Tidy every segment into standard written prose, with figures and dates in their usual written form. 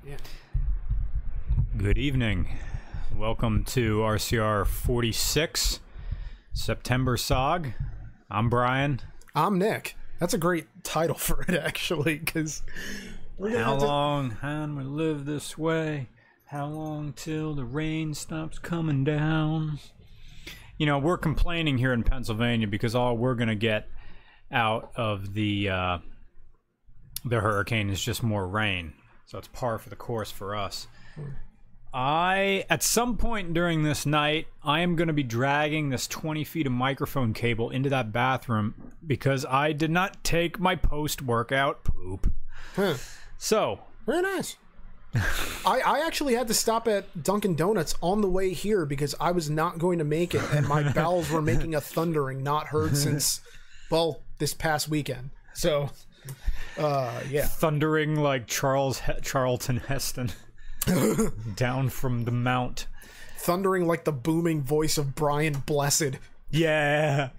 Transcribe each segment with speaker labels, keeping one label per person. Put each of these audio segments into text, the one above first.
Speaker 1: Yeah.
Speaker 2: Good evening. Welcome to RCR 46, September SOG. I'm Brian.
Speaker 1: I'm Nick. That's a great title for it, actually, because
Speaker 2: how long can we live this way? How long till the rain stops coming down? You know, we're complaining here in Pennsylvania because all we're going to get out of the hurricane is just more rain. So it's par for the course for us. At some point during this night, I am going to be dragging this 20 feet of microphone cable into that bathroom because I did not take my post-workout poop. So.
Speaker 1: Very nice. I actually had to stop at Dunkin' Donuts on the way here because I was not going to make it, and my bowels were making a thundering not heard since, well, this past weekend. So, yeah.
Speaker 2: Thundering like Charlton Heston. Down from the mount.
Speaker 1: Thundering like the booming voice of Brian Blessed.
Speaker 2: Yeah.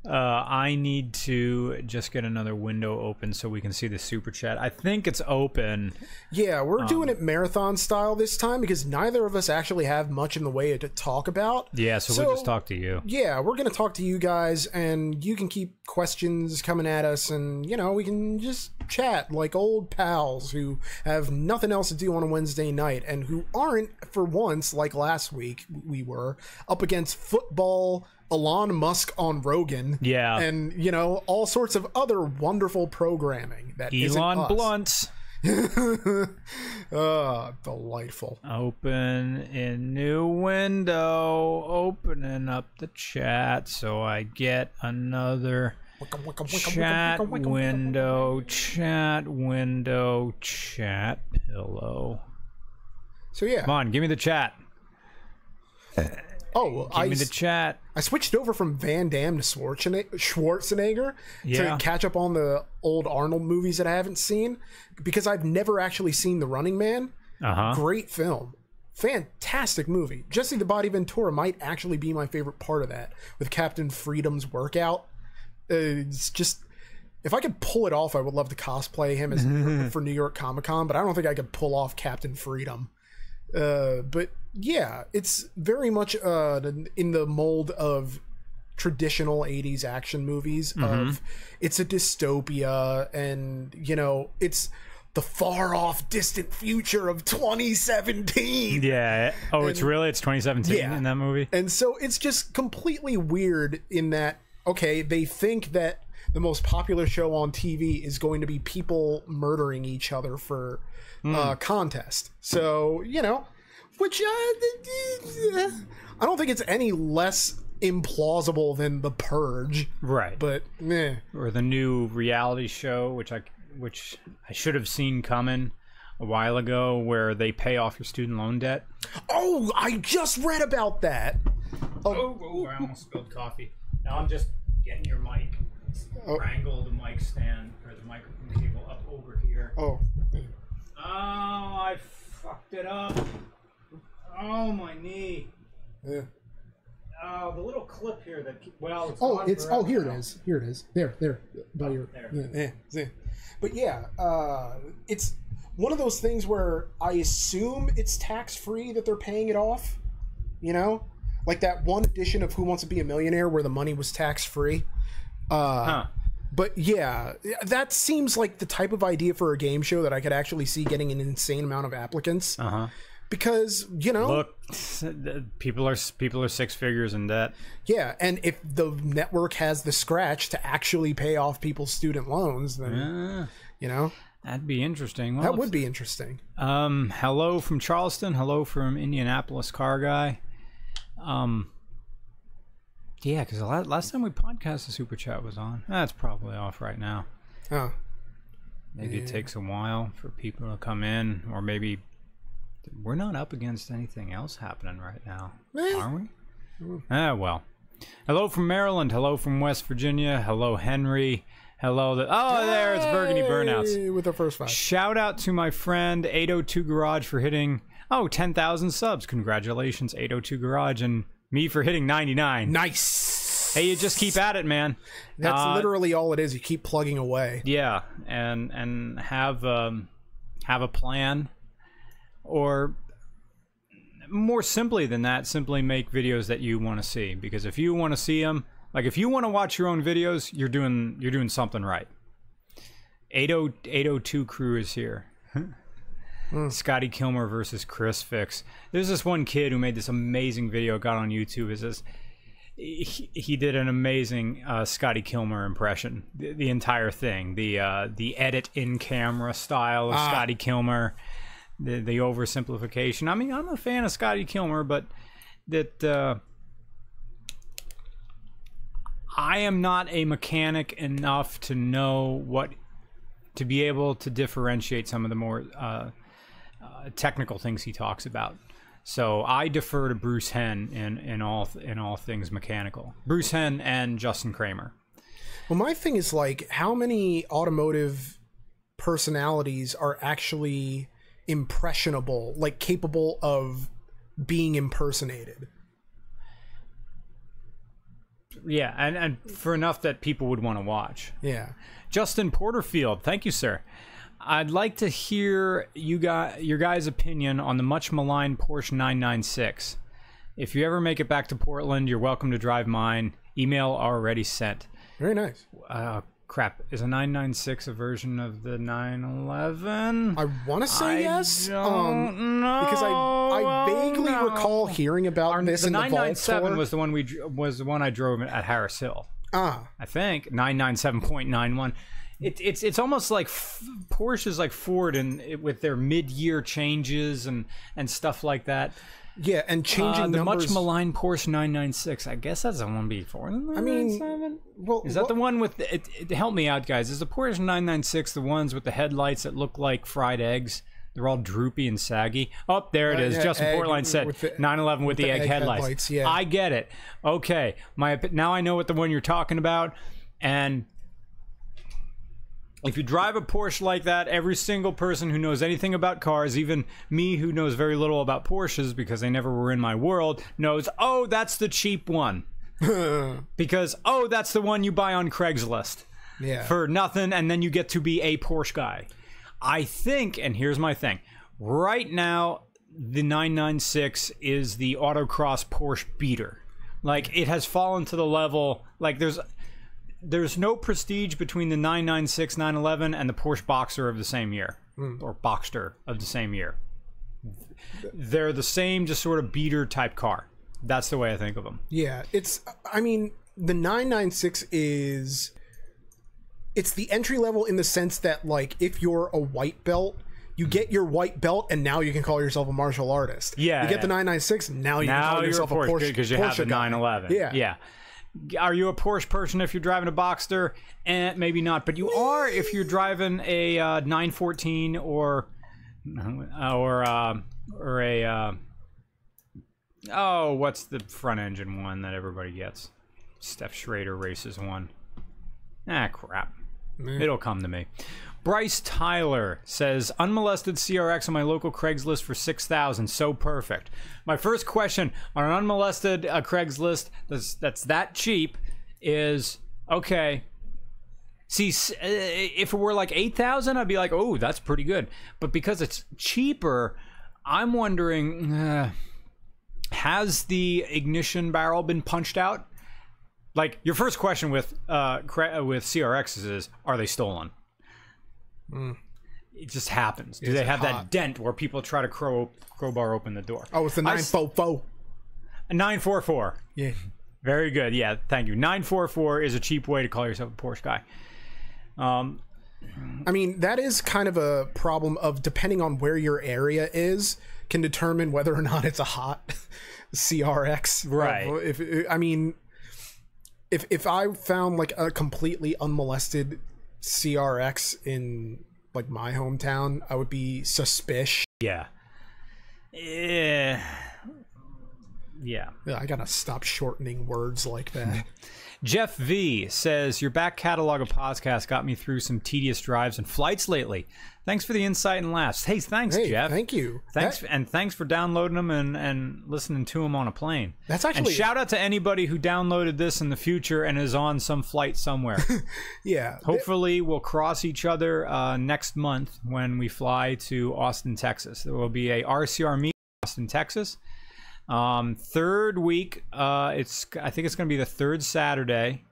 Speaker 2: I need to just get another window open so we can see the super chat. I think it's open.
Speaker 1: Yeah, we're doing it marathon style this time because neither of us actually have much in the way to talk about.
Speaker 2: Yeah, so we'll just talk to you.
Speaker 1: Yeah, we're going to talk to you guys, and you can keep questions coming at us, and, you know, we can just chat like old pals who have nothing else to do on a Wednesday night and who aren't, for once, like last week we were, up against football, Elon Musk on Rogan, and, you know, all sorts of other wonderful programming that
Speaker 2: Elon Blunt.
Speaker 1: Delightful.
Speaker 2: Open a new window, opening up the chat so I get another chat window, chat pillow.
Speaker 1: So yeah,
Speaker 2: come on, give me the chat.
Speaker 1: Oh,
Speaker 2: give me the chat.
Speaker 1: I switched over from Van Damme to Schwarzenegger to catch up on the old Arnold movies that I haven't seen because I've never actually seen The Running Man. Great film. Fantastic movie. Jesse the Body Ventura might actually be my favorite part of that with Captain Freedom's workout. It's just, if I could pull it off, I would love to cosplay him as for New York Comic Con, but I don't think I could pull off Captain Freedom. But yeah, it's very much in the mold of traditional 80s action movies of it's a dystopia, and, you know, it's the far off distant future of 2017.
Speaker 2: Yeah. Oh, and it's 2017 in that movie.
Speaker 1: And so it's just completely weird in that, okay, they think that the most popular show on TV is going to be people murdering each other for contest. So, you know, which I don't think it's any less implausible than The Purge.
Speaker 2: Right.
Speaker 1: But meh.
Speaker 2: Or the new reality show, which I should have seen coming a while ago, where they pay off your student loan debt.
Speaker 1: Oh, I just read about that.
Speaker 2: Oh, I almost spilled coffee. Now I'm just getting your mic. Wrangle the mic stand or the microphone cable up over here.
Speaker 1: Oh,
Speaker 2: I fucked it up. Oh, my knee.
Speaker 1: Yeah.
Speaker 2: Oh, the little clip here that
Speaker 1: here it is. Here it is. There. By your there. Yeah. But yeah, it's one of those things where I assume it's tax free that they're paying it off. You know, like that one edition of Who Wants to Be a Millionaire where the money was tax free. But yeah, that seems like the type of idea for a game show that I could actually see getting an insane amount of applicants. Because, you know,
Speaker 2: look, people are six figures in debt.
Speaker 1: Yeah, and if the network has the scratch to actually pay off people's student loans, then you know,
Speaker 2: that'd be interesting. Well,
Speaker 1: that would be interesting.
Speaker 2: Hello from Charleston. Hello from Indianapolis, car guy. Yeah, because last time we podcast, the super chat was on. That's probably off right now.
Speaker 1: Oh,
Speaker 2: maybe it takes a while for people to come in, or maybe we're not up against anything else happening right now, are we? Well. Hello from Maryland. Hello from West Virginia. Hello, Henry. Hello. There it's Burgundy Burnouts
Speaker 1: with the first 5.
Speaker 2: Shout out to my friend 802 Garage for hitting 10,000 subs. Congratulations, 802 Garage, and me for hitting 99.
Speaker 1: Nice.
Speaker 2: Hey, you just keep at it, man.
Speaker 1: That's literally all it is. You keep plugging away.
Speaker 2: Yeah, and have have a plan, or more simply than that, simply make videos that you want to see. Because if you want to see them, like if you want to watch your own videos, you're doing something right. 802 crew is here. Scotty Kilmer versus Chris Fix. There's this one kid who made this amazing video, got on YouTube. He did an amazing Scotty Kilmer impression. The entire thing, the edit in camera style of Scotty Kilmer, the oversimplification. I mean, I'm a fan of Scotty Kilmer, but that I am not a mechanic enough to know to be able to differentiate some of the more technical things he talks about. So I defer to Bruce Henn in all things mechanical. Bruce Henn and Justin Kramer.
Speaker 1: Well, my thing is, like, how many automotive personalities are actually impressionable, like capable of being impersonated?
Speaker 2: Yeah, and for enough that people would want to watch.
Speaker 1: Yeah.
Speaker 2: Justin Porterfield, thank you, sir. I'd like to hear your guys' opinion on the much maligned Porsche 996. If you ever make it back to Portland, you're welcome to drive mine. Email already sent.
Speaker 1: Very nice.
Speaker 2: Crap. Is a 996 a version of the 911?
Speaker 1: I want to say yes.
Speaker 2: Don't know.
Speaker 1: Because I vaguely recall hearing about this in the Vault
Speaker 2: 997 was the one I drove at Harris Hill. I think 997.91. It's almost like Porsche is like Ford with their mid-year changes and stuff like that.
Speaker 1: Yeah, and changing
Speaker 2: the
Speaker 1: numbers.
Speaker 2: much maligned Porsche 996. I guess that's the one before the 997. Is that the one with help me out, guys? Is the Porsche 996 the ones with the headlights that look like fried eggs? They're all droopy and saggy. Oh, there it is. Justin Portline said 911 with the egg headlights.
Speaker 1: Yeah.
Speaker 2: I get it. Okay, now I know what the one you're talking about. And if you drive a Porsche like that, every single person who knows anything about cars, even me who knows very little about Porsches because they never were in my world, knows, oh, that's the cheap one. Because, oh, that's the one you buy on Craigslist for nothing, and then you get to be a Porsche guy. I think, and here's my thing, right now, the 996 is the autocross Porsche beater. Like, it has fallen to the level, like, there's no prestige between the 996 911 and the Porsche Boxer of the same year, or Boxster of the same year. They're the same, just sort of beater type car. That's the way I think of them.
Speaker 1: Yeah, I mean, the 996 it's the entry level in the sense that, like, if you're a white belt, you get your white belt, and now you can call yourself a martial artist. Yeah, you get the 996, now you can call yourself a Porsche
Speaker 2: because you have the 911.
Speaker 1: Yeah.
Speaker 2: Are you a Porsche person if you're driving a Boxster? Maybe not, but you are if you're driving a 914 or a what's the front engine one that everybody gets? Steph Schrader races one. Crap. It'll come to me. Bryce Tyler says, unmolested CRX on my local Craigslist for $6,000. So perfect. My first question on an unmolested Craigslist that's that cheap is, okay, see, if it were like $8,000, I'd be like, oh, that's pretty good. But because it's cheaper, I'm wondering, has the ignition barrel been punched out? Like, your first question with CRXs is, are they stolen? It just happens. Do they have that dent where people try to crowbar open the door?
Speaker 1: Oh, it's the 944.
Speaker 2: A 944.
Speaker 1: Yeah.
Speaker 2: Very good. Yeah, thank you. 944 is a cheap way to call yourself a Porsche guy.
Speaker 1: I mean, that is kind of a problem of, depending on where your area is, can determine whether or not it's a hot CRX.
Speaker 2: Right.
Speaker 1: If I found like a completely unmolested CRX in like my hometown, I would be suspicious.
Speaker 2: Yeah. Yeah.
Speaker 1: I gotta stop shortening words like that.
Speaker 2: Jeff V says, your back catalog of podcasts got me through some tedious drives and flights lately. Thanks for the insight and laughs. Hey, thanks, Jeff.
Speaker 1: Thank you.
Speaker 2: Thanks for downloading them and listening to them on a plane.
Speaker 1: That's actually...
Speaker 2: And shout out to anybody who downloaded this in the future and is on some flight somewhere.
Speaker 1: Yeah.
Speaker 2: Hopefully we'll cross each other next month when we fly to Austin, Texas. There will be a RCR meet in Austin, Texas. Third week, I think it's going to be the third Saturday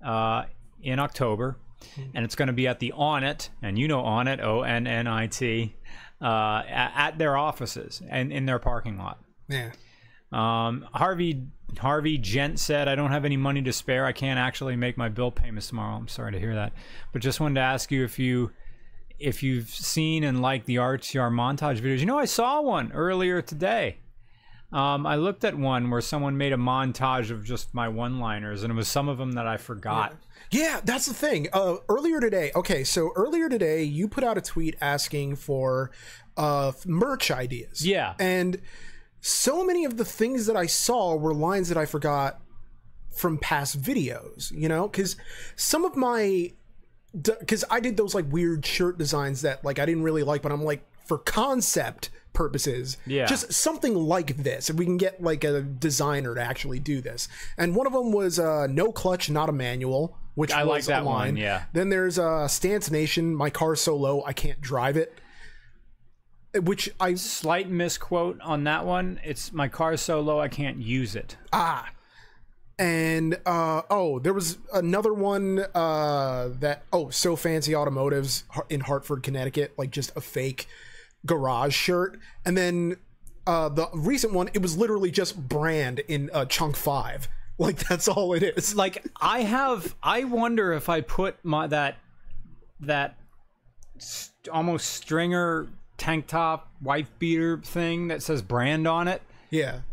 Speaker 2: in October, and it's going to be at the Onnit, and you know Onnit, ONNIT, at their offices and in their parking lot.
Speaker 1: Yeah.
Speaker 2: Harvey Gent said, I don't have any money to spare. I can't actually make my bill payments tomorrow. I'm sorry to hear that, but just wanted to ask you if you've seen and liked the RCR montage videos. You know, I saw one earlier today. I looked at one where someone made a montage of just my one-liners, and it was some of them that I forgot.
Speaker 1: Yeah, that's the thing. Earlier today, you put out a tweet asking for merch ideas.
Speaker 2: Yeah.
Speaker 1: And so many of the things that I saw were lines that I forgot from past videos, you know? Because some of my... Because I did those, like, weird shirt designs that, like, I didn't really like, but I'm like, for concept purposes, just something like this, if we can get like a designer to actually do this. And one of them was no clutch, not a manual, which
Speaker 2: I like that one.
Speaker 1: Then there's Stance Nation, my car's so low I can't drive it, which I
Speaker 2: slight misquote on that one. It's my car's so low I can't use it.
Speaker 1: And there was another one that So Fancy Automotives in Hartford, Connecticut, like just a fake garage shirt. And then the recent one, it was literally just brand in chunk 5. Like, that's all it is.
Speaker 2: Like, I wonder if I put that almost stringer tank top wife beater thing that says brand on it,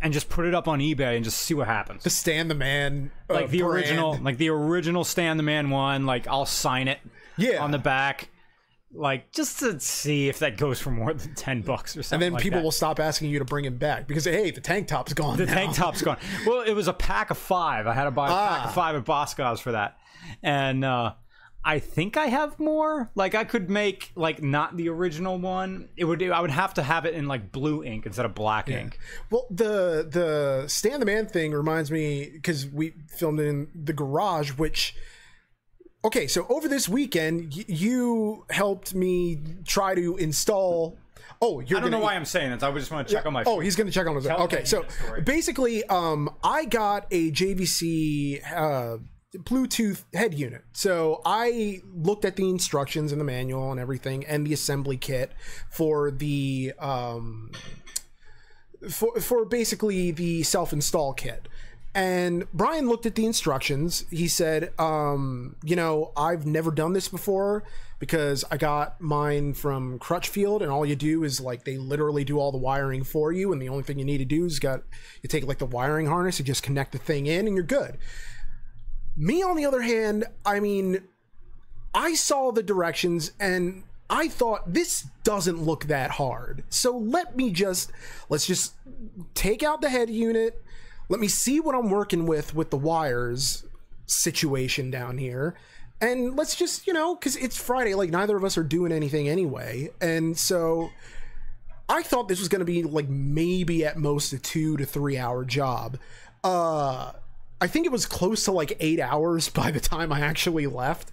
Speaker 2: and just put it up on eBay and just see what happens.
Speaker 1: The Stan the Man,
Speaker 2: like the
Speaker 1: brand.
Speaker 2: original Stan the Man one. Like, I'll sign it on the back. Like, just to see if that goes for more than $10 or something. And
Speaker 1: then people will stop asking you to bring him back because, hey, the tank top's gone.
Speaker 2: Tank top's gone. Well, it was a pack of 5. I had to buy a pack of 5 at Boscov's for that. And I think I have more. Like, I could make, like, not the original one. I would have to have it in, like, blue ink instead of black ink.
Speaker 1: Well, the Stan the Man thing reminds me, because we filmed it in the garage, which... Okay, so over this weekend, you helped me try to install... I
Speaker 2: don't know why I'm saying this. I just want to check on my...
Speaker 1: he's going to check on his... Okay, so basically, I got a JVC Bluetooth head unit. So I looked at the instructions and the manual and everything and the assembly kit for the... for basically the self-install kit. And Brian looked at the instructions. He said, I've never done this before because I got mine from Crutchfield, and all you do is, like, they literally do all the wiring for you, and the only thing you need to do is you take, like, the wiring harness, you just connect the thing in, and you're good. Me, on the other hand, I mean, I saw the directions, and I thought, this doesn't look that hard. So let's just take out the head unit. Let me see what I'm working with the wires situation down here. And let's just, because it's Friday, like, neither of us are doing anything anyway. And so I thought this was going to be, like, maybe at most a 2 to 3 hour job. I think it was close to, like, 8 hours by the time I actually left.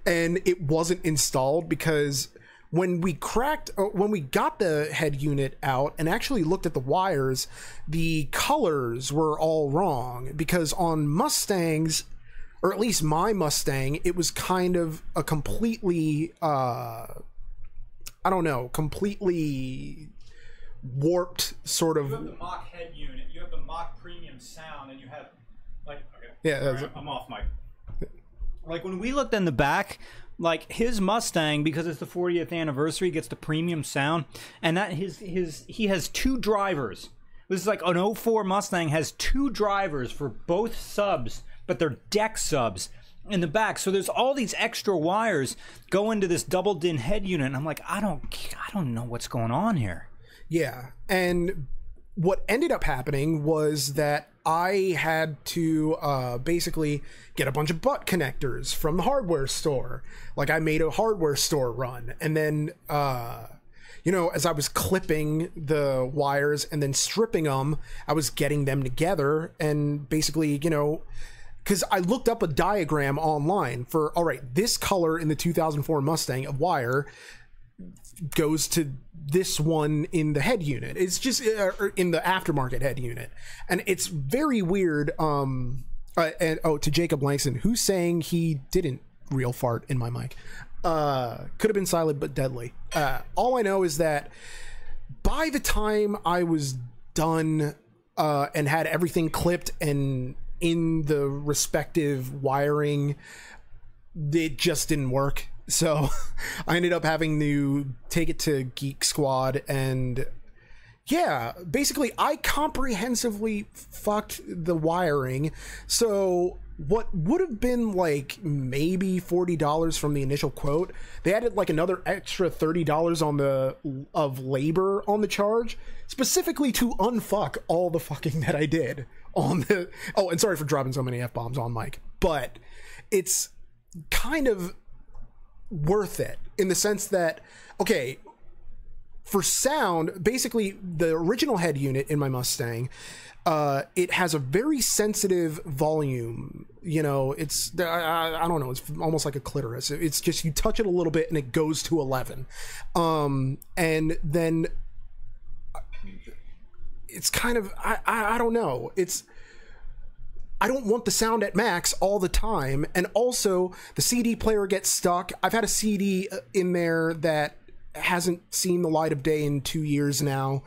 Speaker 1: And it wasn't installed because... When we got the head unit out and actually looked at the wires, the colors were all wrong because on Mustangs, or at least my Mustang, it was kind of a completely, completely warped sort of...
Speaker 2: You have the mock head unit, you have the mock premium sound, and you have, like... Okay,
Speaker 1: yeah,
Speaker 2: I'm off mic. Like, when we looked in the back... Like, his Mustang, because it's the 40th anniversary, gets the premium sound, and that he has 2 drivers. This is like an 04 Mustang has 2 drivers for both subs, but they're deck subs in the back. So there's all these extra wires go into this double DIN head unit, and I'm like, I don't know what's going on here.
Speaker 1: Yeah, and what ended up happening was that I had to basically get a bunch of butt connectors from the hardware store. Like, I made a hardware store run, and then you know, as I was clipping the wires and then stripping them, I was getting them together, and basically, you know, because I looked up a diagram online for, all right, this color in the 2004 Mustang of wire goes to this one in the head unit. It's just in the aftermarket head unit, and it's very weird. And to Jacob Langston, who's saying he didn't real fart in my mic. Could have been silent but deadly. All I know is that by the time I was done and had everything clipped and in the respective wiring, it just didn't work. So I ended up having to take it to Geek Squad, and yeah, basically I comprehensively fucked the wiring. So what would have been like maybe $40 from the initial quote, they added like another extra $30 on the of labor on the charge, specifically to unfuck all the fucking that I did on the, oh, and sorry for dropping so many F-bombs on mic, but it's kind of worth it in the sense that, okay, for sound, basically the original head unit in my Mustang, it has a very sensitive volume. You know, it's, I don't know, it's almost like a clitoris. It's just, you touch it a little bit and it goes to 11. And then it's kind of, I don't know. It's, I don't want the sound at max all the time. And also the CD player gets stuck. I've had a CD in there that hasn't seen the light of day in 2 years now.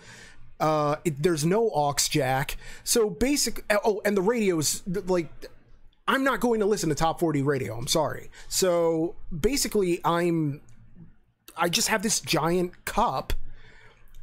Speaker 1: There's no aux jack. So basic, oh, and the radio's like, I'm not going to listen to top 40 radio. I'm sorry. So basically I just have this giant cup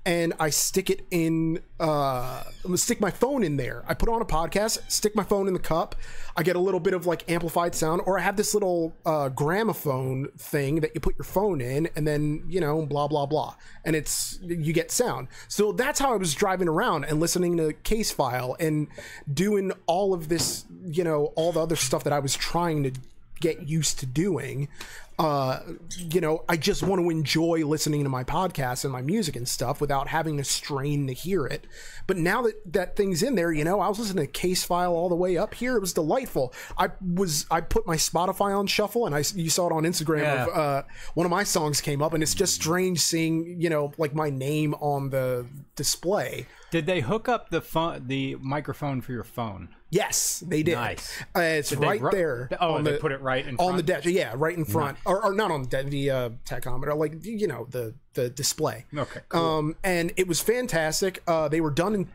Speaker 1: and I stick it in, I'm gonna stick my phone in there. I put on a podcast, stick my phone in the cup. I get a little bit of like amplified sound, or I have this little gramophone thing that you put your phone in, and then, you know, blah, blah, blah. And you get sound. So that's how I was driving around and listening to Case File and doing all of this, you know, all the other stuff that I was trying to get used to doing. You know, I just want to enjoy listening to my podcast and my music and stuff without having to strain to hear it. But now that thing's in there, you know, I was listening to Case File all the way up here. It was delightful. I put my Spotify on shuffle, and you saw it on Instagram. Yeah. Of one of my songs came up, and it's just strange seeing, you know, like my name on the display.
Speaker 2: Did they hook up the microphone for your phone?
Speaker 1: Yes, they did.
Speaker 2: Nice.
Speaker 1: It's right there.
Speaker 2: Oh, they put it right in front?
Speaker 1: On the dash. Yeah, right in front. Nice. Or not on the tachometer, like, you know, the display.
Speaker 2: Okay, cool.
Speaker 1: And it was fantastic. They were done in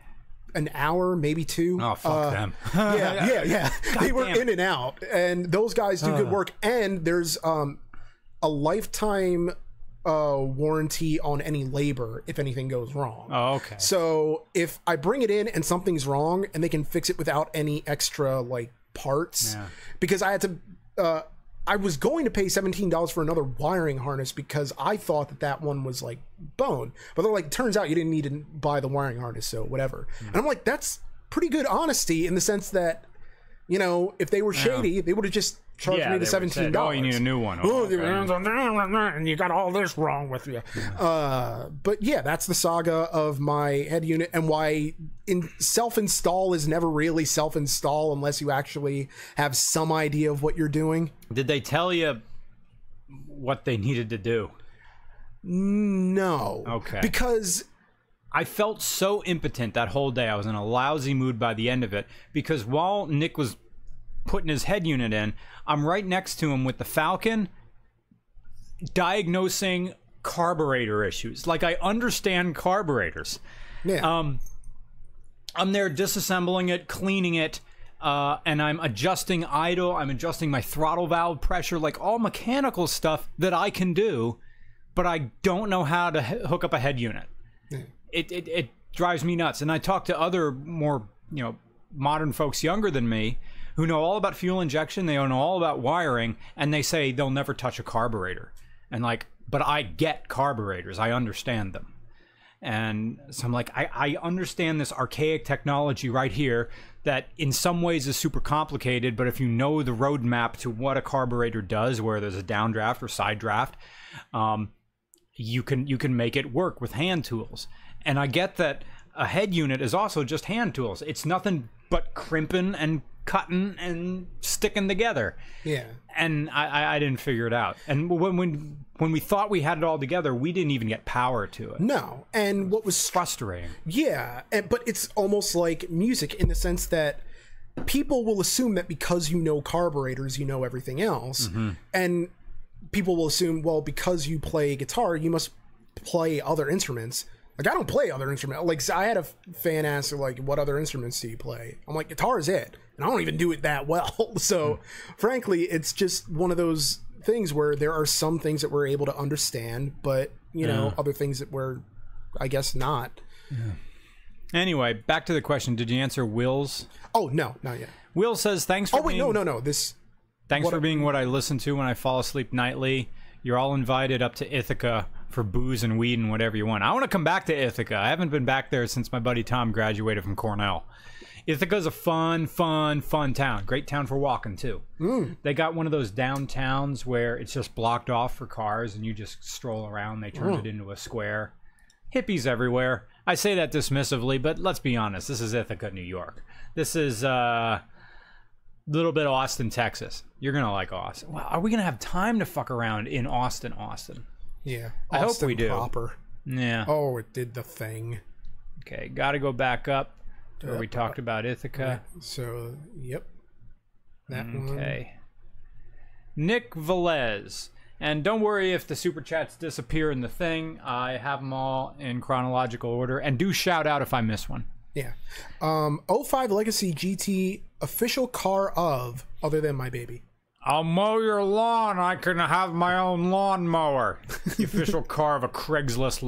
Speaker 1: an hour, maybe two.
Speaker 2: Oh, fuck them.
Speaker 1: Yeah. They were in and out. And those guys do good work. And there's a lifetime warranty on any labor if anything goes wrong.
Speaker 2: Oh, okay.
Speaker 1: So if I bring it in and something's wrong, and they can fix it without any extra like parts, because I had to I was going to pay $17 for another wiring harness because I thought that one was like bone, but they're like, turns out you didn't need to buy the wiring harness, so whatever. And I'm like, that's pretty good honesty in the sense that, you know, if they were shady, they would have just charged me the $17.
Speaker 2: Oh, you need a new one.
Speaker 1: Oh, okay. And you got all this wrong with you. But yeah, that's the saga of my head unit, and why self-install is never really self-install unless you actually have some idea of what you're doing.
Speaker 2: Did they tell you what they needed to do?
Speaker 1: No.
Speaker 2: Okay.
Speaker 1: Because
Speaker 2: I felt so impotent that whole day. I was in a lousy mood by the end of it, because while Nick was putting his head unit in, I'm right next to him with the Falcon diagnosing carburetor issues. Like, I understand carburetors.
Speaker 1: Yeah.
Speaker 2: I'm there disassembling it, cleaning it, and I'm adjusting idle, I'm adjusting my throttle valve pressure, like all mechanical stuff that I can do, but I don't know how to hook up a head unit. Yeah. It drives me nuts. And I talk to other more, you know, modern folks younger than me who know all about fuel injection, they know all about wiring, and they say they'll never touch a carburetor. And like, but I get carburetors, I understand them. And so I'm like, I understand this archaic technology right here that in some ways is super complicated, but if you know the roadmap to what a carburetor does, where there's a downdraft or side draft, you can make it work with hand tools. And I get that a head unit is also just hand tools. It's nothing but crimping and cutting and sticking together.
Speaker 1: Yeah.
Speaker 2: And I didn't figure it out. And when we thought we had it all together, we didn't even get power to it.
Speaker 1: No. And what was
Speaker 2: frustrating.
Speaker 1: Yeah. But it's almost like music in the sense that people will assume that because you know carburetors, you know everything else. Mm-hmm. And people will assume, well, because you play guitar, you must play other instruments. Like, I don't play other instruments. Like, I had a fan ask, like, what other instruments do you play? I'm like, guitar is it. And I don't even do it that well. So, frankly, it's just one of those things where there are some things that we're able to understand, but, you know, other things that we're, I guess, not.
Speaker 2: Yeah. Anyway, back to the question. Did you answer Will's?
Speaker 1: Oh, no, not yet.
Speaker 2: Will says, thanks for being...
Speaker 1: no.
Speaker 2: Thanks for being what I listen to when I fall asleep nightly. You're all invited up to Ithaca for booze and weed and whatever you want. I want to come back to Ithaca. I haven't been back there since my buddy Tom graduated from Cornell. Ithaca's a fun town. Great town for walking, too. They got one of those downtowns where it's just blocked off for cars and you just stroll around. They turned it into a square. Hippies everywhere. I say that dismissively, but let's be honest. This is Ithaca, New York. This is a little bit of Austin, Texas. You're going to like Austin. Well, are we going to have time to fuck around in Austin?
Speaker 1: Yeah.
Speaker 2: I hope we do.
Speaker 1: Proper.
Speaker 2: Yeah.
Speaker 1: Oh, it did the thing.
Speaker 2: Okay, got to go back up to where we talked about Ithaca.
Speaker 1: Yeah. So, yep. That one.
Speaker 2: Okay. Nick Velez. And don't worry if the super chats disappear in the thing. I have them all in chronological order. And do shout out if I miss one.
Speaker 1: Yeah. 05 Legacy GT official car of other than my baby.
Speaker 2: I'll mow your lawn. I can have my own lawnmower. The official car of a Craigslist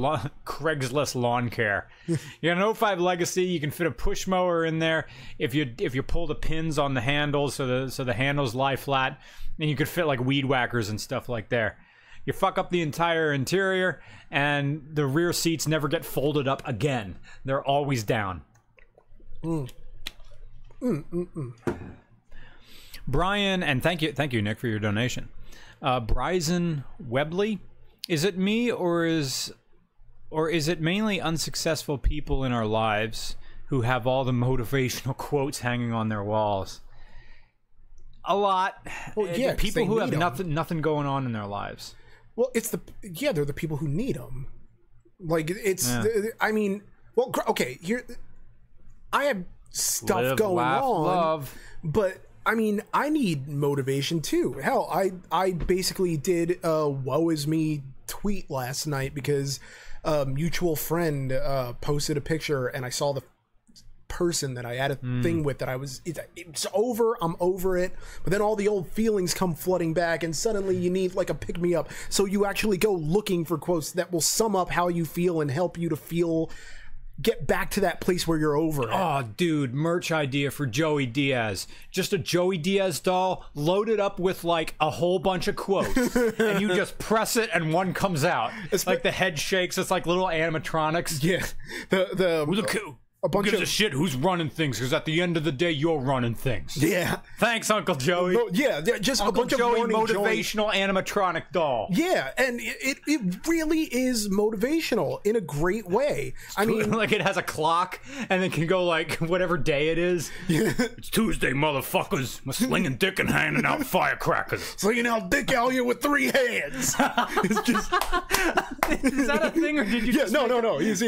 Speaker 2: lawn care. You got an 05 Legacy. You can fit a push mower in there. If you pull the pins on the handles so the handles lie flat, and you could fit like weed whackers and stuff like there. You fuck up the entire interior, and the rear seats never get folded up again. They're always down. Brian, and thank you, Nick, for your donation. Bryson Webley, is it me or is it mainly unsuccessful people in our lives who have all the motivational quotes hanging on their walls? A lot.
Speaker 1: Well, yeah,
Speaker 2: the people who have nothing going on in their lives.
Speaker 1: Well, they're the people who need them. Like, it's, I mean, well, okay, here, I have stuff going on, love. But I mean, I need motivation too. Hell, I basically did a woe is me tweet last night because a mutual friend posted a picture and I saw the person that I had a thing with that it's over, I'm over it, but then all the old feelings come flooding back and suddenly you need like a pick-me-up, so you actually go looking for quotes that will sum up how you feel and help you to get back to that place where you're over it.
Speaker 2: Oh, dude, merch idea for Joey Diaz. Just a Joey Diaz doll loaded up with like a whole bunch of quotes. And you just press it and one comes out. It's like the head shakes. It's like little animatronics.
Speaker 1: Yeah.
Speaker 2: A bunch gives a shit who's running things, because at the end of the day, you're running things.
Speaker 1: Yeah.
Speaker 2: Thanks, Uncle Joey.
Speaker 1: Yeah, just
Speaker 2: Uncle
Speaker 1: a bunch
Speaker 2: Joey
Speaker 1: of
Speaker 2: motivational animatronic doll.
Speaker 1: Yeah, and it really is motivational in a great way. I mean,
Speaker 2: like it has a clock, and it can go like whatever day it is. Yeah. It's Tuesday, motherfuckers. I'm slinging dick and handing out firecrackers.
Speaker 1: Slinging out dick out here with 3 hands. It's just...
Speaker 2: Is that a thing, or did you just...
Speaker 1: No. He's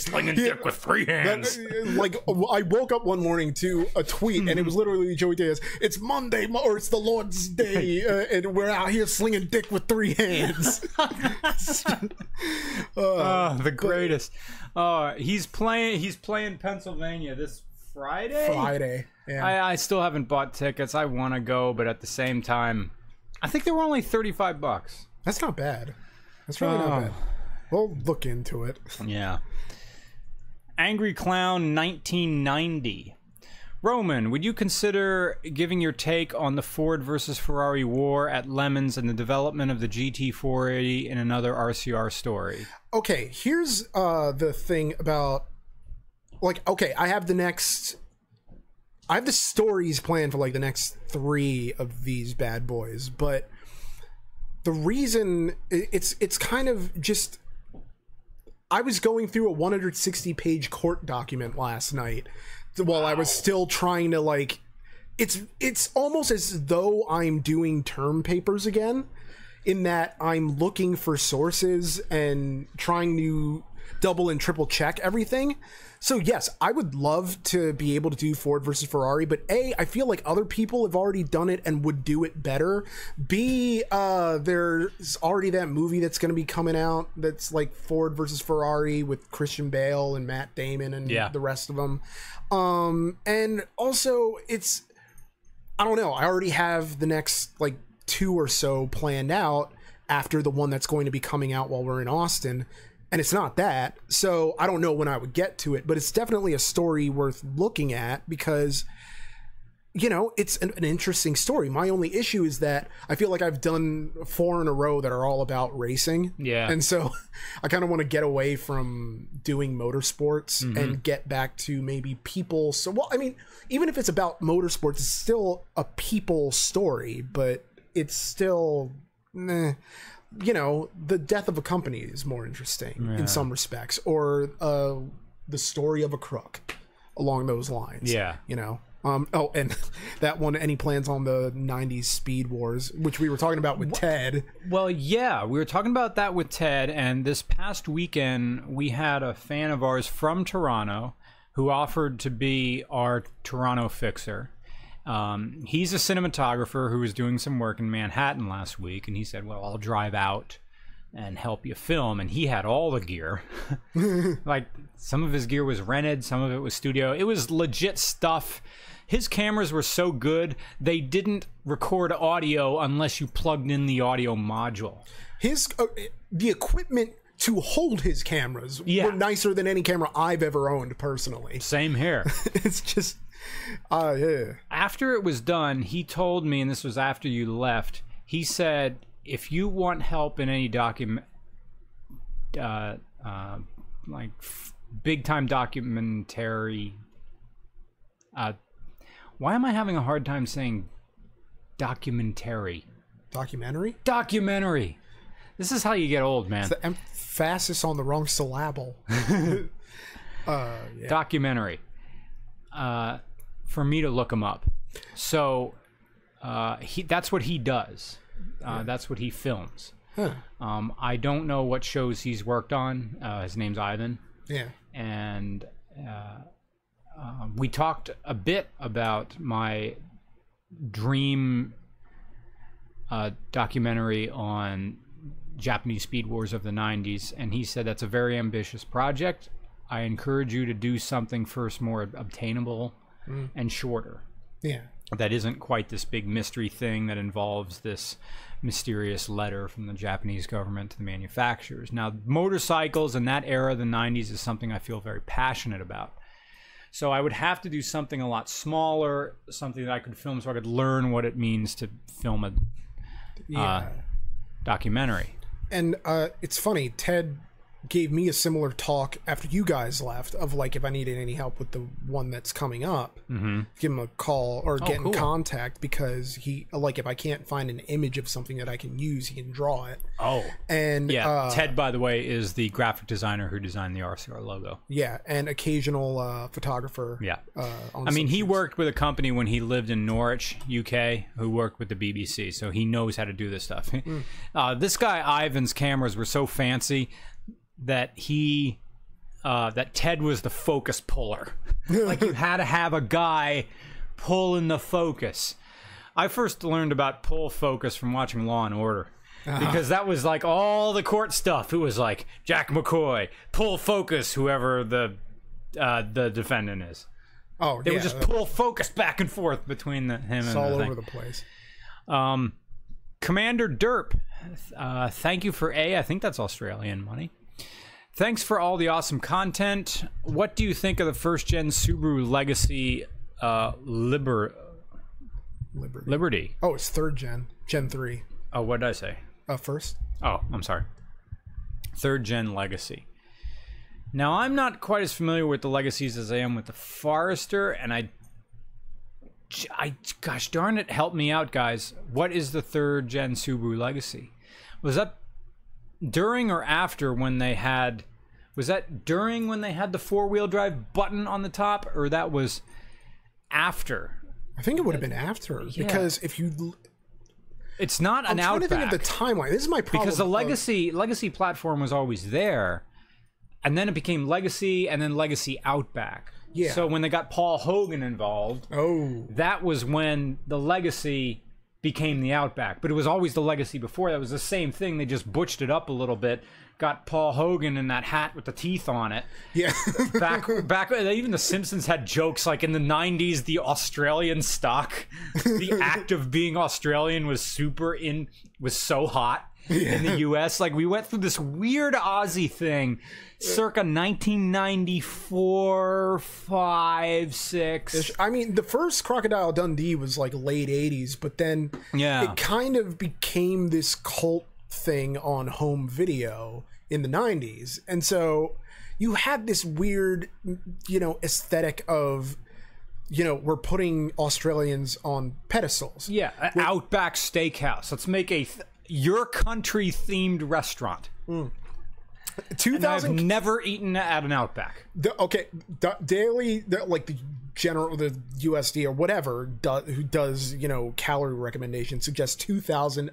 Speaker 2: slinging dick with 3 hands.
Speaker 1: Like, I woke up one morning to a tweet and it was literally Joey Diaz. It's Monday, or it's the Lord's Day, and we're out here slinging dick with 3 hands.
Speaker 2: The greatest. He's playing Pennsylvania this Friday.
Speaker 1: Yeah.
Speaker 2: I still haven't bought tickets. I want to go, but at the same time, I think they were only $35.
Speaker 1: That's not bad. That's really not bad. We'll look into it.
Speaker 2: Yeah. Angry Clown 1990. Roman, would you consider giving your take on the Ford versus Ferrari war at Lemons and the development of the GT480 in another RCR story?
Speaker 1: Okay, here's the thing about, like, okay, I have the stories planned for, like, the next 3 of these bad boys, but the reason it's kind of just, I was going through a 160-page court document last night while I was still trying to, like, it's almost as though I'm doing term papers again, in that I'm looking for sources and trying to double and triple check everything. So yes, I would love to be able to do Ford versus Ferrari, but A, I feel like other people have already done it and would do it better. B, there's already that movie that's going to be coming out that's like Ford versus Ferrari with Christian Bale and Matt Damon and the rest of them. And also it's, I don't know, I already have the next like 2 or so planned out after the one that's going to be coming out while we're in Austin. And it's not that, so I don't know when I would get to it, but it's definitely a story worth looking at because, you know, it's an interesting story. My only issue is that I feel like I've done 4 in a row that are all about racing. Yeah. And so I kind of want to get away from doing motorsports and get back to maybe people. So, well, I mean, even if it's about motorsports, it's still a people story, but it's still, you know, the death of a company is more interesting in some respects, or the story of a crook along those lines. Yeah. You know? Oh, and that one, any plans on the 90s Speed Wars, which we were talking about with Ted?
Speaker 2: Well, yeah, we were talking about that with Ted, and this past weekend, we had a fan of ours from Toronto who offered to be our Toronto fixer. He's a cinematographer who was doing some work in Manhattan last week, and he said, well, I'll drive out and help you film. And he had all the gear. Like, some of his gear was rented, some of it was studio. It was legit stuff. His cameras were so good, they didn't record audio unless you plugged in the audio module.
Speaker 1: His the equipment to hold his cameras were nicer than any camera I've ever owned personally.
Speaker 2: Same here.
Speaker 1: It's just...
Speaker 2: After it was done, he told me, and this was after you left, he said, if you want help in any like big time documentary, why am I having a hard time saying documentary? Documentary. This is how you get old, man.
Speaker 1: It's the emphasis on the wrong syllable.
Speaker 2: Documentary. For me to look him up. So that's what he does. That's what he films. Huh. I don't know what shows he's worked on. His name's Ivan. Yeah. And we talked a bit about my dream documentary on Japanese Speed Wars of the 90s, and he said that's a very ambitious project. I encourage you to do something first more obtainable and shorter. Yeah. That isn't quite this big mystery thing that involves this mysterious letter from the Japanese government to the manufacturers. Now, motorcycles in that era, the 90s, is something I feel very passionate about. So I would have to do something a lot smaller, something that I could film so I could learn what it means to film a documentary. And
Speaker 1: it's funny, Ted gave me a similar talk after you guys left of like if I needed any help with the one that's coming up, give him a call or get in contact, because he, like, if I can't find an image of something that I can use, he can draw it. And
Speaker 2: Ted, by the way, is the graphic designer who designed the RCR logo.
Speaker 1: Yeah, and occasional photographer.
Speaker 2: Yeah. I mean, he worked with a company when he lived in Norwich, UK, who worked with the BBC, so he knows how to do this stuff. This guy Ivan's cameras were so fancy that that Ted was the focus puller. Like, you had to have a guy pulling the focus. I first learned about pull focus from watching Law and Order, because that was like all the court stuff. It was like Jack McCoy, pull focus, whoever the defendant is. They would just pull focus back and forth between him and
Speaker 1: it's all over the place.
Speaker 2: Commander Derp, thank you for I think that's Australian money. Thanks for all the awesome content. What do you think of the first-gen Subaru Legacy Liberty.
Speaker 1: Oh, it's 3rd gen. Gen 3.
Speaker 2: Oh, what did I say?
Speaker 1: First.
Speaker 2: Oh, I'm sorry. 3rd gen Legacy. Now, I'm not quite as familiar with the Legacies as I am with the Forester, and gosh darn it, help me out, guys. What is the 3rd gen Subaru Legacy? Was that during or after when they had... Was that during when they had the 4-wheel drive button on the top, or that was after?
Speaker 1: I think it would have been after, because if you...
Speaker 2: It's not an Outback.
Speaker 1: I'm trying to think of the timeline. This is my problem.
Speaker 2: Because the Legacy platform was always there, and then it became Legacy, and then Legacy Outback. Yeah. So when they got Paul Hogan involved, that was when the Legacy became the Outback. But it was always the Legacy before. That was the same thing. They just butched it up a little bit. Got Paul Hogan in that hat with the teeth on it. Yeah. back even the Simpsons had jokes like in the 90s, the Australian stock, the act of being Australian was so hot in the US. Like we went through this weird Aussie thing circa 1994, 5, 6.
Speaker 1: I mean, the first Crocodile Dundee was like late 80s, but then it kind of became this cult thing on home video in the 90s, and so you had this weird aesthetic of we're putting Australians on pedestals.
Speaker 2: Outback Steakhouse, let's make a your country themed restaurant.
Speaker 1: 2000.
Speaker 2: I've never eaten at an Outback.
Speaker 1: Daily, like the USD or whatever who does calorie recommendations suggests 2,000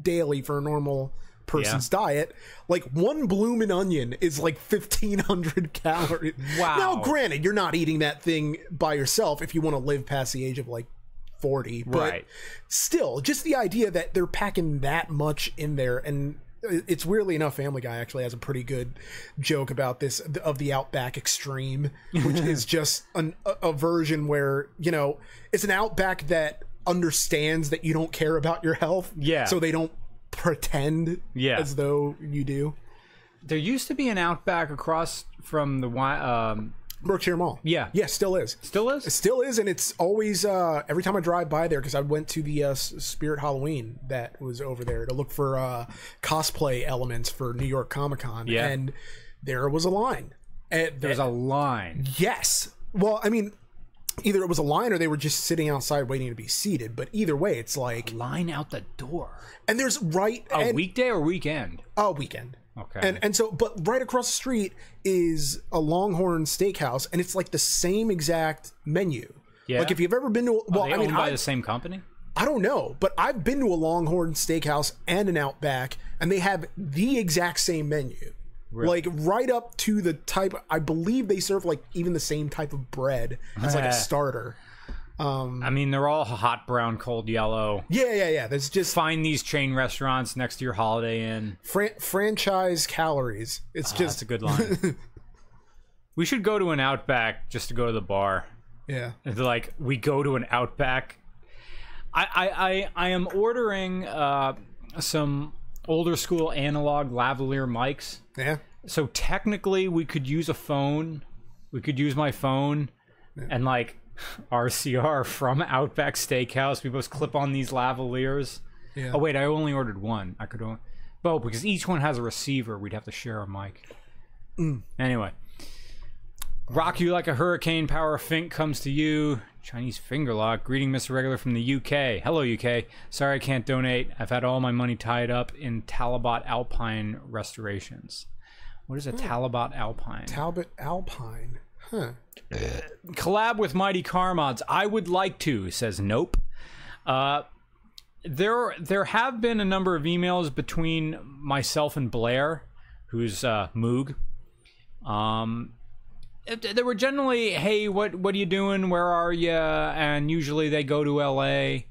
Speaker 1: daily for a normal person's diet. Like one bloomin' onion is like 1,500 calories. Wow. Now, granted, you're not eating that thing by yourself if you want to live past the age of like 40, but still, just the idea that they're packing that much in there. And it's weirdly enough, Family Guy actually has a pretty good joke about this of the Outback Extreme, which is just a version where it's an Outback that understands that you don't care about your health, so they don't pretend as though you do.
Speaker 2: There used to be an Outback across from the
Speaker 1: Berkshire Mall. Yeah, still is.
Speaker 2: Still is?
Speaker 1: It still is, and it's always every time I drive by there, because I went to the Spirit Halloween that was over there to look for cosplay elements for New York Comic Con, and there was a line.
Speaker 2: There's a line?
Speaker 1: Yes. Well, I mean, either it was a line or they were just sitting outside waiting to be seated, but either way, it's like...
Speaker 2: A line out the door.
Speaker 1: And there's
Speaker 2: A weekday or weekend?
Speaker 1: A weekend.
Speaker 2: Okay.
Speaker 1: And so, but right across the street is a Longhorn Steakhouse, and it's like the same exact menu. Yeah. Like if you've ever been to,
Speaker 2: owned by the same company?
Speaker 1: I don't know, but I've been to a Longhorn Steakhouse and an Outback, and they have the exact same menu. Really? Like right up to the type. I believe they serve like even the same type of bread as like a starter.
Speaker 2: I mean, they're all hot brown, cold yellow.
Speaker 1: Yeah. There's just
Speaker 2: find these chain restaurants next to your Holiday Inn.
Speaker 1: Franchise calories. It's just
Speaker 2: that's a good line. We should go to an Outback just to go to the bar.
Speaker 1: Yeah,
Speaker 2: it's like we go to an Outback. I am ordering some older school analog lavalier mics.
Speaker 1: Yeah.
Speaker 2: So technically, we could use a phone. We could use my phone, and like. RCR from Outback Steakhouse. We both clip on these lavaliers. Yeah. Oh wait, I only ordered one. I could only... because each one has a receiver. We'd have to share a mic. Anyway, rock you like a hurricane. Power Fink comes to you. Chinese finger lock. Greeting, Mr. Regular from the UK. Hello, UK. Sorry I can't donate. I've had all my money tied up in Talabat Alpine restorations. What is a Talabat Alpine?
Speaker 1: Talbot Alpine. Huh.
Speaker 2: Collab with Mighty Car Mods. I would like to, says Nope. There have been a number of emails between myself and Blair, who's Moog. They were generally, hey, what are you doing? Where are you? And usually they go to LA.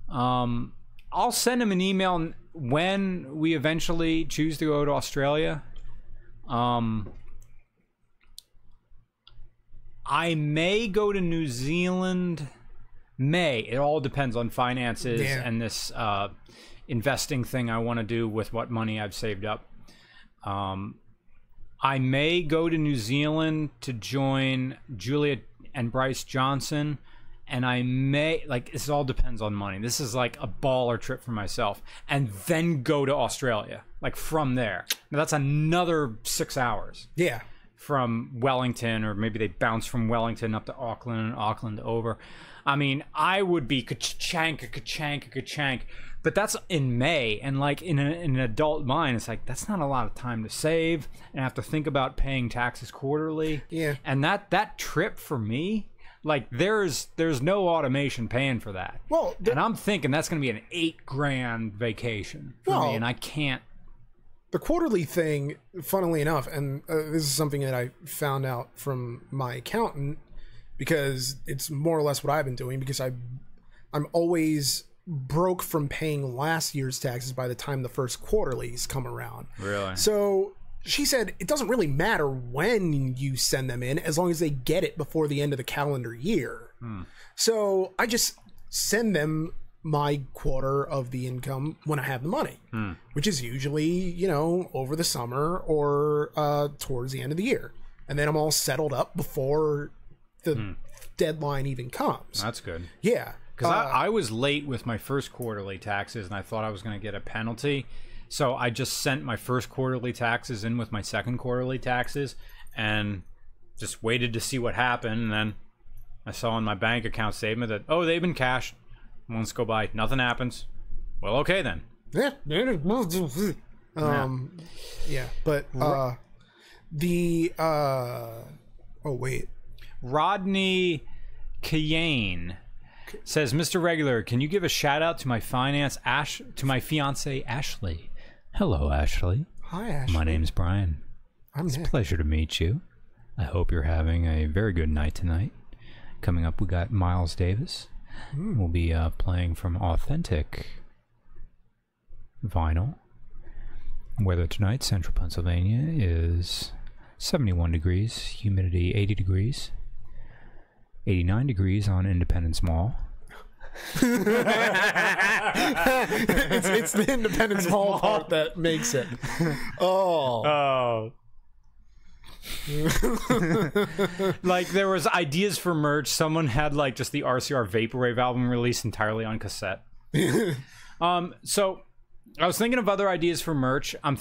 Speaker 2: I'll send him an email when we eventually choose to go to Australia. I may go to New Zealand. It all depends on finances and this investing thing I want to do with what money I've saved up. I may go to New Zealand to join Julia and Bryce Johnson, and I may, like, this all depends on money. This is like a baller trip for myself, and then go to Australia, like from there. Now that's another 6 hours.
Speaker 1: Yeah.
Speaker 2: From Wellington, or maybe they bounce from Wellington up to Auckland and Auckland over. I mean, I would be ka-chank, but that's in May, and like in an adult mind, it's like that's not a lot of time to save, and I have to think about paying taxes quarterly.
Speaker 1: Yeah,
Speaker 2: and that trip for me, like there's no automation paying for that.
Speaker 1: Well,
Speaker 2: and I'm thinking that's going to be an $8,000 vacation for me, and I can't.
Speaker 1: The quarterly thing, funnily enough, and this is something that I found out from my accountant, because it's more or less what I've been doing, because I'm always broke from paying last year's taxes by the time the first quarterlies come around.
Speaker 2: Really?
Speaker 1: So she said it doesn't really matter when you send them in, as long as they get it before the end of the calendar year. So I just send them my quarter of the income when I have the money, which is usually, you know, over the summer or towards the end of the year. And then I'm all settled up before the deadline even comes.
Speaker 2: That's good.
Speaker 1: Yeah.
Speaker 2: Because I was late with my first quarterly taxes, and I thought I was going to get a penalty. So I just sent my first quarterly taxes in with my second quarterly taxes and just waited to see what happened. And then I saw in my bank account statement that, oh, they've been cashed. Months go by, nothing happens. Well, okay then.
Speaker 1: Yeah. But
Speaker 2: Rodney Cayenne says, Mr. Regular, can you give a shout out to my fiance Ashley? Hello, Ashley.
Speaker 1: Hi, Ashley.
Speaker 2: My name's Brian. It's a pleasure to meet you. I hope you're having a very good night tonight. Coming up, we got Miles Davis. We'll be playing from Authentic Vinyl. Weather tonight, central Pennsylvania, is 71 degrees, humidity 80 degrees, 89 degrees on Independence Mall.
Speaker 1: it's the Independence Mall part that makes it. Oh.
Speaker 2: Like there was ideas for merch. Someone had like just the RCR Vaporwave album released entirely on cassette. So I was thinking of other ideas for merch. I'm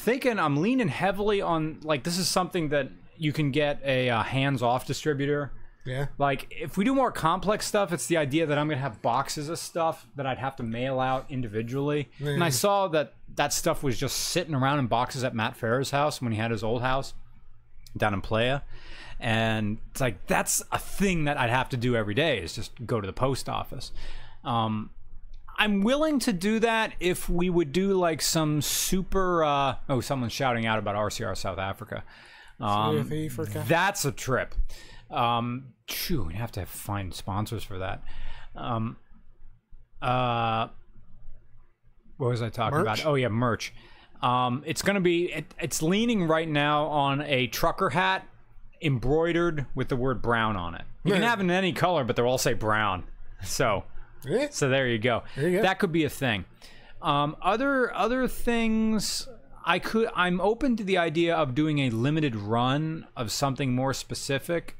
Speaker 2: leaning heavily on, like, this is something that you can get a hands-off distributor.
Speaker 1: Yeah.
Speaker 2: Like if we do more complex stuff, it's the idea that I'm gonna have boxes of stuff that I'd have to mail out individually. And I saw that stuff was just sitting around in boxes at Matt Farah's house when he had his old house down in Playa, and it's like that's a thing that I'd have to do every day, is just go to the post office. I'm willing to do that if we would do like some super someone's shouting out about RCR South Africa. That's a trip. We have to find sponsors for that. What was I talking about? Oh yeah, merch. It's going to be, it's leaning right now on a trucker hat embroidered with the word brown on it. You can have it in any color, but they'll all say brown. So there you go. That could be a thing. Other things, I'm open to the idea of doing a limited run of something more specific.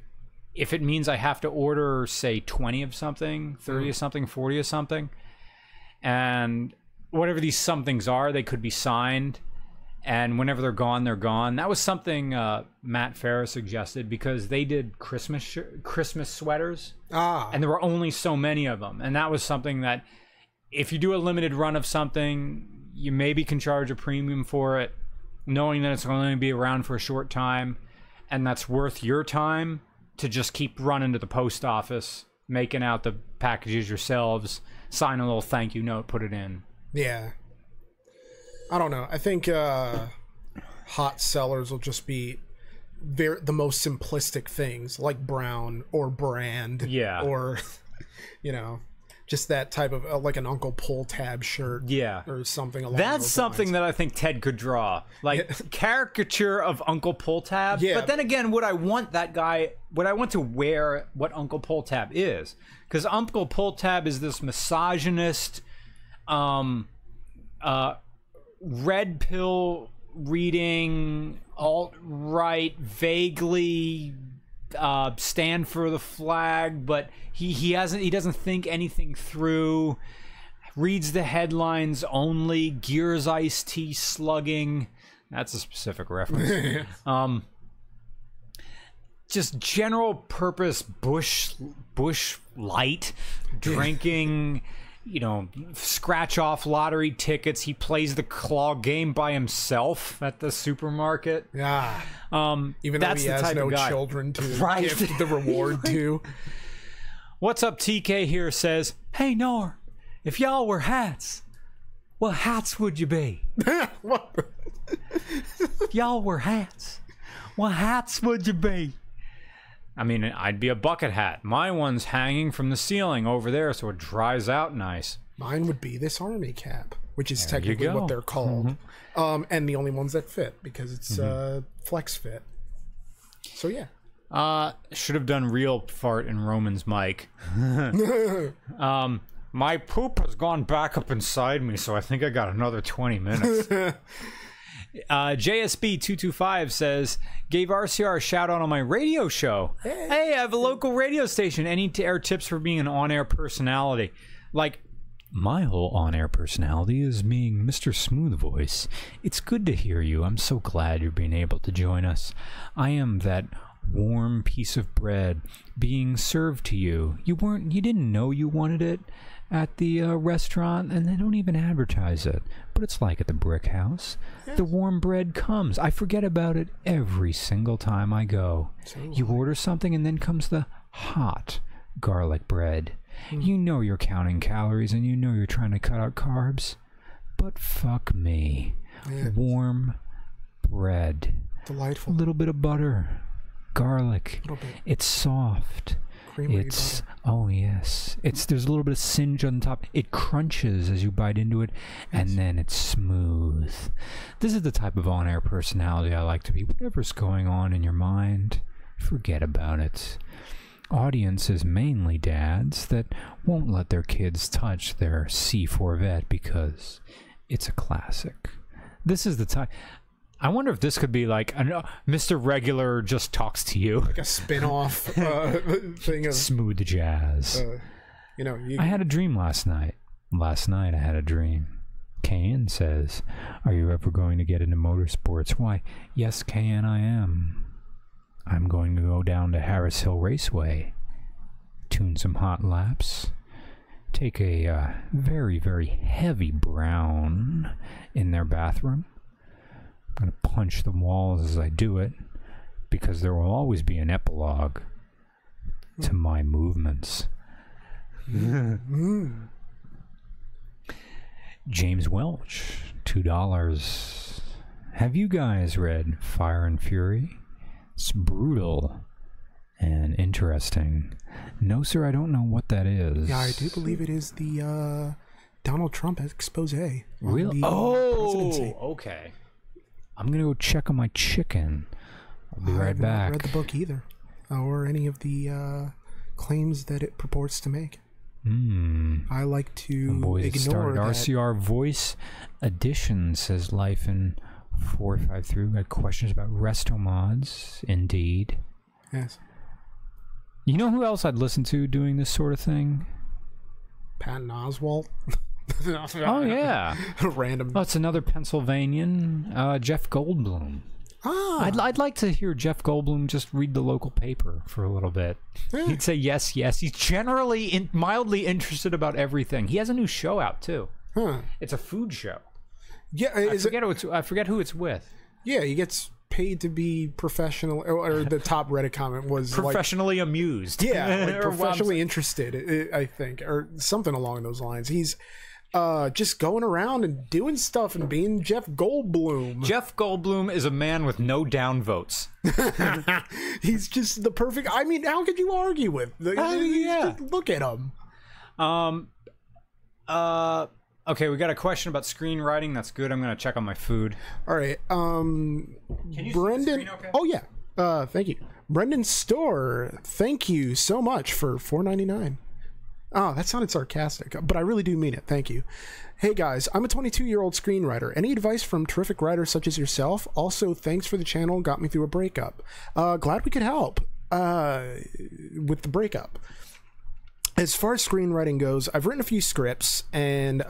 Speaker 2: If it means I have to order, say, 20 of something, 30 of something, 40 of something, and whatever these somethings are, they could be signed, and whenever they're gone, they're gone. That was something Matt Farah suggested, because they did Christmas sweaters, and there were only so many of them, and that was something that if you do a limited run of something, you maybe can charge a premium for it, knowing that it's only going to be around for a short time, and that's worth your time to just keep running to the post office, making out the packages yourselves, sign a little thank you note, put it in.
Speaker 1: Yeah. I don't know. I think hot sellers will just be the most simplistic things, like brown or brand.
Speaker 2: Yeah.
Speaker 1: Or, you know, just that type of, like an Uncle Pull tab shirt.
Speaker 2: Yeah.
Speaker 1: Or something along
Speaker 2: That's
Speaker 1: those
Speaker 2: something
Speaker 1: lines.
Speaker 2: that I think Ted could draw. Like, caricature of Uncle Pull tab.
Speaker 1: Yeah.
Speaker 2: But then again, would I want to wear what Uncle Pull tab is? Because Uncle Pull tab is this misogynist, red pill reading, alt-right, vaguely stand for the flag, but he doesn't think anything through. Reads the headlines only. Gears iced tea slugging. That's a specific reference. Just general purpose bush light drinking. Scratch off lottery tickets. He plays the claw game by himself at the supermarket.
Speaker 1: Yeah. Even
Speaker 2: that's
Speaker 1: though he has no children to gift the reward to.
Speaker 2: What's up, TK here says, "Hey, Nor, if y'all were hats, what hats would you be?"
Speaker 1: What?
Speaker 2: If y'all were hats, what hats would you be? I mean, I'd be a bucket hat. My one's hanging from the ceiling over there, so it dries out nice.
Speaker 1: Mine would be this army cap, which is technically what they're called. And the only ones that fit, because it's flex fit. So, yeah.
Speaker 2: Should have done real fart in Roman's mic. My poop has gone back up inside me, so I think I got another 20 minutes. JSB225 says, "Gave RCR a shout out on my radio show. Hey, I have a local radio station. Any air tips for being an on-air personality?" Like, my whole on-air personality is being Mr. Smooth Voice. It's good to hear you. I'm so glad you're being able to join us. I am that warm piece of bread being served to you. You didn't know you wanted it at the restaurant, and they don't even advertise it, but it's like at the Brick House. Yes. The warm bread comes. I forget about it every single time I go. You order something, and then comes the hot garlic bread. You know you're counting calories, and you know you're trying to cut out carbs, but fuck me. Warm bread.
Speaker 1: Delightful.
Speaker 2: A little bit of butter, garlic. It's soft. It's oh yes, there's a little bit of singe on top. It crunches as you bite into it, and then it's smooth. This is the type of on-air personality I like to be. Whatever's going on in your mind, forget about it. Audience is mainly dads that won't let their kids touch their C-Corvette because it's a classic. This is the type. I wonder if this could be like Mr. Regular just talks to you,
Speaker 1: like a spin-off thing of
Speaker 2: smooth jazz. I had a dream last night. Last night I had a dream. Kayan says, "Are you ever going to get into motorsports?" Why, yes, Kayan, I am. I'm going to go down to Harris Hill Raceway, tune some hot laps, take a very, very heavy brown in their bathroom. I'm going to punch the walls as I do it, because there will always be an epilogue to my movements. James Welch, $2. Have you guys read Fire and Fury? It's brutal and interesting. No, sir, I don't know what that is.
Speaker 1: Yeah, I do believe it is the Donald Trump expose.
Speaker 2: Really? Oh, okay. I'm going to go check on my chicken. I'll be right back. I haven't
Speaker 1: read the book either, or any of the claims that it purports to make. I like to ignore that.
Speaker 2: RCR Voice Edition says Life in 453. We got questions about resto mods. Indeed.
Speaker 1: Yes.
Speaker 2: You know who else I'd listen to doing this sort of thing?
Speaker 1: Patton Oswalt.
Speaker 2: Oh yeah.
Speaker 1: Random.
Speaker 2: Oh, it's another Pennsylvanian. Jeff Goldblum. I'd like to hear Jeff Goldblum just read the local paper for a little bit. Yeah. He'd say yes, yes. He's generally mildly interested about everything. He has a new show out too. It's a food show.
Speaker 1: Yeah,
Speaker 2: I forget who it's with.
Speaker 1: Yeah, he gets paid to be professional, or the top Reddit comment was
Speaker 2: professionally amused.
Speaker 1: Yeah, like professionally interested, I think, or something along those lines. He's just going around and doing stuff and being Jeff Goldblum.
Speaker 2: Jeff Goldblum is a man with no downvotes.
Speaker 1: He's just the perfect. I mean, how could you argue with? Yeah. Look at him.
Speaker 2: Okay, we got a question about screenwriting. That's good. I'm going to check on my food.
Speaker 1: All right.
Speaker 2: Can you
Speaker 1: Brendan.
Speaker 2: See the screen okay?
Speaker 1: Oh yeah. Thank you, Brendan Store. Thank you so much for $4.99. Oh, that sounded sarcastic, but I really do mean it. Thank you. Hey guys, I'm a 22-year-old screenwriter. Any advice from terrific writers such as yourself? Also, thanks for the channel. Got me through a breakup. Glad we could help. with the breakup. As far as screenwriting goes, I've written a few scripts, and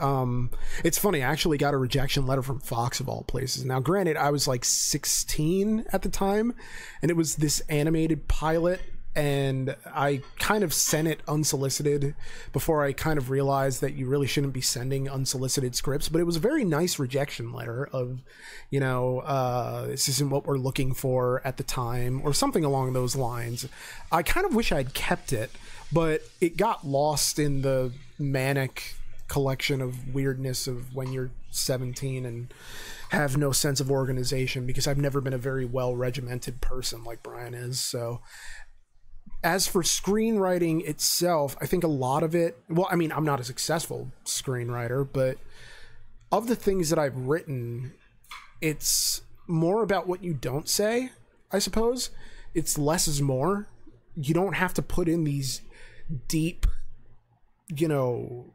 Speaker 1: it's funny, I actually got a rejection letter from Fox of all places. Now, granted, I was like 16 at the time, and it was this animated pilot, and I kind of sent it unsolicited before I kind of realized that you really shouldn't be sending unsolicited scripts. But it was a very nice rejection letter of, you know, this isn't what we're looking for at the time, or something along those lines. I kind of wish I'd kept it, but it got lost in the manic collection of weirdness of when you're 17 and have no sense of organization, because I've never been a very well regimented person like Brian is. So as for screenwriting itself, I think a lot of it, well, I mean, I'm not a successful screenwriter, but of the things that I've written, it's more about what you don't say, I suppose. It's less is more. You don't have to put in these deep, you know,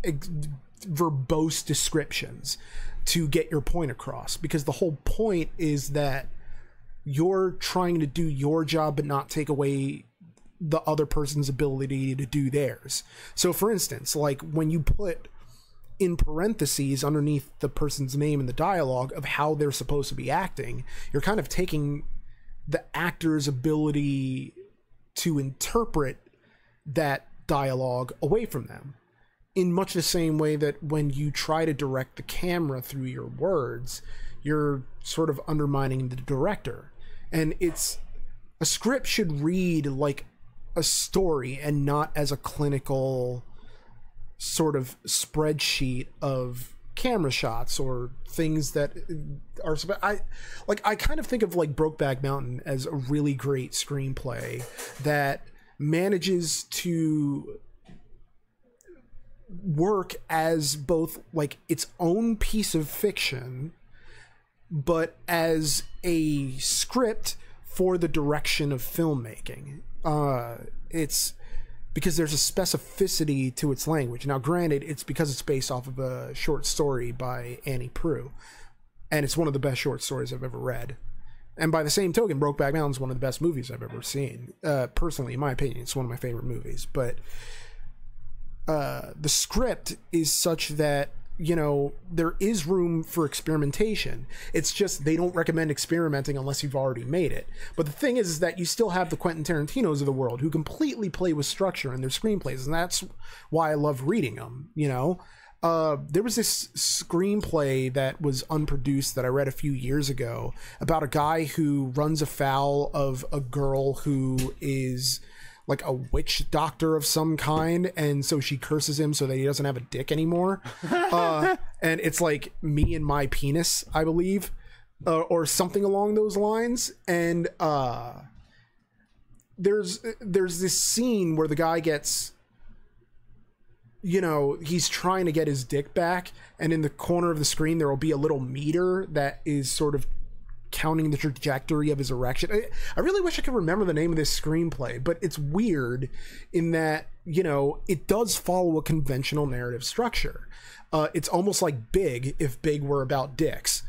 Speaker 1: verbose descriptions to get your point across, because the whole point is that you're trying to do your job but not take away the other person's ability to do theirs. So for instance, like when you put in parentheses underneath the person's name in the dialogue of how they're supposed to be acting, you're kind of taking the actor's ability to interpret that dialogue away from them, in much the same way that when you try to direct the camera through your words, you're sort of undermining the director. And it's, a script should read like a story and not as a clinical sort of spreadsheet of camera shots or things that are, I kind of think of like Brokeback Mountain as a really great screenplay that manages to work as both like its own piece of fiction, but as a script for the direction of filmmaking. It's because there's a specificity to its language. Now, granted, it's because it's based off of a short story by Annie Proulx, and it's one of the best short stories I've ever read. And by the same token, Brokeback Mountain is one of the best movies I've ever seen. Personally, in my opinion, it's one of my favorite movies. But the script is such that, you know, there is room for experimentation. It's just they don't recommend experimenting unless you've already made it. But the thing is that you still have the Quentin Tarantinos of the world who completely play with structure in their screenplays, and that's why I love reading them, you know? There was this screenplay that was unproduced that I read a few years ago about a guy who runs afoul of a girl who is like a witch doctor of some kind, and so she curses him so that he doesn't have a dick anymore. And it's like Me and My Penis, I believe, or something along those lines. And there's this scene where the guy gets, you know, he's trying to get his dick back, and in the corner of the screen there will be a little meter that is sort of counting the trajectory of his erection. I really wish I could remember the name of this screenplay, but it's weird in that, you know, it does follow a conventional narrative structure. It's almost like Big, if Big were about dicks.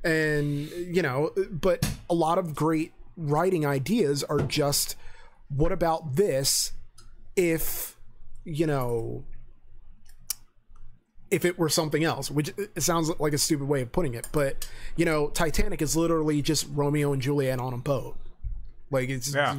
Speaker 1: And, you know, but a lot of great writing ideas are just, what about this if, you know, if it were something else, which it sounds like a stupid way of putting it, but, you know, Titanic is literally just Romeo and Juliet on a boat. Like, it's, yeah.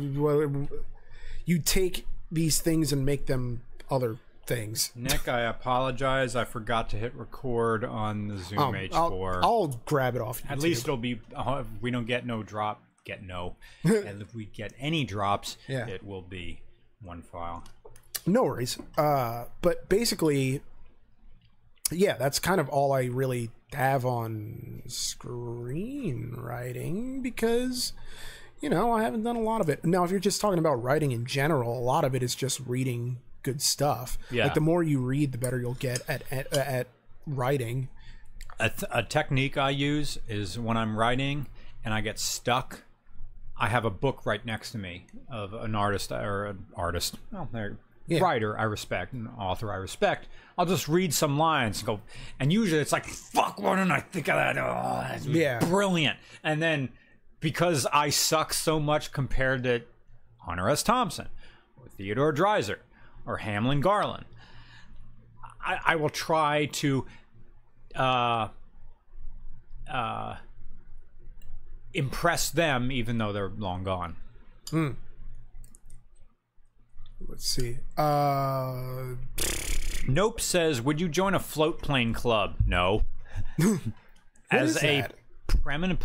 Speaker 1: You take these things and make them other things.
Speaker 2: Nick, I apologize. I forgot to hit record on the Zoom H4.
Speaker 1: I'll grab it off YouTube.
Speaker 2: At least it'll be, if we don't get no drop, and if we get any drops, yeah, it will be one file.
Speaker 1: No worries. But basically, yeah, that's kind of all I really have on screenwriting, because, you know, I haven't done a lot of it. Now, if you're just talking about writing in general, a lot of it is just reading good stuff. Yeah. Like, the more you read, the better you'll get at writing.
Speaker 2: A technique I use is when I'm writing and I get stuck, I have a book right next to me of an artist, writer I respect, an author I respect. I'll just read some lines and go, and usually it's like, fuck, why didn't I think of that? Oh, that's brilliant. And then because I suck so much compared to Hunter S. Thompson or Theodore Dreiser or Hamlin Garland, I will try to impress them, even though they're long gone.
Speaker 1: Let's see.
Speaker 2: Nope says, would you join a float plane club? No. As a permanent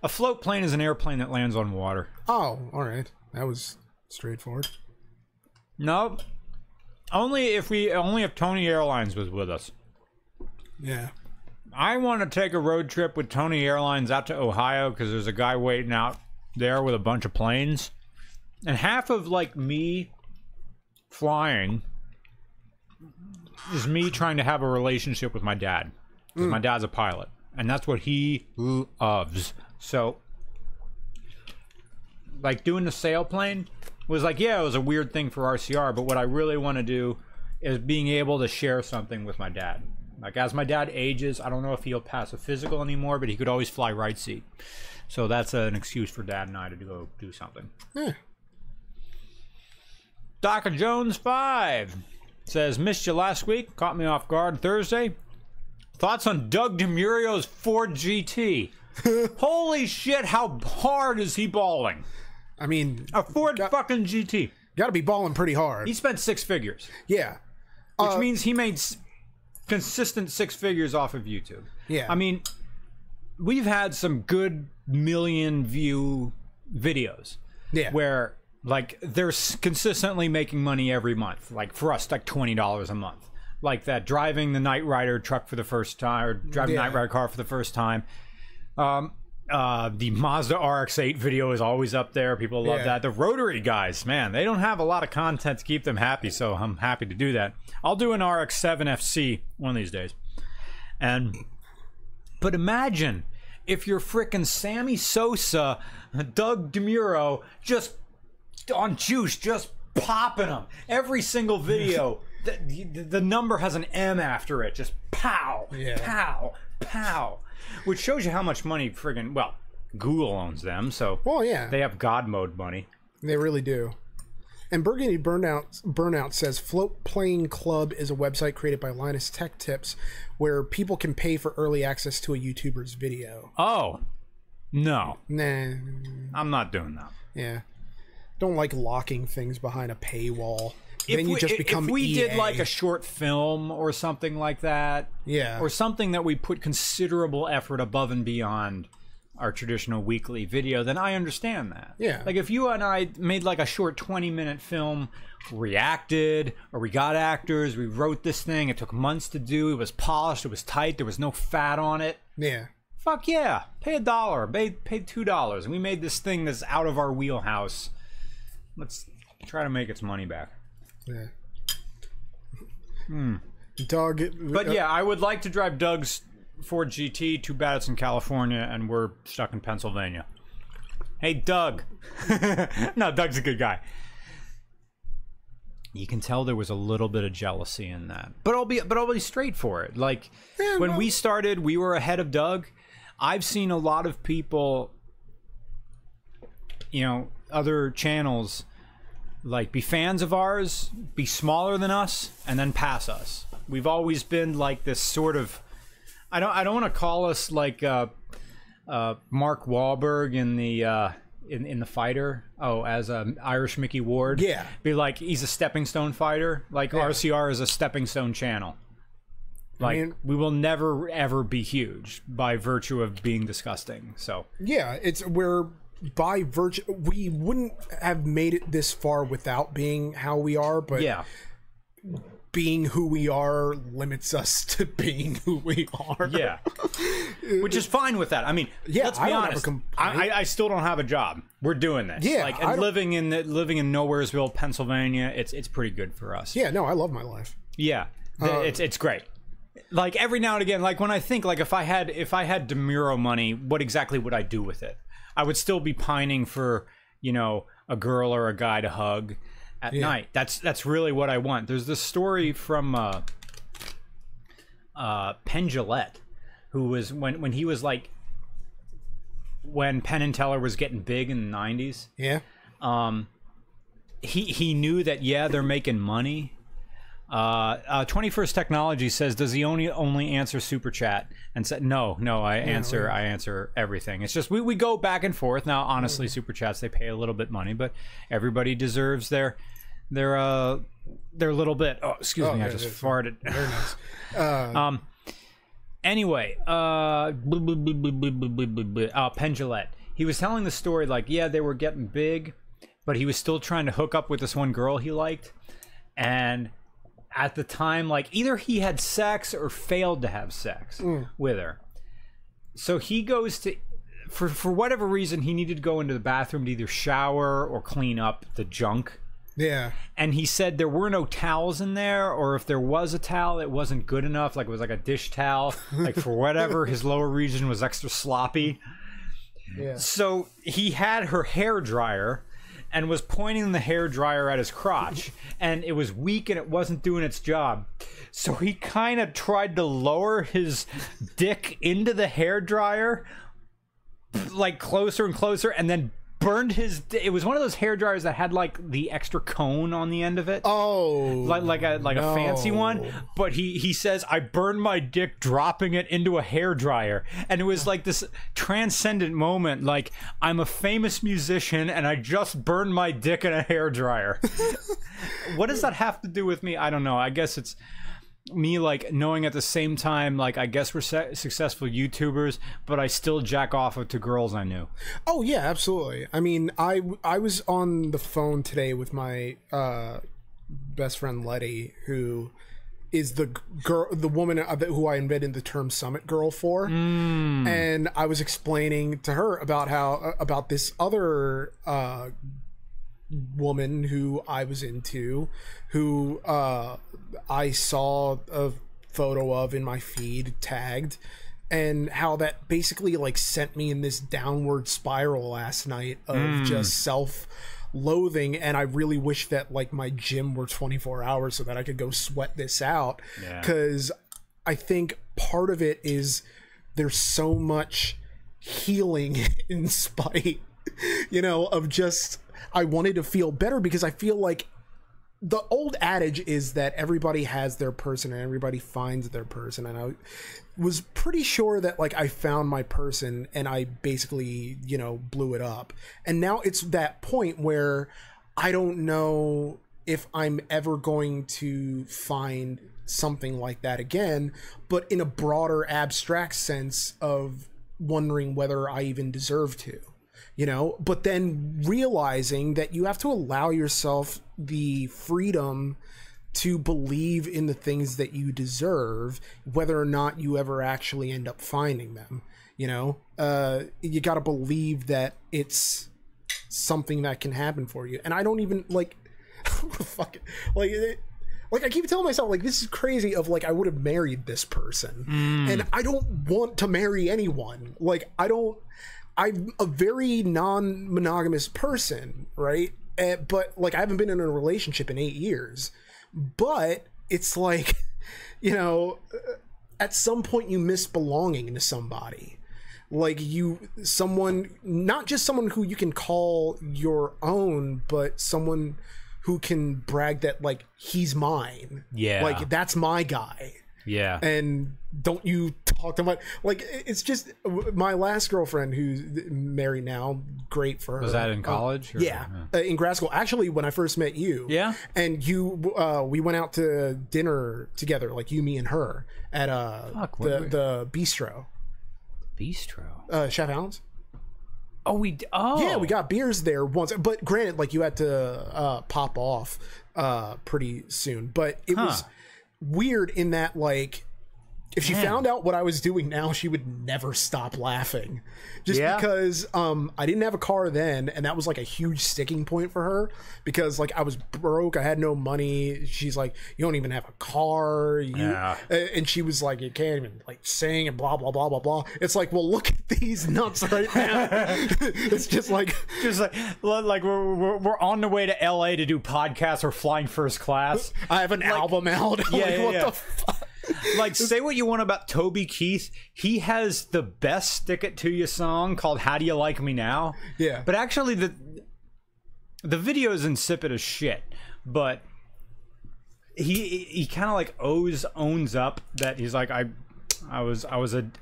Speaker 2: a float plane is an airplane that lands on water.
Speaker 1: Oh, all right. That was straightforward.
Speaker 2: No. Only if Tony Airlines was with us.
Speaker 1: Yeah.
Speaker 2: I want to take a road trip with Tony Airlines out to Ohio because there's a guy waiting out there with a bunch of planes. And half of, like, me flying is me trying to have a relationship with my dad. Because my dad's a pilot. And that's what he loves. So, like, doing the sailplane was like, yeah, it was a weird thing for RCR. But what I really want to do is being able to share something with my dad. Like, as my dad ages, I don't know if he'll pass a physical anymore, but he could always fly right seat. So that's an excuse for Dad and I to go do something.
Speaker 1: Yeah.
Speaker 2: Dr. Jones 5 says, missed you last week, caught me off guard Thursday. Thoughts on Doug DeMurio's Ford GT? Holy shit, how hard is he balling?
Speaker 1: I mean,
Speaker 2: a Ford fucking GT.
Speaker 1: Got to be balling pretty hard.
Speaker 2: He spent 6 figures.
Speaker 1: Yeah.
Speaker 2: Which means he made consistent 6 figures off of YouTube.
Speaker 1: Yeah.
Speaker 2: I mean, we've had some good million view videos.
Speaker 1: Yeah.
Speaker 2: Where, like, they're consistently making money every month. Like, for us, like $20 a month. Like that driving the Knight Rider truck for the first time, or driving the Knight Rider car for the first time. The Mazda RX-8 video is always up there. People love that. The Rotary guys, man, they don't have a lot of content to keep them happy, so I'm happy to do that. I'll do an RX-7 FC one of these days. But imagine if you're frickin' Sammy Sosa, Doug DeMuro, just on juice, just popping them. Every single video, the number has an M after it. Just pow, pow, pow. Which shows you how much money friggin', well, Google owns them, so they have God mode money.
Speaker 1: They really do. And Burgundy Burnout says, Float Plane Club is a website created by Linus Tech Tips where people can pay for early access to a YouTuber's video.
Speaker 2: Oh, no.
Speaker 1: Nah.
Speaker 2: I'm not doing that.
Speaker 1: Yeah. Don't like locking things behind a paywall. Then you just become
Speaker 2: If we
Speaker 1: EA.
Speaker 2: did like a short film or something like that, or something that we put considerable effort above and beyond our traditional weekly video, then I understand that.
Speaker 1: Yeah.
Speaker 2: Like if you and I made like a short 20-minute film, reacted, or we got actors, we wrote this thing, it took months to do, it was polished, it was tight, there was no fat on it.
Speaker 1: Yeah.
Speaker 2: Fuck yeah. Pay $1, pay $2, and we made this thing that's out of our wheelhouse. Let's try to make its money back.
Speaker 1: Yeah. Doug.
Speaker 2: But yeah, I would like to drive Doug's Ford GT. Too bad it's in California and we're stuck in Pennsylvania. Hey, Doug. No, Doug's a good guy. You can tell there was a little bit of jealousy in that. But I'll be straight for it. Like when we started, we were ahead of Doug. I've seen a lot of people, you know, other channels, like be fans of ours, be smaller than us, and then pass us. We've always been like this sort of, I don't want to call us like Mark Wahlberg in the Fighter. Oh, as Irish Mickey Ward.
Speaker 1: Yeah. Be
Speaker 2: like he's a stepping stone fighter. Like RCR is a stepping stone channel. Like, I mean, we will never ever be huge by virtue of being disgusting. So
Speaker 1: yeah, by virtue, we wouldn't have made it this far without being how we are, but being who we are limits us to being who we are.
Speaker 2: Yeah. Which is fine with that. I mean, let's be honest. I still don't have a job. We're doing this.
Speaker 1: Yeah.
Speaker 2: Like, and living in Nowheresville, Pennsylvania, it's pretty good for us.
Speaker 1: Yeah, no, I love my life.
Speaker 2: Yeah. It's great. Like every now and again, like when I think like if I had DeMuro money, what exactly would I do with it? I would still be pining for, you know, a girl or a guy to hug at night. That's really what I want. There's this story from Penn Jillette, who was when he was like when Penn and Teller was getting big in the 90s.
Speaker 1: Yeah.
Speaker 2: He knew that, yeah, they're making money. 21st Technology says, does he only answer Super Chat? And said, no, I answer everything. It's just we go back and forth. Now, honestly, Super Chats, they pay a little bit money, but everybody deserves their little bit. Oh, excuse me, I just farted.
Speaker 1: Very nice.
Speaker 2: Anyway, Penn Jillette. He was telling the story like, yeah, they were getting big, but he was still trying to hook up with this one girl he liked. And at the time, like, either he had sex or failed to have sex with her. So he goes to, for whatever reason, he needed to go into the bathroom to either shower or clean up the junk.
Speaker 1: Yeah.
Speaker 2: And he said there were no towels in there, or if there was a towel, it wasn't good enough. Like, it was like a dish towel. Like, for whatever, his lower region was extra sloppy.
Speaker 1: Yeah.
Speaker 2: So he had her hair dryer and was pointing the hair dryer at his crotch, and it was weak and it wasn't doing its job. So he kind of tried to lower his dick into the hair dryer, like closer and closer, and then burned his. It was one of those hair dryers that had like the extra cone on the end of it.
Speaker 1: Oh,
Speaker 2: like a fancy one. But he says, I burned my dick dropping it into a hair dryer, and it was like this transcendent moment. Like, I'm a famous musician and I just burned my dick in a hair dryer. What does that have to do with me? I don't know. I guess it's me, like, knowing at the same time, like, I guess we're successful YouTubers, but I still jack off to girls I knew.
Speaker 1: Oh yeah, absolutely. I mean, I was on the phone today with my best friend Letty, who is the woman who I invented the term Summit Girl for, and I was explaining to her about this other woman who I was into, who I saw a photo of in my feed tagged, and how that basically like sent me in this downward spiral last night of just self-loathing. And I really wish that like my gym were 24 hours so that I could go sweat this out, because I think part of it is there's so much healing in spite, you know, of just, I wanted to feel better, because I feel like the old adage is that everybody has their person and everybody finds their person. And I was pretty sure that like I found my person and I basically, you know, blew it up. And now it's that point where I don't know if I'm ever going to find something like that again, but in a broader abstract sense of wondering whether I even deserve to. You know, but then realizing that you have to allow yourself the freedom to believe in the things that you deserve, whether or not you ever actually end up finding them. You know, you got to believe that it's something that can happen for you. And I don't even like, fuck it. Like I keep telling myself, like, this is crazy of like, I would have married this person and I don't want to marry anyone. Like, I'm a very non-monogamous person, right? But like, I haven't been in a relationship in 8 years. But it's like, you know, at some point you miss belonging to somebody. Like someone, not just someone who you can call your own, but someone who can brag that like, he's mine.
Speaker 2: Yeah.
Speaker 1: Like, that's my guy.
Speaker 2: Yeah.
Speaker 1: And don't you talk to my, like, it's just my last girlfriend who's married now. Great for her.
Speaker 2: Was that in college?
Speaker 1: Yeah. In grad school. Actually, when I first met you.
Speaker 2: Yeah.
Speaker 1: And we went out to dinner together, like you, me, and her at the bistro.
Speaker 2: Bistro?
Speaker 1: Chef Allen's.
Speaker 2: Oh,
Speaker 1: yeah, we got beers there once, but granted, like, you had to pop off pretty soon. But it was weird in that, like, if she found out what I was doing now, she would never stop laughing. Just because I didn't have a car then, and that was like a huge sticking point for her, because like I was broke, I had no money. She's like, you don't even have a car, and she was like, you can't even like sing and blah blah blah blah blah. It's like, well, look at these nuts right now. It's just like we're on the way to LA to do podcasts or flying first class. I have an album out.
Speaker 2: Yeah,
Speaker 1: like, what the fuck?
Speaker 2: Like, say what you want about Toby Keith. He has the best Stick It To You song called How Do You Like Me Now?
Speaker 1: Yeah.
Speaker 2: But actually, the video is insipid as shit. But he kind of like owns up that he's like, I was an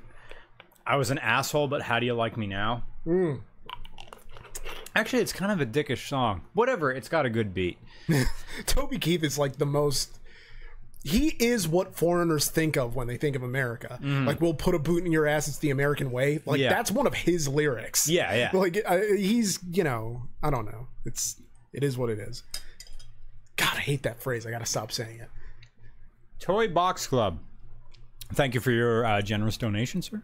Speaker 2: asshole, but how do you like me now? Actually, it's kind of a dickish song. Whatever, it's got a good beat.
Speaker 1: Toby Keith is like the most... He is what foreigners think of when they think of America. Like, we'll put a boot in your ass, it's the American way. Like, that's one of his lyrics.
Speaker 2: Yeah.
Speaker 1: Like, he's, you know, I don't know. It is what it is. God, I hate that phrase. I gotta stop saying it.
Speaker 2: Toy Box Club. Thank you for your generous donation, sir.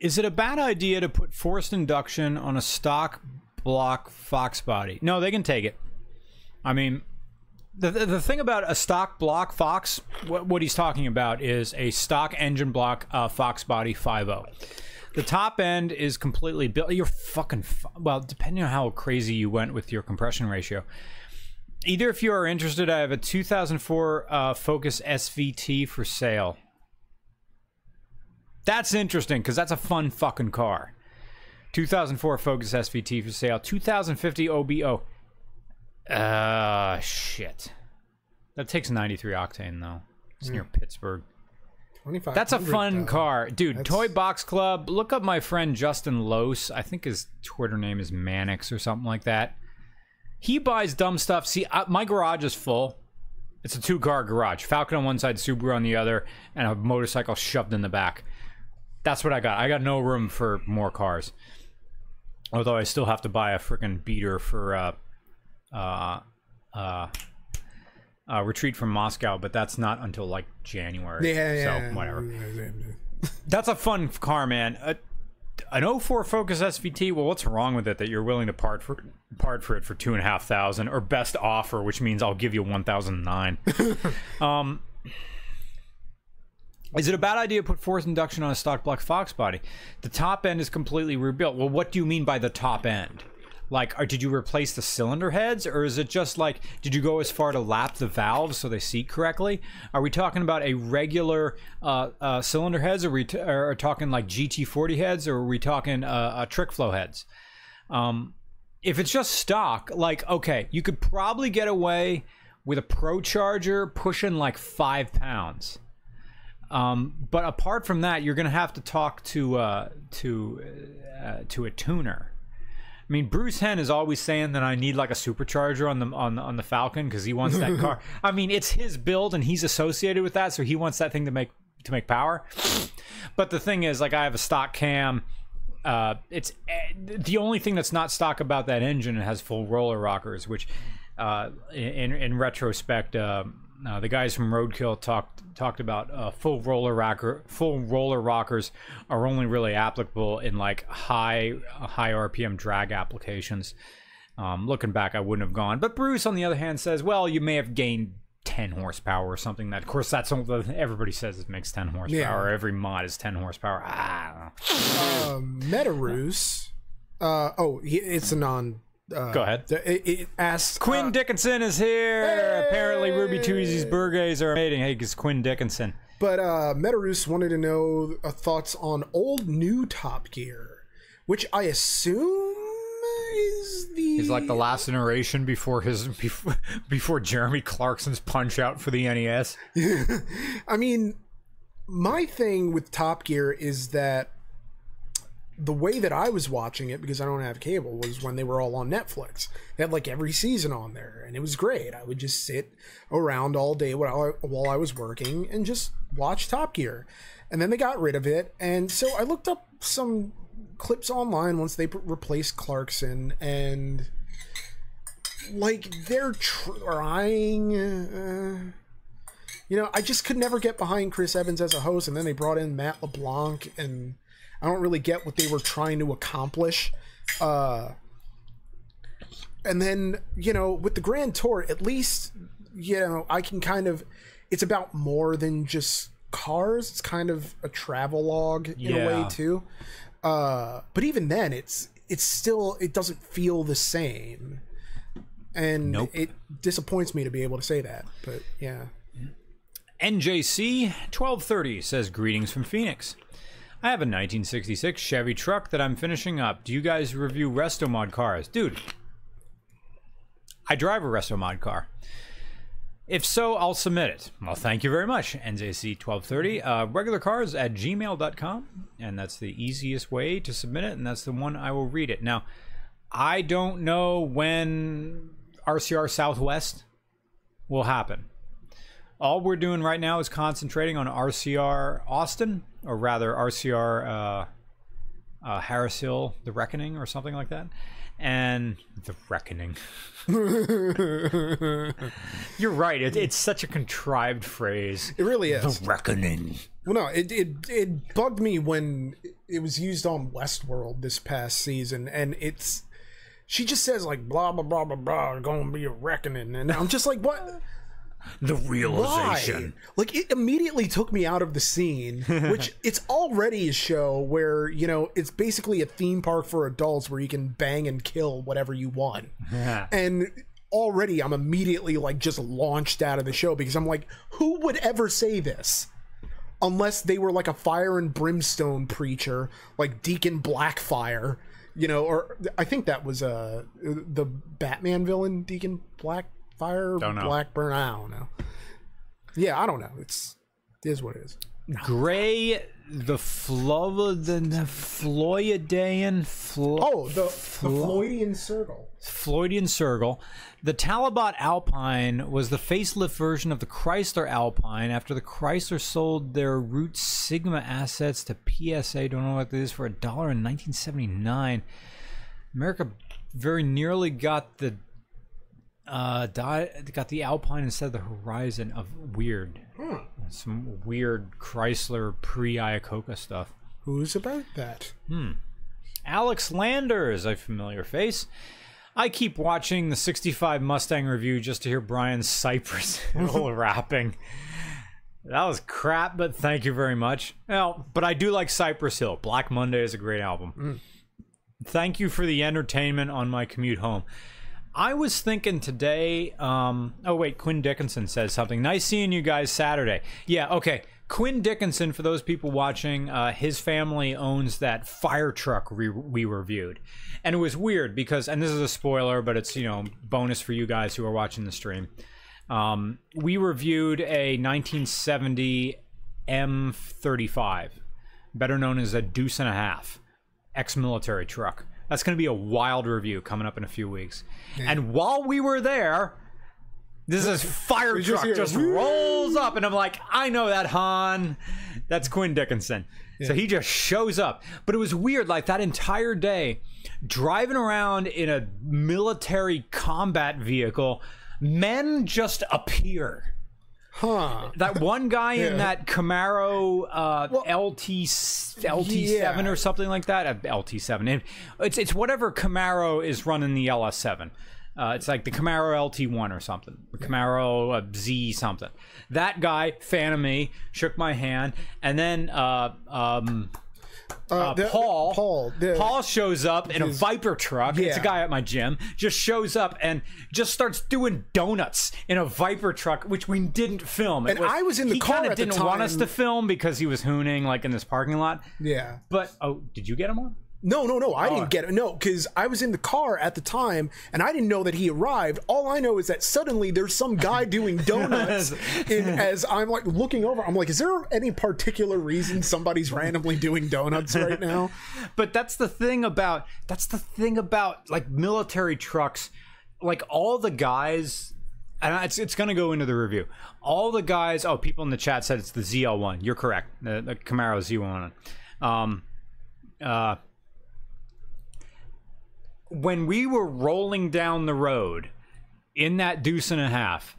Speaker 2: Is it a bad idea to put forced induction on a stock block Fox body? No, they can take it. I mean, the thing about a stock block Fox, what he's talking about is a stock engine block Fox body 5.0. The top end is completely built. You're fucking... Well, depending on how crazy you went with your compression ratio. Either if you are interested, I have a 2004 Focus SVT for sale. That's interesting, because that's a fun fucking car. 2004 Focus SVT for sale. 2050 OBO. Shit. That takes 93 octane, though. It's near Pittsburgh. That's a fun car. Dude, Toy Box Club. Look up my friend Justin Lose. I think his Twitter name is Mannix or something like that. He buys dumb stuff. See, my garage is full. It's a 2-car garage. Falcon on one side, Subaru on the other, and a motorcycle shoved in the back. That's what I got. I got no room for more cars. Although I still have to buy a freaking beater for Retreat from Moscow, but that's not until like January. So whatever. That's a fun car, man. An 04 Focus SVT. Well, what's wrong with it that you're willing to part for it for $2,500 or best offer, which means I'll give you $1,009. Is it a bad idea to put forced induction on a stock block Fox body? The top end is completely rebuilt. Well, what do you mean by the top end? Like, did you replace the cylinder heads, or is it just like, did you go as far to lap the valves so they seat correctly? Are we talking about a regular cylinder heads, or are we talking like GT40 heads, or are we talking trick flow heads? If it's just stock, like, okay, you could probably get away with a Pro Charger pushing like 5 pounds. But apart from that, you're going to have to talk to a tuner. I mean, Bruce Henn is always saying that I need like a supercharger on the Falcon because he wants that car. I mean, it's his build and he's associated with that, so he wants that thing to make power. But the thing is, like, I have a stock cam. It's the only thing that's not stock about that engine. It has full roller rockers, which in retrospect, the guys from Roadkill talked about full roller rockers are only really applicable in like high RPM drag applications. Looking back, I wouldn't have gone. But Bruce, on the other hand, says, well, you may have gained 10 horsepower or something. That, of course, that's something everybody says it makes 10 horsepower. Yeah. Every mod is 10 horsepower.
Speaker 1: Metaroos. It's a non...
Speaker 2: Go ahead.
Speaker 1: It asks...
Speaker 2: Quinn Dickinson is here. Hey! Apparently, Ruby Tweezy's Burgays are mating. Hey, it's Quinn Dickinson.
Speaker 1: But Metaroos wanted to know thoughts on old new Top Gear, which I assume is the...
Speaker 2: He's like the last iteration before Jeremy Clarkson's Punch Out for the NES.
Speaker 1: I mean, my thing with Top Gear is that the way that I was watching it, because I don't have cable, was when they were all on Netflix. They had like every season on there, and it was great. I would just sit around all day while I was working and just watch Top Gear. And then they got rid of it, and so I looked up some clips online once they replaced Clarkson, and like they're trying... I just could never get behind Chris Evans as a host, and then they brought in Matt LeBlanc, and I don't really get what they were trying to accomplish. And then, with the Grand Tour, at least, I can kind of... It's about more than just cars. It's kind of a travelogue in a way, too. But even then, it's still... It doesn't feel the same. And It disappoints me to be able to say that. But, yeah.
Speaker 2: NJC 1230 says, greetings from Phoenix. I have a 1966 Chevy truck that I'm finishing up. Do you guys review Restomod cars? Dude, I drive a Restomod car. If so, I'll submit it. Well, thank you very much, NJC1230. Regularcars@gmail.com, and that's the easiest way to submit it, and that's the one I will read it. Now, I don't know when RCR Southwest will happen. All we're doing right now is concentrating on RCR Austin, or rather RCR Harris Hill, The Reckoning, or something like that. And The Reckoning. You're right. It's such a contrived phrase.
Speaker 1: It really is.
Speaker 2: The Reckoning.
Speaker 1: Well, no, it bugged me when it was used on Westworld this past season, and she just says like blah blah blah blah blah, gonna be a reckoning, and I'm just like, what?
Speaker 2: The realization.
Speaker 1: Why? Like, it immediately took me out of the scene, which it's already a show where, you know, it's basically a theme park for adults where you can bang and kill whatever you want. Yeah. And already I'm immediately like just launched out of the show because I'm like, who would ever say this? Unless they were like a fire and brimstone preacher, like Deacon Blackfire, you know, or I think that was the Batman villain, Deacon Blackfire, Blackburn. I don't know. Yeah, I don't know. It is what it is.
Speaker 2: Gray, the Floydian
Speaker 1: Circle.
Speaker 2: Floydian Circle. The Talabat Alpine was the facelift version of the Chrysler Alpine after the Chrysler sold their Root Sigma assets to PSA. Don't know what it is for $1 in 1979. America very nearly got the Alpine instead of the Horizon. Of weird, some weird Chrysler pre-Iacocca stuff.
Speaker 1: Who's about that?
Speaker 2: Alex Landers, a familiar face. I keep watching the 65 Mustang review just to hear Brian's Cypress Hill rapping. That was crap, but thank you very much. Well, but I do like Cypress Hill. Black Monday is a great album. Thank you for the entertainment on my commute home. I was thinking today, oh wait, Quinn Dickinson says something. Nice seeing you guys Saturday. Yeah, okay. Quinn Dickinson, for those people watching, his family owns that fire truck we reviewed. And it was weird because, and this is a spoiler, but it's, you know, bonus for you guys who are watching the stream. We reviewed a 1970 M35, better known as a deuce and a half, ex-military truck. That's going to be a wild review coming up in a few weeks. Yeah. And while we were there, this fire truck just rolls up, and I'm like, I know that, Han. That's Quinn Dickinson. Yeah. So he just shows up. But it was weird, like that entire day, driving around in a military combat vehicle, men just appear. That one guy in that Camaro LT7 or something like that. LT7. It's whatever Camaro is running the LS7. It's like the Camaro LT1 or something. The Camaro Z something. That guy, fan of me, shook my hand, and then Paul shows up in a Viper truck. Yeah. It's a guy at my gym. Just shows up and just starts doing donuts in a Viper truck, which we didn't film.
Speaker 1: I was in the car at the time. He
Speaker 2: didn't want us to film because he was hooning like in this parking lot.
Speaker 1: Yeah.
Speaker 2: But did you get him on?
Speaker 1: No, I didn't get it. No, because I was in the car at the time, and I didn't know that he arrived. All I know is that suddenly there's some guy doing donuts, as I'm like looking over. I'm like, is there any particular reason somebody's randomly doing donuts right now?
Speaker 2: But that's the thing about like military trucks, like all the guys. And it's going to go into the review. All the guys. Oh, people in the chat said it's the ZL1. You're correct. The Camaro Z1. When we were rolling down the road in that deuce and a half,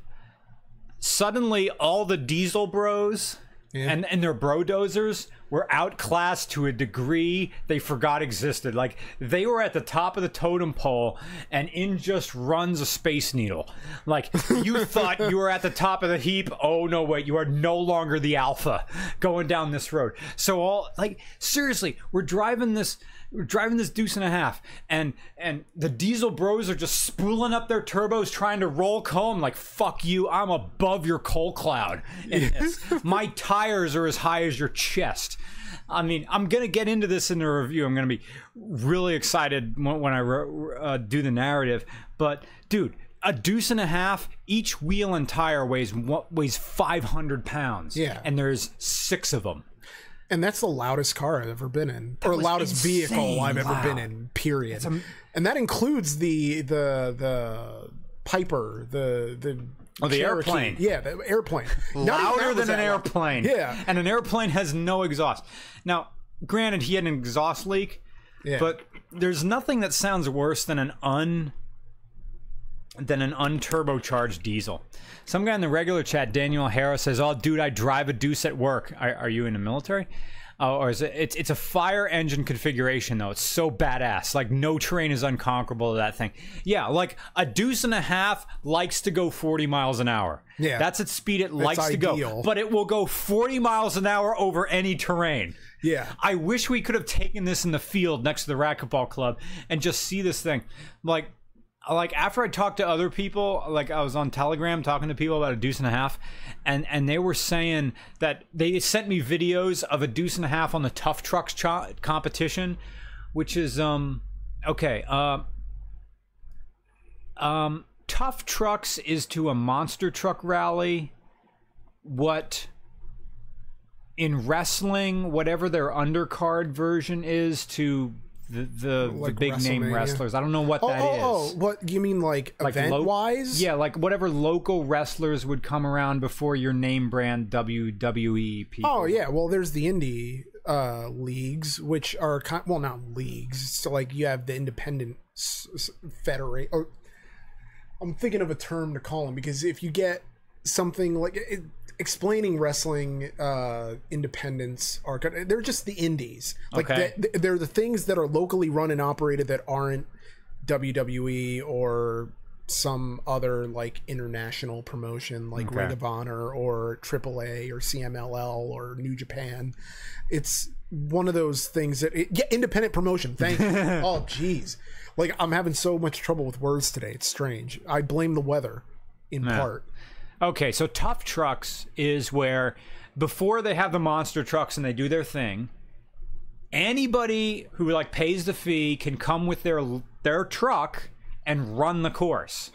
Speaker 2: suddenly all the diesel bros and their bro dozers were outclassed to a degree they forgot existed. Like, they were at the top of the totem pole, and in just runs a Space Needle. Like, you thought you were at the top of the heap. Oh no, wait, you are no longer the alpha going down this road. So seriously, we're driving this deuce and a half, and the diesel bros are just spooling up their turbos trying to roll home. Like, fuck you, I'm above your coal cloud in this. My tires are as high as your chest. I mean, I'm gonna get into this in the review. I'm gonna be really excited when I do the narrative. But dude, a deuce and a half, each wheel and tire weighs 500 pounds.
Speaker 1: Yeah,
Speaker 2: and there's 6 of them.
Speaker 1: And that's the loudest car I've ever been in, or loudest vehicle I've ever been in. Period. And that includes the Piper, the
Speaker 2: airplane.
Speaker 1: Yeah, the airplane.
Speaker 2: Louder than an airplane.
Speaker 1: Yeah,
Speaker 2: and an airplane has no exhaust. Now, granted, he had an exhaust leak, but there's nothing that sounds worse than an unturbocharged diesel. Some guy in the regular chat, Daniel O'Hara, says, "Oh, dude, I drive a deuce at work." Are you in the military? Or is it? It's a fire engine configuration though. It's so badass. Like, no terrain is unconquerable to that thing. Yeah, like a deuce and a half likes to go 40 miles an hour.
Speaker 1: Yeah,
Speaker 2: that's its speed it likes to go. But it will go 40 miles an hour over any terrain.
Speaker 1: Yeah.
Speaker 2: I wish we could have taken this in the field next to the racquetball club and just see this thing. Like after I talked to other people, like I was on Telegram talking to people about a deuce and a half, and they were saying that they sent me videos of a deuce and a half on the Tough Trucks competition, which is Tough Trucks is to a monster truck rally what in wrestling, whatever their undercard version is to the big name wrestlers. I don't know what that is.
Speaker 1: Oh, what you mean, like event wise?
Speaker 2: Yeah, like whatever local wrestlers would come around before your name brand WWE people.
Speaker 1: Oh yeah, well there's the indie leagues, which are not leagues. So like you have the independent federation. I'm thinking of a term to call them, because if you get something like explaining wrestling independents are, they're just the indies. Like they're the things that are locally run and operated that aren't WWE or some other like international promotion like Ring of Honor or AAA or CMLL or New Japan. It's one of those things that independent promotion. Thank you. Oh geez, like I'm having so much trouble with words today. It's strange. I blame the weather in part.
Speaker 2: Okay, so Tough Trucks is where, before they have the monster trucks and they do their thing, anybody who like pays the fee can come with their truck and run the course.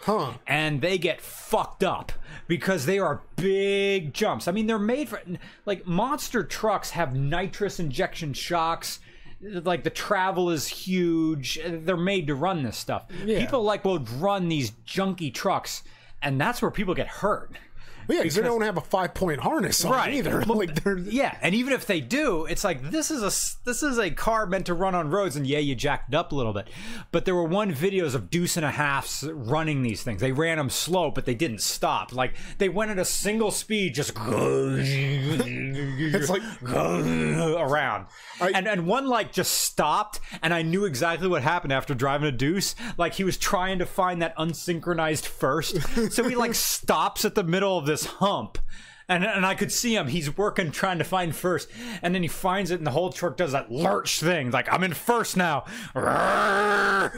Speaker 2: And they get fucked up because they are big jumps. I mean, they're made for, like, monster trucks have nitrous injection shocks. Like, the travel is huge. They're made to run this stuff. Yeah. People will run these junky trucks, and that's where people get hurt.
Speaker 1: Well, yeah, because they don't have a 5-point harness on either.
Speaker 2: Yeah, and even if they do, it's like this is a car meant to run on roads, and you jacked it up a little bit. But there were videos of deuce and a halves running these things. They ran them slow, but they didn't stop. Like, they went at a single speed, just it's like around. And one just stopped, and I knew exactly what happened after driving a deuce. Like, he was trying to find that unsynchronized first, so he stops at the middle of this hump, and I could see him. He's working trying to find first, and then he finds it, and the whole truck does that lurch thing. Like, I'm in first now.
Speaker 1: That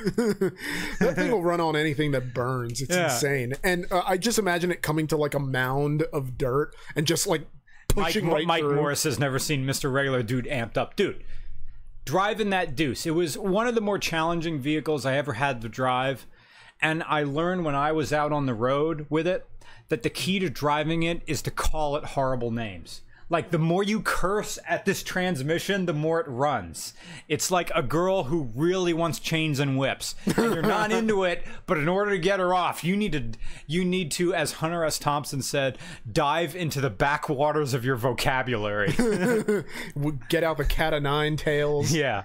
Speaker 1: thing will run on anything that burns. It's insane. And I just imagine it coming to like a mound of dirt and just pushing
Speaker 2: Mike
Speaker 1: through.
Speaker 2: Morris has never seen Mr. Regular Dude amped up. Dude, driving that deuce, it was one of the more challenging vehicles I ever had to drive, and I learned when I was out on the road with it that the key to driving it is to call it horrible names. Like, the more you curse at this transmission, the more it runs. It's like a girl who really wants chains and whips, and you're not into it, but in order to get her off, you need to, as Hunter S. Thompson said, dive into the backwaters of your vocabulary.
Speaker 1: Get out the cat o' nine tails.
Speaker 2: Yeah.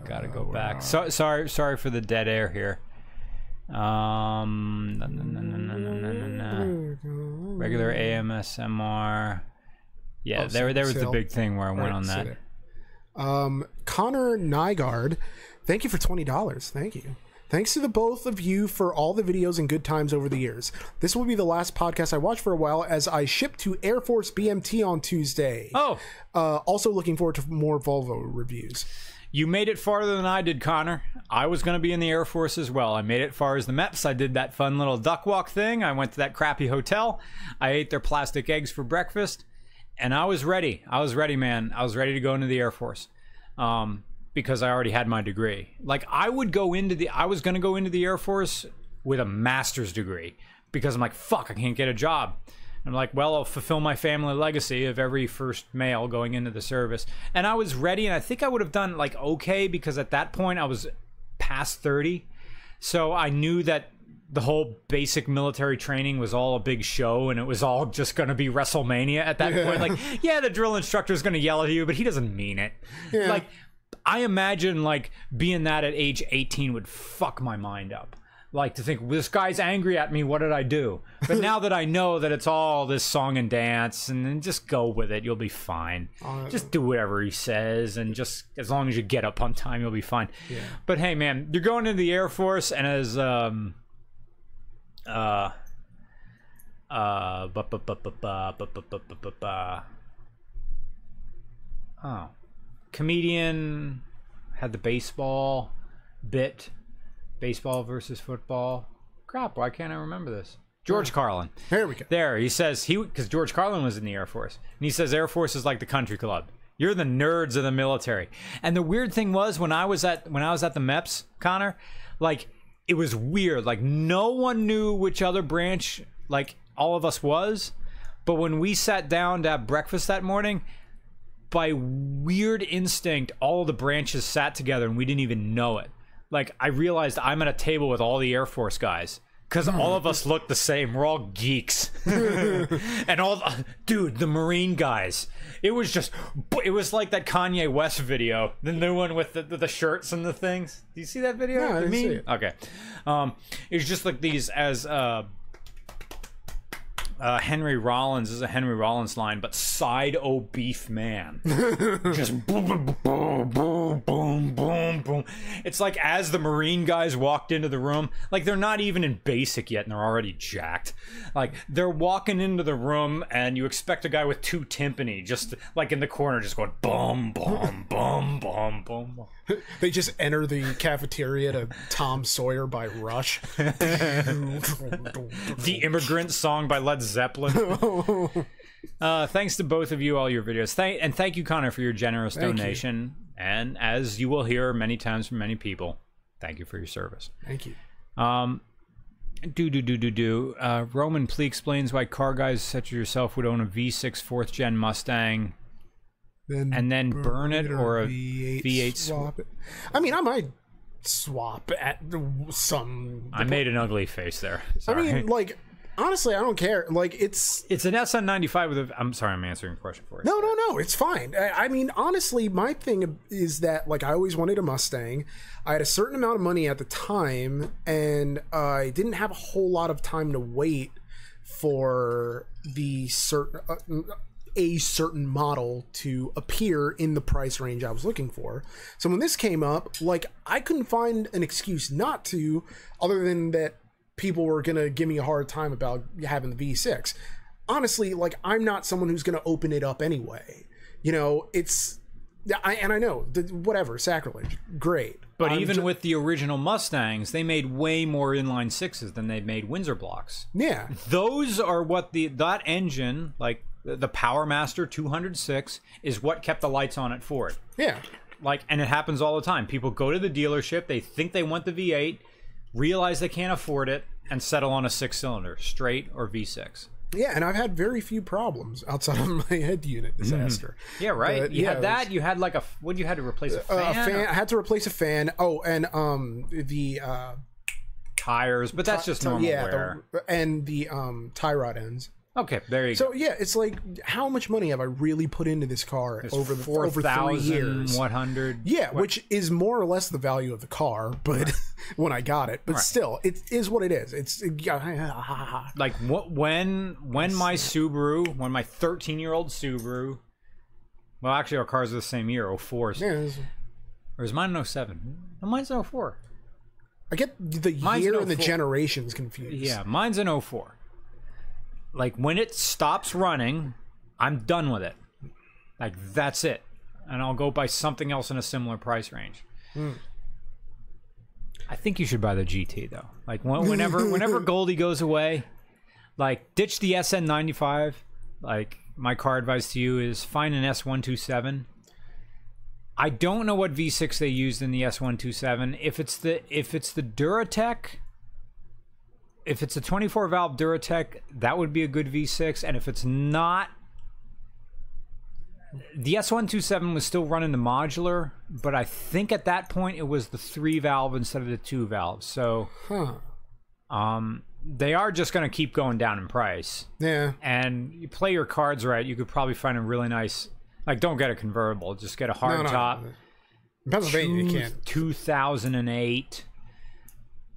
Speaker 2: gotta go back. So sorry for the dead air here. Regular AMSMR. Yeah, there was the big thing where I went on that.
Speaker 1: Connor Nygaard, thank you for $20. Thank you. Thanks to the both of you for all the videos and good times over the years. This will be the last podcast I watch for a while as I ship to Air Force BMT on Tuesday.
Speaker 2: Oh.
Speaker 1: Also looking forward to more Volvo reviews.
Speaker 2: You made it farther than I did, Connor. I was going to be in the Air Force as well. I made it far as the MEPS. I did that fun little duck walk thing. I went to that crappy hotel. I ate their plastic eggs for breakfast. And I was ready. I was ready, man. I was ready to go into the Air Force. Because I already had my degree. Like, I was going to go into the Air Force with a master's degree because I'm like, fuck, I can't get a job. And I'm like, well, I'll fulfill my family legacy of every first male going into the service. And I was ready, and I think I would have done like okay because at that point I was past 30. So I knew that the whole basic military training was all a big show and it was all just going to be WrestleMania at that point. Like, yeah, the drill instructor is going to yell at you, but he doesn't mean it. Yeah. Like, I imagine like being that at age 18 would fuck my mind up. Like to think, this guy's angry at me, what did I do? But now that I know that it's all this song and dance, and then just go with it, you'll be fine. Just do whatever he says, and just as long as you get up on time, you'll be fine. Yeah. But hey, man, you're going into the Air Force, and as comedian had the baseball bit, baseball versus football. Crap, why can't I remember this? George Carlin.
Speaker 1: There we go.
Speaker 2: There, he says because George Carlin was in the Air Force, and he says Air Force is like the country club. You're the nerds of the military. And the weird thing was when I was at the MEPS, Connor, like it was weird. Like no one knew which other branch like all of us was, but when we sat down to have breakfast that morning, by weird instinct, all the branches sat together and we didn't even know it. Like, I realized I'm at a table with all the Air Force guys because all of us look the same. We're all geeks. And dude, the Marine guys. It was like that Kanye West video, the new one with the shirts and the things. Do you see that video?
Speaker 1: Yeah, I didn't see it.
Speaker 2: Okay. It's just like these as... Henry Rollins is a Henry Rollins line, but side o beef man. Just boom, boom, boom, boom, boom, boom, boom. It's like as the Marine guys walked into the room, like they're not even in basic yet and they're already jacked. Like they're walking into the room and you expect a guy with two timpani just like in the corner just going boom, boom, boom, boom, boom.
Speaker 1: They just enter the cafeteria to Tom Sawyer by Rush.
Speaker 2: The Immigrant song by Led Zeppelin. Thanks to both of you, all your videos. Thank you, Connor, for your generous donation. And as you will hear many times from many people, thank you for your service.
Speaker 1: Thank you.
Speaker 2: Roman Plea explains why car guys such as yourself would own a V6 4th gen Mustang and then burn it or a V8
Speaker 1: swap it. I mean, I might swap at some...
Speaker 2: I made an ugly face there. Sorry.
Speaker 1: I mean, like, honestly, I don't care. Like, it's
Speaker 2: an SN95 with a... I'm sorry, I'm answering a question for you.
Speaker 1: No, it's fine. I mean, honestly, my thing is that, like, I always wanted a Mustang. I had a certain amount of money at the time, and I didn't have a whole lot of time to wait for the a certain model to appear in the price range I was looking for. So when this came up, like, I couldn't find an excuse not to, other than that people were gonna give me a hard time about having the V6. Honestly, like, I'm not someone who's gonna open it up anyway. You know, I know, whatever, sacrilege, great.
Speaker 2: But even with the original Mustangs, they made way more inline sixes than they made Windsor blocks.
Speaker 1: Yeah.
Speaker 2: Those are what that engine, like the Power Master 206, is what kept the lights on at Ford.
Speaker 1: Yeah.
Speaker 2: Like, and it happens all the time. People go to the dealership, they think they want the V8, realize they can't afford it, and settle on a 6-cylinder, straight or V6.
Speaker 1: Yeah, and I've had very few problems outside of my head unit disaster.
Speaker 2: Yeah, right. But, you had that. You had like you had to replace a fan?
Speaker 1: I had to replace a fan. Oh, and the
Speaker 2: tires, but that's just normal wear.
Speaker 1: And the tie rod ends.
Speaker 2: Okay, there you
Speaker 1: go. So,
Speaker 2: yeah,
Speaker 1: it's like, how much money have I really put into this car over 3 years?
Speaker 2: 100.
Speaker 1: Yeah, which is more or less the value of the car, but when I got it. But still, it is what it is. It's
Speaker 2: like when my 13-year-old Subaru, well, actually, our cars are the same year, 04. Yeah, or is mine 07? No, mine's 04.
Speaker 1: I get the year and the generations confused.
Speaker 2: Yeah, mine's an 04. Like, when it stops running, I'm done with it. Like, that's it. And I'll go buy something else in a similar price range. I think you should buy the GT, though. Like, whenever Goldie goes away, like, ditch the SN95. Like, my car advice to you is find an S127. I don't know what V6 they used in the S127. If it's the Duratec... If it's a 24-valve Duratec, that would be a good V6. And if it's not... The S127 was still running the modular, but I think at that point it was the 3-valve instead of the 2-valve. So they are just going to keep going down in price.
Speaker 1: Yeah.
Speaker 2: And you play your cards right, you could probably find a really nice... Like, don't get a convertible. Just get a hard top.
Speaker 1: In Pennsylvania, you can't.
Speaker 2: 2008...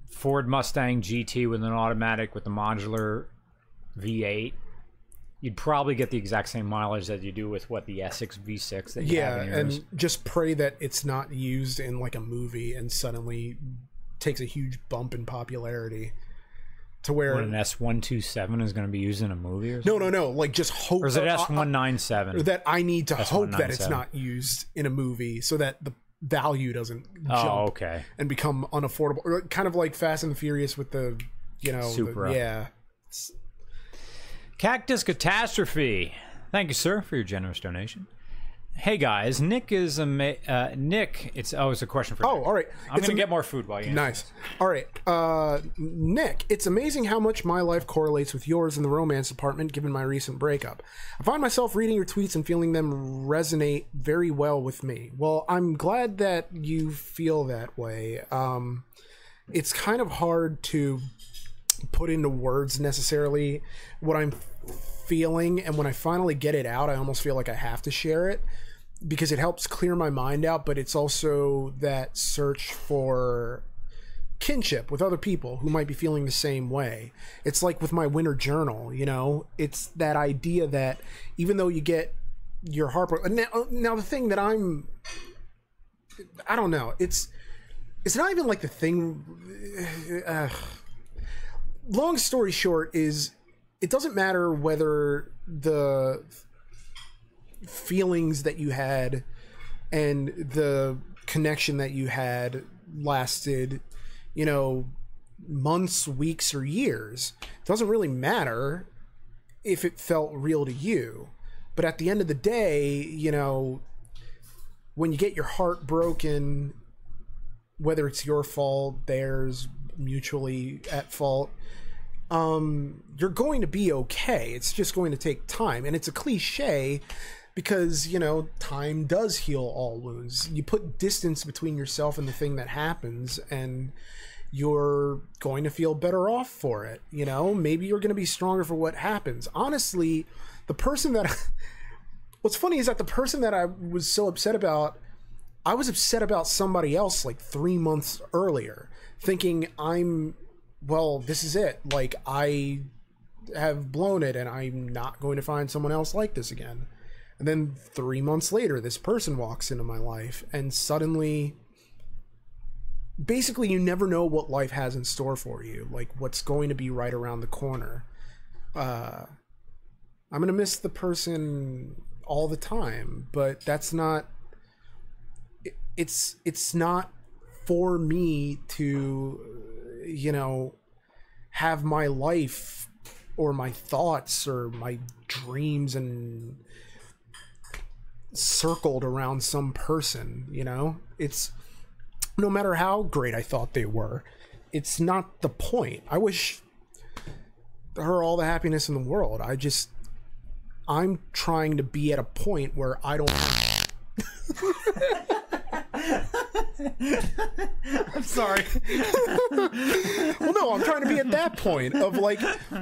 Speaker 2: Ford Mustang GT with an automatic with the modular V8, you'd probably get the exact same mileage that you do with the Essex V6 that you have in yours.
Speaker 1: And just pray that it's not used in like a movie and suddenly takes a huge bump in popularity to where
Speaker 2: an S127 is going to be used in a movie or something?
Speaker 1: No. Like, just hope.
Speaker 2: Or is it S197?
Speaker 1: That I need to hope that it's not used in a movie so that the value doesn't jump and become unaffordable, or kind of like Fast and the Furious with the
Speaker 2: Supra. Cactus Catastrophe, thank you, sir, for your generous donation. Hey guys, Nick is Nick. It's a question for Nick.
Speaker 1: All right.
Speaker 2: I'm gonna get more food while you
Speaker 1: nice. All right, Nick. It's amazing how much my life correlates with yours in the romance department, given my recent breakup. I find myself reading your tweets and feeling them resonate very well with me. Well, I'm glad that you feel that way. It's kind of hard to put into words necessarily what I'm feeling, and when I finally get it out, I almost feel like I have to share it, because it helps clear my mind out, but it's also that search for kinship with other people who might be feeling the same way. It's like with my winter journal, it's that idea that even though you get your heart broken, now the thing that I don't know, it's not even like the thing, long story short is, it doesn't matter whether the feelings that you had and the connection that you had lasted, months, weeks, or years. It doesn't really matter if it felt real to you. But at the end of the day, when you get your heart broken, whether it's your fault, theirs, mutually at fault, you're going to be okay. It's just going to take time. And it's a cliche because, time does heal all wounds. You put distance between yourself and the thing that happens, and you're going to feel better off for it. Maybe you're going to be stronger for what happens. Honestly, what's funny is that the person that I was so upset about, I was upset about somebody else like 3 months earlier, thinking this is it. Like, I have blown it and I'm not going to find someone else like this again. And then 3 months later, this person walks into my life, and suddenly, basically, you never know what life has in store for you, like what's going to be right around the corner. I'm going to miss the person all the time, but that's not, it's not for me to, have my life or my thoughts or my dreams and circled around some person. It's, no matter how great I thought they were, it's not the point. I wish her all the happiness in the world. I'm trying to be at a point where I don't
Speaker 2: I'm sorry.
Speaker 1: Well, no, I'm trying to be at that point of like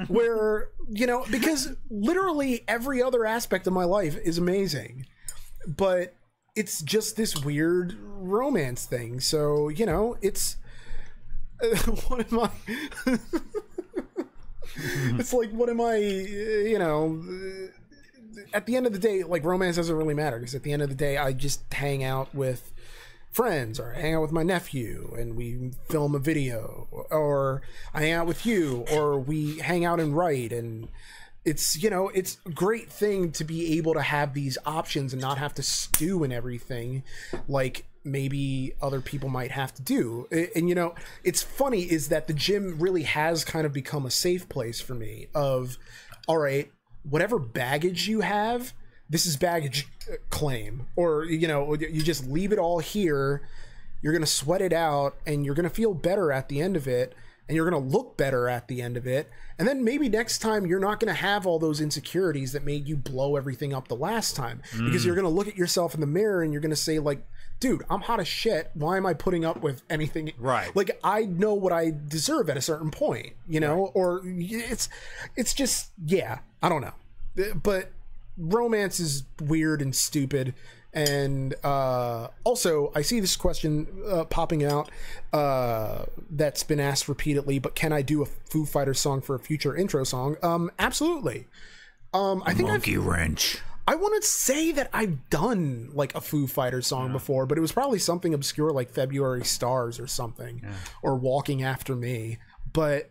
Speaker 1: where, you know, because literally every other aspect of my life is amazing, but it's just this weird romance thing. So, you know, it's what am I? It's like, what am I, you know, at the end of the day, like, romance doesn't really matter, because at the end of the day, I just hang out with friends, or I hang out with my nephew and we film a video, or I hang out with you, or we hang out and write. And it's, you know, it's a great thing to be able to have these options and not have to stew in everything like maybe other people might have to do. And, you know, it's funny is that the gym really has kind of become a safe place for me of, all right, whatever baggage you have, this is baggage claim, or, you know, you just leave it all here. You're going to sweat it out and you're going to feel better at the end of it. And you're going to look better at the end of it. And then maybe next time you're not going to have all those insecurities that made you blow everything up the last time, because you're going to look at yourself in the mirror and you're going to say, like, dude, I'm hot as shit. Why am I putting up with anything?
Speaker 2: Right.
Speaker 1: Like, I know what I deserve at a certain point, you know, right. Or it's just, yeah, I don't know. But romance is weird and stupid. And also, I see this question popping out that's been asked repeatedly, but can I do a Foo Fighters song for a future intro song? Absolutely. I think
Speaker 2: Monkey Wrench.
Speaker 1: I want to say that I've done like a Foo Fighters song before, but it was probably something obscure like February Stars or something, or Walking After Me. But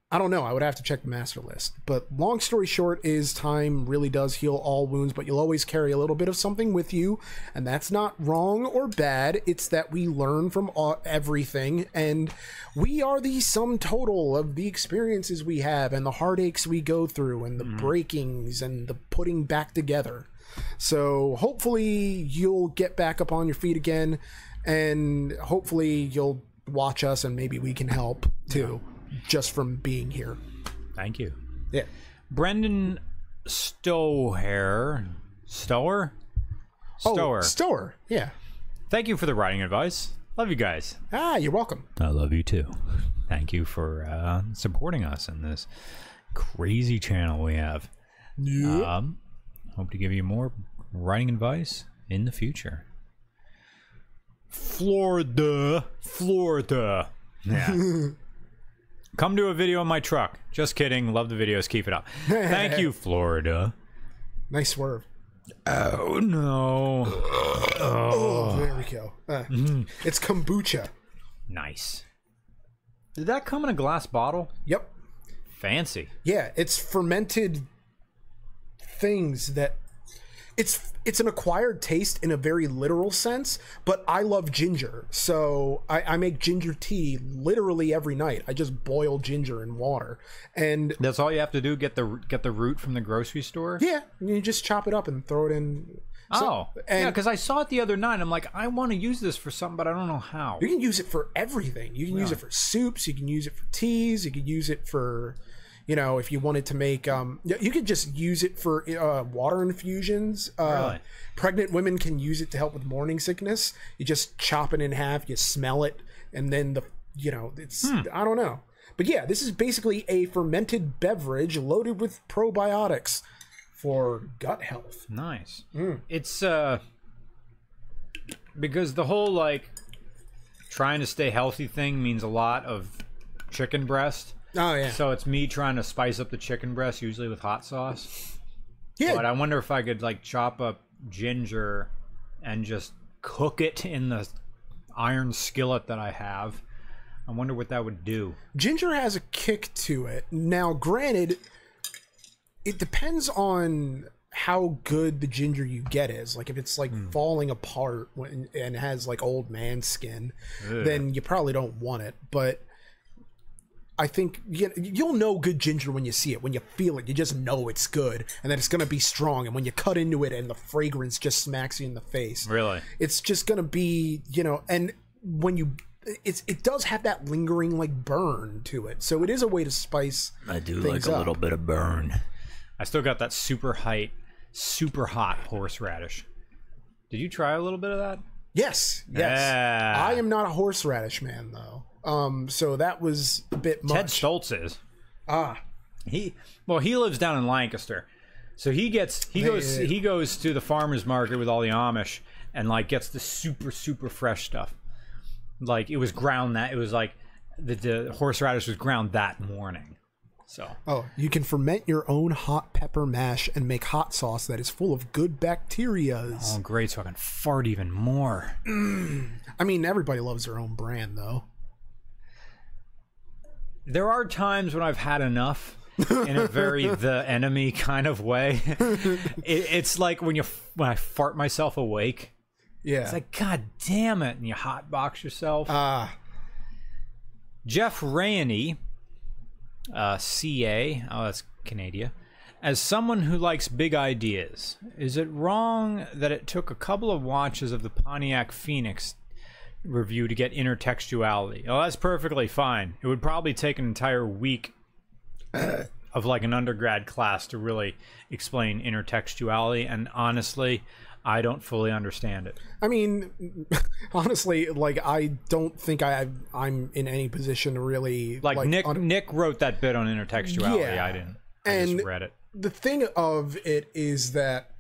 Speaker 1: I don't know. I would have to check the master list. But long story short is time really does heal all wounds, but you'll always carry a little bit of something with you. And that's not wrong or bad. It's that we learn from everything. And we are the sum total of the experiences we have and the heartaches we go through and the breakings and the putting back together. So hopefully you'll get back up on your feet again. And hopefully you'll watch us and maybe we can help too. Just from being here.
Speaker 2: Thank you.
Speaker 1: Yeah.
Speaker 2: Brendan Stower. Stower?
Speaker 1: Oh, Stower. Yeah.
Speaker 2: Thank you for the writing advice. Love you guys.
Speaker 1: Ah, you're welcome.
Speaker 2: I love you too. Thank you for supporting us in this crazy channel we have.
Speaker 1: Yeah.
Speaker 2: Hope to give you more writing advice in the future. Florida. Yeah. Come to a video in my truck. Just kidding. Love the videos. Keep it up. Thank you, Florida.
Speaker 1: Nice swerve.
Speaker 2: Oh, no.
Speaker 1: Oh, there we go. It's kombucha.
Speaker 2: Nice. Did that come in a glass bottle?
Speaker 1: Yep.
Speaker 2: Fancy.
Speaker 1: Yeah, it's fermented things that... It's an acquired taste in a very literal sense, but I love ginger, so I make ginger tea literally every night. I just boil ginger in water, and
Speaker 2: that's all you have to do. Get the root from the grocery store.
Speaker 1: Yeah, you just chop it up and throw it in.
Speaker 2: Yeah, because I saw it the other night. I'm like, I want to use this for something, but I don't know how.
Speaker 1: You can use it for everything. You can use it for soups. You can use it for teas. You can use it for, you know, if you wanted to make, you could just use it for water infusions.
Speaker 2: Really?
Speaker 1: Pregnant women can use it to help with morning sickness. You just chop it in half, you smell it, and then it's, I don't know. But yeah, this is basically a fermented beverage loaded with probiotics for gut health.
Speaker 2: Nice. It's, because the whole, like, trying to stay healthy thing means a lot of chicken breast.
Speaker 1: Oh, yeah.
Speaker 2: So it's me trying to spice up the chicken breast, usually with hot sauce.
Speaker 1: Yeah.
Speaker 2: But I wonder if I could, like, chop up ginger and just cook it in the iron skillet that I have. I wonder what that would do. Ginger
Speaker 1: has a kick to it. Now, granted, it depends on how good the ginger you get is. Like, if it's, like, falling apart and has, like, old man skin, then you probably don't want it. But I think you'll know good ginger when you see it, when you feel it. You just know it's good and that it's going to be strong. And when you cut into it and the fragrance just smacks you in the face.
Speaker 2: Really?
Speaker 1: It's just going to be, and when you... It does have that lingering, like, burn to it. So it is a way to spice
Speaker 2: I do like a little bit of burn. I still got that super hot horseradish. Did you try a little bit of that?
Speaker 1: Yes.
Speaker 2: Yeah.
Speaker 1: I am not a horseradish man though. So that was a bit much.
Speaker 2: Ted Stoltz is.
Speaker 1: Ah.
Speaker 2: He lives down in Lancaster. So he goes to the farmer's market with all the Amish and like gets the super, super fresh stuff. Like it was ground it was like the horseradish was ground that morning. So
Speaker 1: you can ferment your own hot pepper mash and make hot sauce that is full of good bacteria.
Speaker 2: Oh, great! So I can fart even more.
Speaker 1: I mean, everybody loves their own brand, though.
Speaker 2: There are times when I've had enough, in a very the enemy kind of way. It's like when I fart myself awake.
Speaker 1: Yeah,
Speaker 2: it's like God damn it, and you hotbox yourself. Jeff Rainey. CA, that's Canada. As someone who likes big ideas, is it wrong that it took a couple of watches of the Pontiac Phoenix review to get intertextuality? Oh, that's perfectly fine. It would probably take an entire week of like an undergrad class to really explain intertextuality, and honestly, I don't fully understand it.
Speaker 1: I mean, honestly, like I don't think I'm in any position to really
Speaker 2: like Nick wrote that bit on intertextuality.
Speaker 1: Yeah.
Speaker 2: I didn't. I just read it.
Speaker 1: The thing of it is that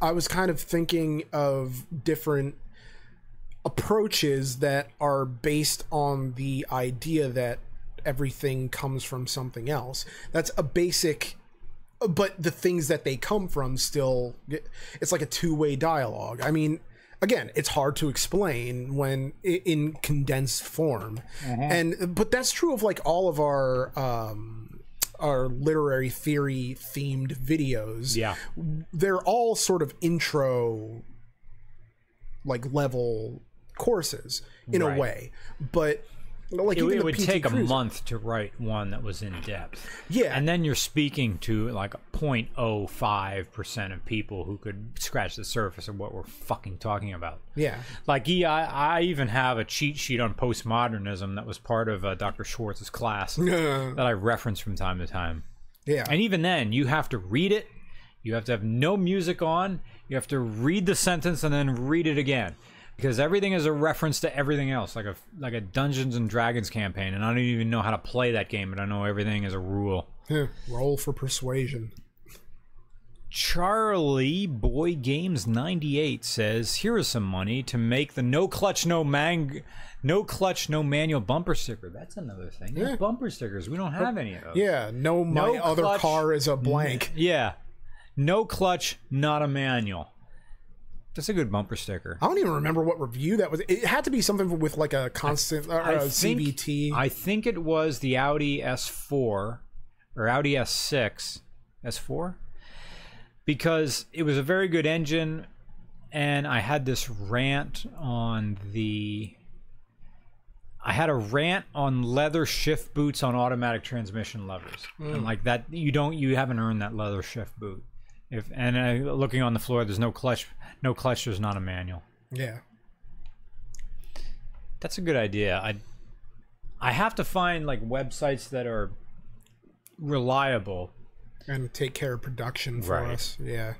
Speaker 1: I was kind of thinking of different approaches that are based on the idea that everything comes from something else. That's a basic. But the things that they come from still, it's like a two-way dialogue. I mean, again, it's hard to explain when in condensed form, but that's true of like all of our literary theory themed videos.
Speaker 2: Yeah,
Speaker 1: they're all sort of intro, like level courses in a way, but. Like
Speaker 2: it would take a month to write one that was in depth.
Speaker 1: Yeah. And
Speaker 2: then you're speaking to like 0.05% of people who could scratch the surface of what we're fucking talking about.
Speaker 1: Yeah.
Speaker 2: Like, I even have a cheat sheet on postmodernism that was part of Dr. Schwartz's class that I reference from time to time.
Speaker 1: Yeah.
Speaker 2: And even then, you have to read it. You have to have no music on. You have to read the sentence and then read it again. Because everything is a reference to everything else, like a Dungeons and Dragons campaign, and I don't even know how to play that game, but I know everything is a rule.
Speaker 1: Roll for persuasion.
Speaker 2: Charlie Boy Games 98 says, "Here is some money to make the no clutch no manual bumper sticker." That's another thing. Yeah. Bumper stickers. We don't have any of those.
Speaker 1: Yeah. My other clutch, car is a blank.
Speaker 2: Yeah. No clutch, not a manual. That's a good bumper sticker.
Speaker 1: I don't even remember what review that was. It had to be something with like a constant CVT.
Speaker 2: I think it was the Audi S4 or Audi S6. S4? Because it was a very good engine, and I had this rant on I had a rant on leather shift boots on automatic transmission levers. And like that, you haven't earned that leather shift boot. Looking on the floor, there's no clutch. No clutch, there's not a manual.
Speaker 1: Yeah.
Speaker 2: That's a good idea. I have to find like websites that are reliable.
Speaker 1: And take care of production for us. Yeah.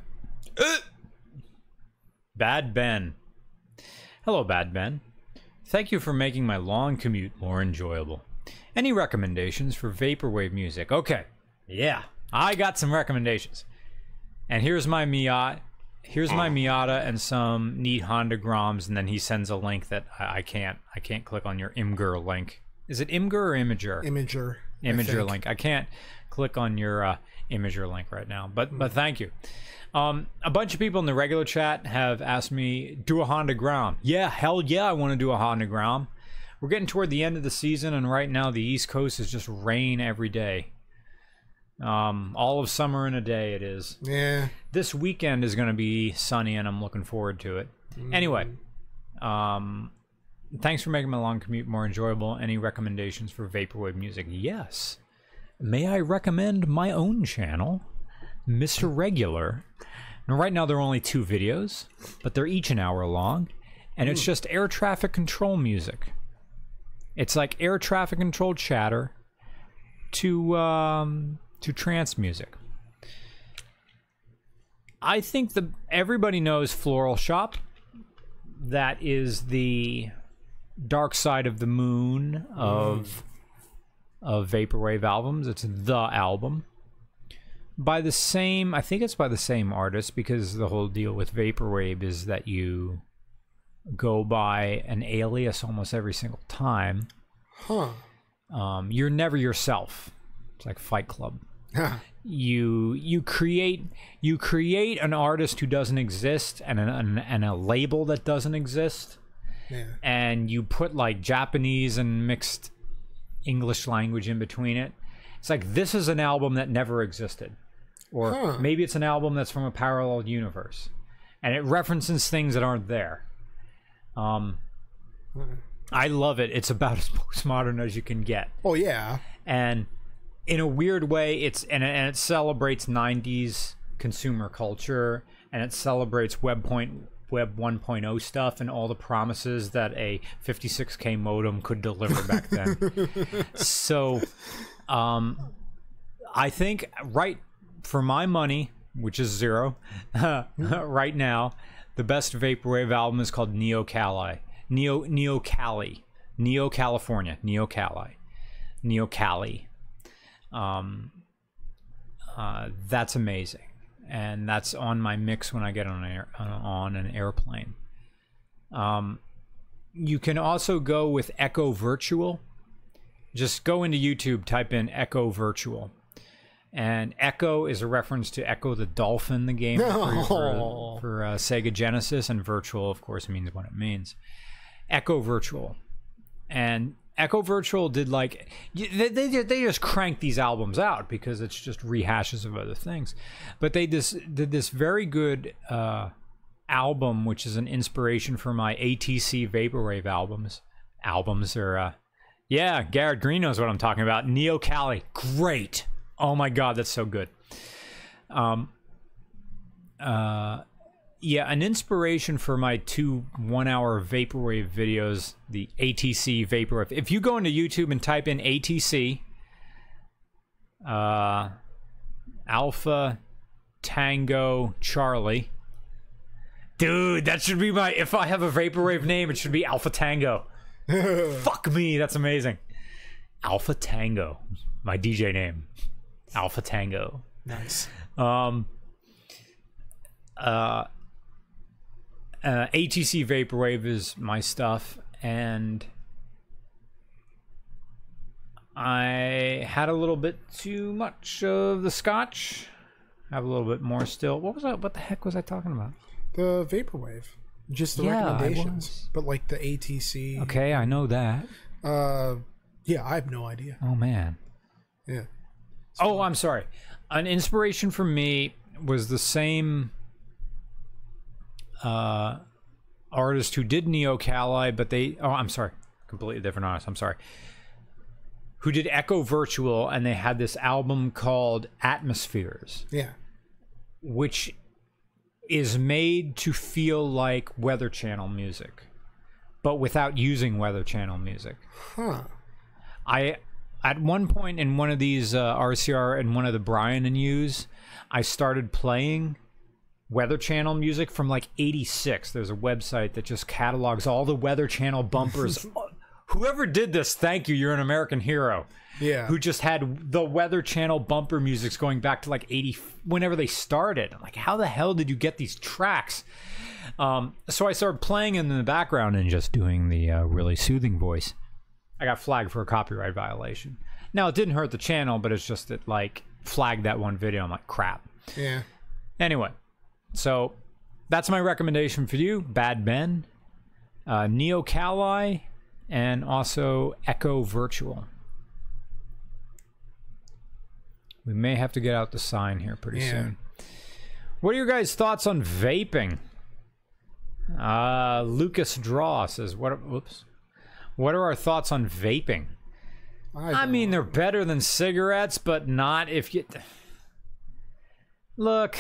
Speaker 2: Bad Ben. Hello, Bad Ben. Thank you for making my long commute more enjoyable. Any recommendations for vaporwave music? Okay. Yeah. I got some recommendations. And here's my Miata. Here's my Miata and some neat Honda Groms, and then he sends a link that I can't click on your Imgur link. Is it Imgur or Imager? Imager link. I can't click on your Imager link right now, but thank you. A bunch of people in the regular chat have asked me, do a Honda Grom. Yeah, hell yeah, I want to do a Honda Grom. We're getting toward the end of the season, and right now the East Coast is just rain every day. All of summer in a day it is.
Speaker 1: Yeah.
Speaker 2: This weekend is going to be sunny, and I'm looking forward to it. Anyway, thanks for making my long commute more enjoyable. Any recommendations for vaporwave music? Yes. May I recommend my own channel, Mr. Regular? Now, right now there are only 2 videos, but they're each an hour long, and it's just air traffic control music. It's like air traffic control chatter to trance music. I think everybody knows Floral Shop. that is the Dark Side of the Moon of vaporwave albums. It's the album by the same, I think it's by the same artist, because the whole deal with vaporwave is that you go by an alias almost every single time. You're never yourself. It's like Fight Club. You create an artist who doesn't exist and a label that doesn't exist. And you put like Japanese and mixed English language in between it. It's like, this is an album that never existed, or maybe it's an album that's from a parallel universe, and it references things that aren't there. I love it. It's about as postmodern as you can get. Oh yeah. And in a weird way, it celebrates 90s consumer culture, and it celebrates Web 1.0 stuff and all the promises that a 56K modem could deliver back then. So I think, right, for my money, which is zero, right now, the best vaporwave album is called Neo Cali. Neo Cali. Neo California. Neo Cali. Neo Cali. That's amazing. And that's on my mix when I get on an airplane. You can also go with Echo Virtual. Just go into YouTube, type in Echo Virtual. And Echo is a reference to Echo the Dolphin, the game for Sega Genesis, and Virtual, of course, means what it means. Echo Virtual. And Echo Virtual did like... They just crank these albums out because it's just rehashes of other things. But they did this very good album, which is an inspiration for my ATC Vaporwave albums. Yeah, Garrett Green knows what I'm talking about. Neo Cali. Great. Oh my God, that's so good. Yeah, an inspiration for my 2 1-hour Vaporwave videos, the ATC Vaporwave. If you go into YouTube and type in ATC, Alpha Tango Charlie. Dude, that should be my... If I have a Vaporwave name, it should be Alpha Tango. Fuck me, that's amazing. Alpha Tango. My DJ name. Alpha Tango. Nice. ATC Vaporwave is my stuff, and I had a little bit too much of the scotch. Have a little bit more still. What was that? What the heck was I talking about?
Speaker 1: The Vaporwave. Just the recommendations. But like the ATC.
Speaker 2: Okay, I know that.
Speaker 1: Yeah, I have no idea.
Speaker 2: Oh, man.
Speaker 1: Yeah.
Speaker 2: So, I'm sorry. An inspiration for me was the same artist who did Neo Cali, but they... Oh, I'm sorry. Completely different artist. I'm sorry. Who did Echo Virtual, and they had this album called Atmospheres.
Speaker 1: Yeah.
Speaker 2: Which is made to feel like Weather Channel music, but without using Weather Channel music.
Speaker 1: Huh.
Speaker 2: At one point in one of these RCR and one of the Brian and U's, I started playing Weather Channel music from like '86. There's a website that just catalogs all the Weather Channel bumpers. Whoever did this, thank you. You're an American hero.
Speaker 1: Yeah.
Speaker 2: Who just had the Weather Channel bumper musics going back to like 80, whenever they started. I'm like, how the hell did you get these tracks? So I started playing in the background and just doing the really soothing voice. I got flagged for a copyright violation. Now, it didn't hurt the channel, but it's just that, like, flagged that one video. I'm like, crap.
Speaker 1: Yeah.
Speaker 2: Anyway, so that's my recommendation for you. Bad Ben, Neo Cali, and also Echo Virtual. We may have to get out the sign here pretty soon. What are your guys' thoughts on vaping? Lucas Draw says, whoops. What are our thoughts on vaping? I mean, they're better than cigarettes, but not if you... Look,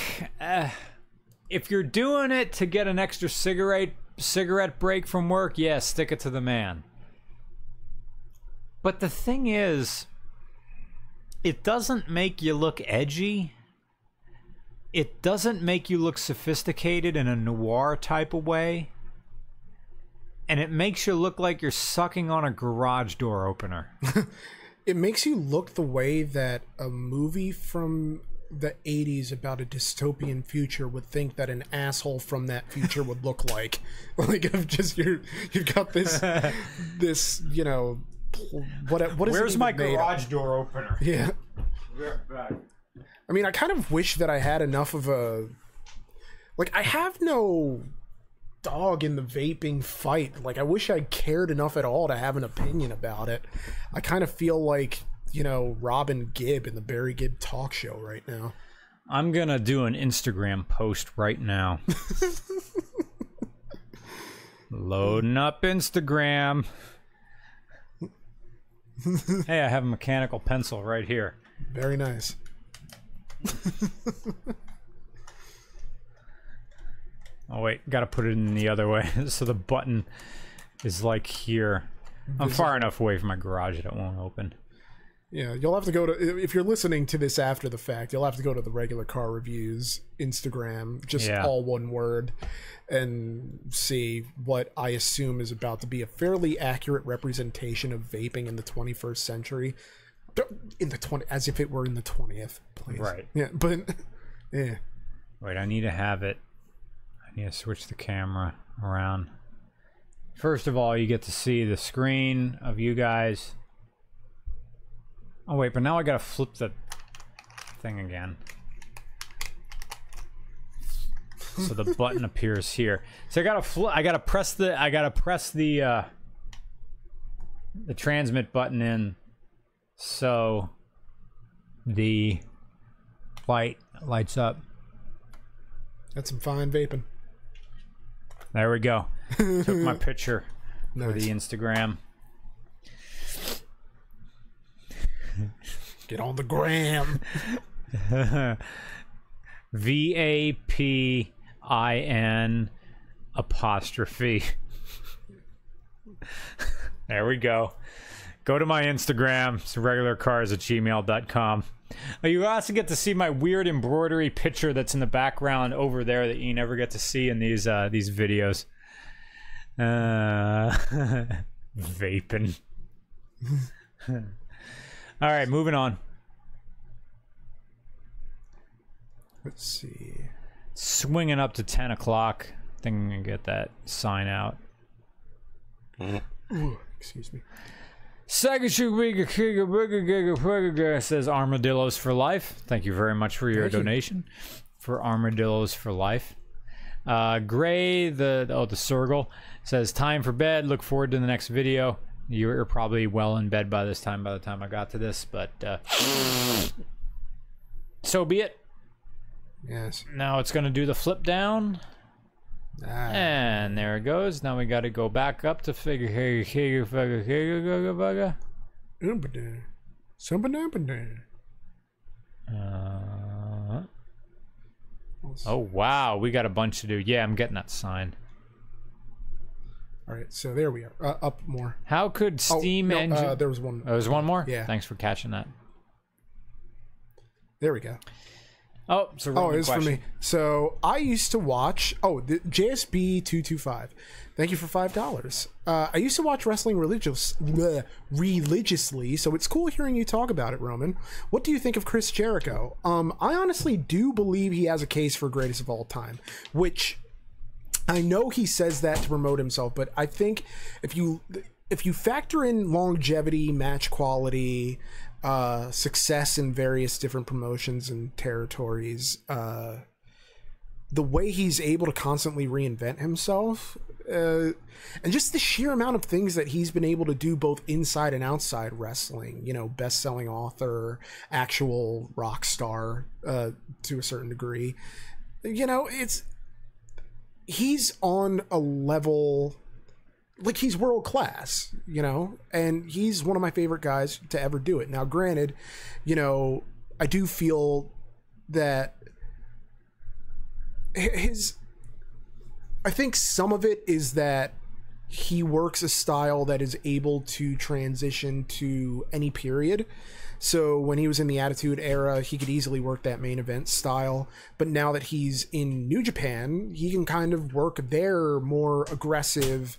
Speaker 2: if you're doing it to get an extra cigarette break from work, yeah, stick it to the man. But the thing is, it doesn't make you look edgy. It doesn't make you look sophisticated in a noir type of way. and it makes you look like you're sucking on a garage door opener.
Speaker 1: It makes you look the way that a movie from the 80s about a dystopian future would think that an asshole from that future would look like. Like, if just you've got this, you know, what is
Speaker 2: Where's my garage door opener?
Speaker 1: Yeah.
Speaker 2: Right back.
Speaker 1: I mean, I kind of wish that I had enough of a... Like, I have no dog in the vaping fight. Like, I wish I cared enough at all to have an opinion about it. I kind of feel like, you know, Robin Gibb in the Barry Gibb talk show right now.
Speaker 2: I'm gonna do an Instagram post right now. Loading up Instagram. Hey, I have a mechanical pencil right here.
Speaker 1: Very nice.
Speaker 2: Oh wait, gotta put it in the other way so the button is like here. I'm far enough away from my garage that it won't open.
Speaker 1: Yeah, you'll have to go to, if you're listening to this after the fact, you'll have to go to the Regular Car Reviews Instagram, just all one word, and see what I assume is about to be a fairly accurate representation of vaping in the 21st century. In the 20, as if it were in the 20th, please.
Speaker 2: Right.
Speaker 1: Yeah, but yeah.
Speaker 2: Wait, I need to have it. I need to switch the camera around. First of all, you get to see the screen of you guys. Oh wait, but now I gotta flip the thing again. So the button appears here. So I gotta press the transmit button in so the light lights up.
Speaker 1: That's some fine vaping.
Speaker 2: There we go. Took my picture for the Instagram.
Speaker 1: Get on the gram.
Speaker 2: VAPIN apostrophe. There we go. Go to my Instagram. It's regularcars@gmail.com. You also get to see my weird embroidery picture that's in the background over there that you never get to see in these videos. Vaping. All right, moving on.
Speaker 1: Let's see.
Speaker 2: Swinging up to 10 o'clock. I think I'm going to get that sign out.
Speaker 1: Ooh, excuse me.
Speaker 2: Says Armadillos for Life. Thank you very much for your donation for Armadillos for Life. Gray, the Sergal, says, time for bed. Look forward to the next video. You're probably well in bed by the time I got to this, but so be it.
Speaker 1: Yes.
Speaker 2: Now it's going to do the flip down. And there it goes. Now we got to go back up to figure. Oh wow, we got a bunch to do. Yeah, I'm getting that sign.
Speaker 1: All right, so there we are. Up more.
Speaker 2: How could Steam engine?
Speaker 1: There was one.
Speaker 2: Oh, there was one more.
Speaker 1: Yeah.
Speaker 2: Thanks for catching that.
Speaker 1: There we go.
Speaker 2: Oh, it's a Roman
Speaker 1: it's
Speaker 2: question.
Speaker 1: for me. So I used to watch. The JSB225. Thank you for $5. I used to watch wrestling religiously, so it's cool hearing you talk about it, Roman. What do you think of Chris Jericho? I honestly do believe he has a case for greatest of all time, which I know he says that to promote himself, but I think if you factor in longevity, match quality, success in various different promotions and territories, the way he's able to constantly reinvent himself, and just the sheer amount of things that he's been able to do both inside and outside wrestling, you know, best-selling author, actual rock star, to a certain degree, you know, he's on a level, like, he's world class, you know, and he's one of my favorite guys to ever do it. Now, granted, you know, I do feel that I think some of it is that he works a style that is able to transition to any period. So when he was in the Attitude Era, he could easily work that main event style. But now that he's in New Japan, he can kind of work their more aggressive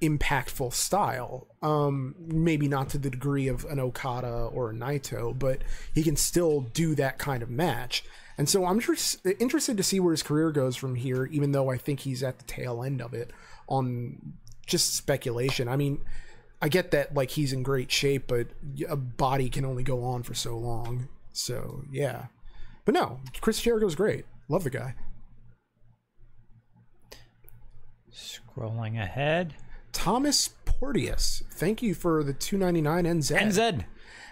Speaker 1: impactful style. Maybe not to the degree of an Okada or a Naito, but he can still do that kind of match. And so I'm just interested to see where his career goes from here, even though I think he's at the tail end of it on just speculation. I mean, I get that like he's in great shape, but a body can only go on for so long. So yeah, but no, Chris Jericho's great. Love the guy.
Speaker 2: Scrolling ahead.
Speaker 1: Thomas Porteous, thank you for the $2.99 NZ.
Speaker 2: NZ.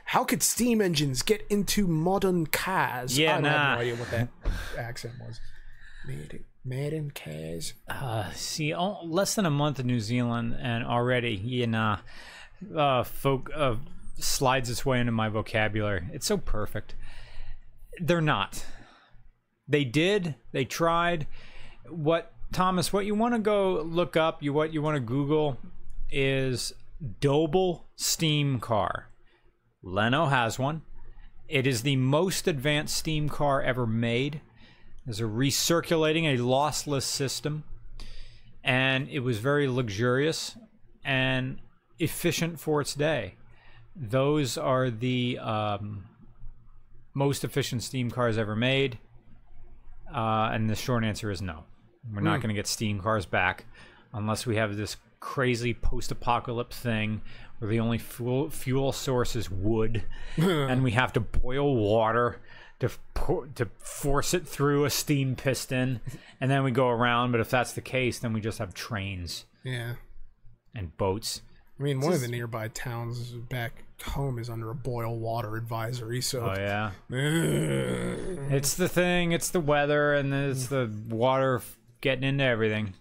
Speaker 1: How could steam engines get into modern cars?
Speaker 2: Yeah,
Speaker 1: I have no idea what that accent was. Modern cars.
Speaker 2: See, less than a month in New Zealand, and already, folk slides its way into my vocabulary. It's so perfect. They're not. They did. They tried. Thomas, what you want to go look up, what you want to Google is Doble steam car. Leno has one. It is the most advanced steam car ever made. There's a recirculating, a lossless system, and it was very luxurious and efficient for its day. Those are the most efficient steam cars ever made, and the short answer is no. We're not going to get steam cars back unless we have this crazy post-apocalypse thing where the only fuel source is wood and we have to boil water to force it through a steam piston, and then we go around. But if that's the case, then we just have trains and boats.
Speaker 1: I mean, one of the nearby towns back home is under a boil water advisory, so
Speaker 2: it's the thing, it's the weather, and it's the water getting into everything.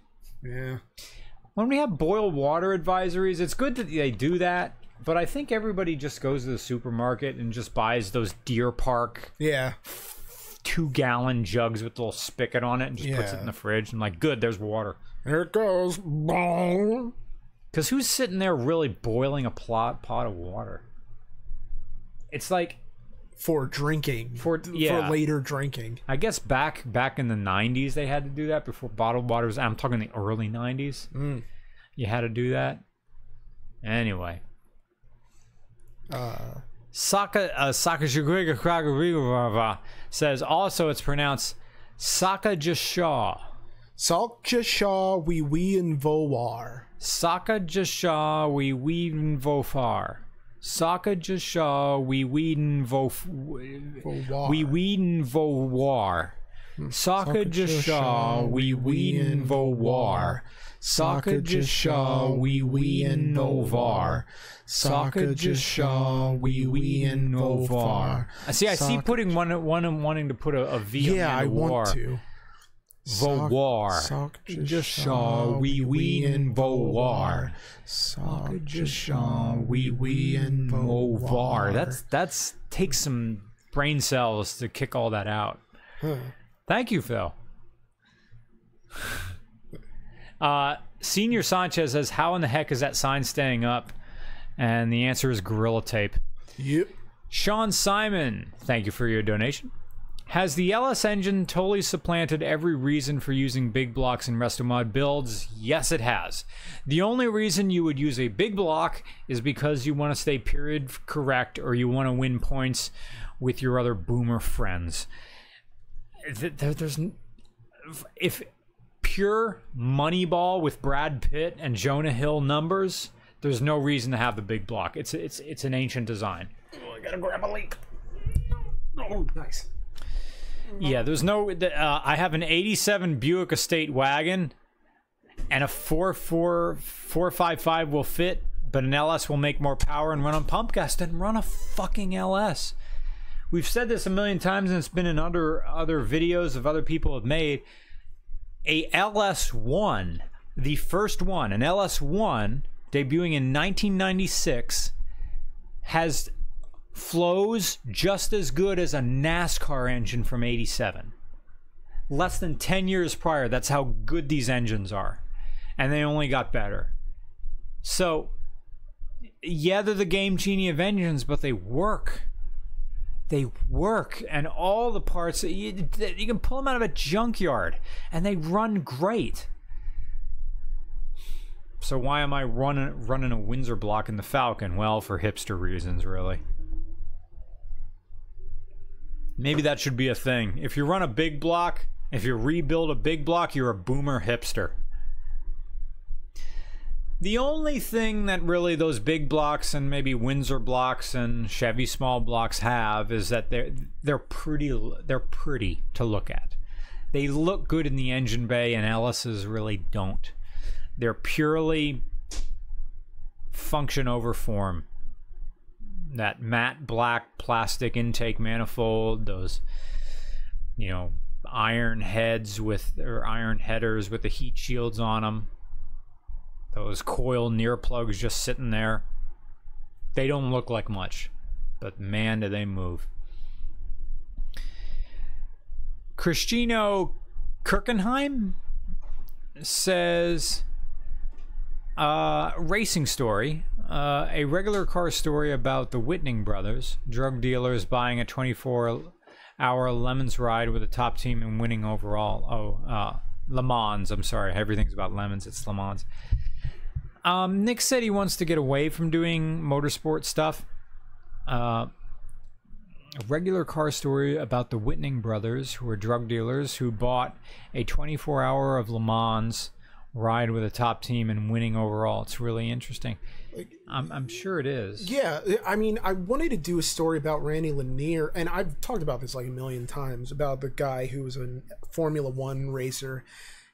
Speaker 2: When we have boil water advisories, it's good that they do that, but I think everybody just goes to the supermarket and just buys those Deer Park 2-gallon jugs with a little spigot on it and just puts it in the fridge and like, good, there's water.
Speaker 1: There it goes.
Speaker 2: Because who's sitting there really boiling a pot of water? It's like
Speaker 1: for drinking, for later drinking.
Speaker 2: I guess back in the 90s they had to do that before bottled water was. I'm talking the early 90s. You had to do that. Anyway, Saka says also it's pronounced Sakajashaw.
Speaker 1: Sakjashaw we and voar.
Speaker 2: Sakajashaw we and vofar. Sakajashaw we and voar. Sakajashaw we and voar. Sakajashaw we and novar. Sakajashaw we and novar. I see putting wanting to put a V on the
Speaker 1: I
Speaker 2: war.
Speaker 1: Want to.
Speaker 2: Voar. Sakajashaw we and voar. Sakajashaw we and voar. That's takes some brain cells to kick all that out. Thank you, Phil. Senior Sanchez says, how in the heck is that sign staying up? And the answer is Gorilla Tape.
Speaker 1: Yep.
Speaker 2: Sean Simon, thank you for your donation. Has the LS engine totally supplanted every reason for using big blocks in Restomod builds? Yes, it has. The only reason you would use a big block is because you want to stay period correct or you want to win points with your other boomer friends. If pure Moneyball with Brad Pitt and Jonah Hill numbers, there's no reason to have the big block. It's an ancient design.
Speaker 1: Oh, I gotta grab a leak. Oh, nice.
Speaker 2: Yeah, there's no. I have an '87 Buick Estate wagon, and a 455 will fit, but an LS will make more power and run on pump gas than run a fucking LS. We've said this a million times, and it's been in other videos of other people have made. A LS1, the first one, an LS1 debuting in 1996, flows just as good as a NASCAR engine from '87. Less than 10 years prior, that's how good these engines are. And they only got better. So, yeah, they're the Game Genie of engines, but they work. They work, and all the parts, you can pull them out of a junkyard, and they run great. So why am I running a Windsor block in the Falcon? Well, for hipster reasons, really. Maybe that should be a thing. If you run a big block, if you rebuild a big block, you're a boomer hipster. The only thing that really those big blocks and maybe Windsor blocks and Chevy small blocks have is that they're pretty to look at. They look good in the engine bay, and Ellis's really don't. They're purely function over form. That matte black plastic intake manifold, those, you know, iron heads or iron headers with the heat shields on them, those coil near plugs just sitting there. They don't look like much, but man, do they move. Christino Kirkenheim says, racing story. A regular car story about the Whitning brothers, drug dealers buying a 24-hour Lemons ride with a top team and winning overall. Le Mans, I'm sorry. Everything's about lemons. It's Le Mans. Nick said he wants to get away from doing motorsport stuff. A regular car story about the Whitning brothers, who are drug dealers who bought a 24-hour of Le Mans ride with a top team and winning overall. It's really interesting. I'm sure it is.
Speaker 1: Yeah, I mean, I wanted to do a story about Randy Lanier, and I've talked about this like a million times, about the guy who was a Formula One racer,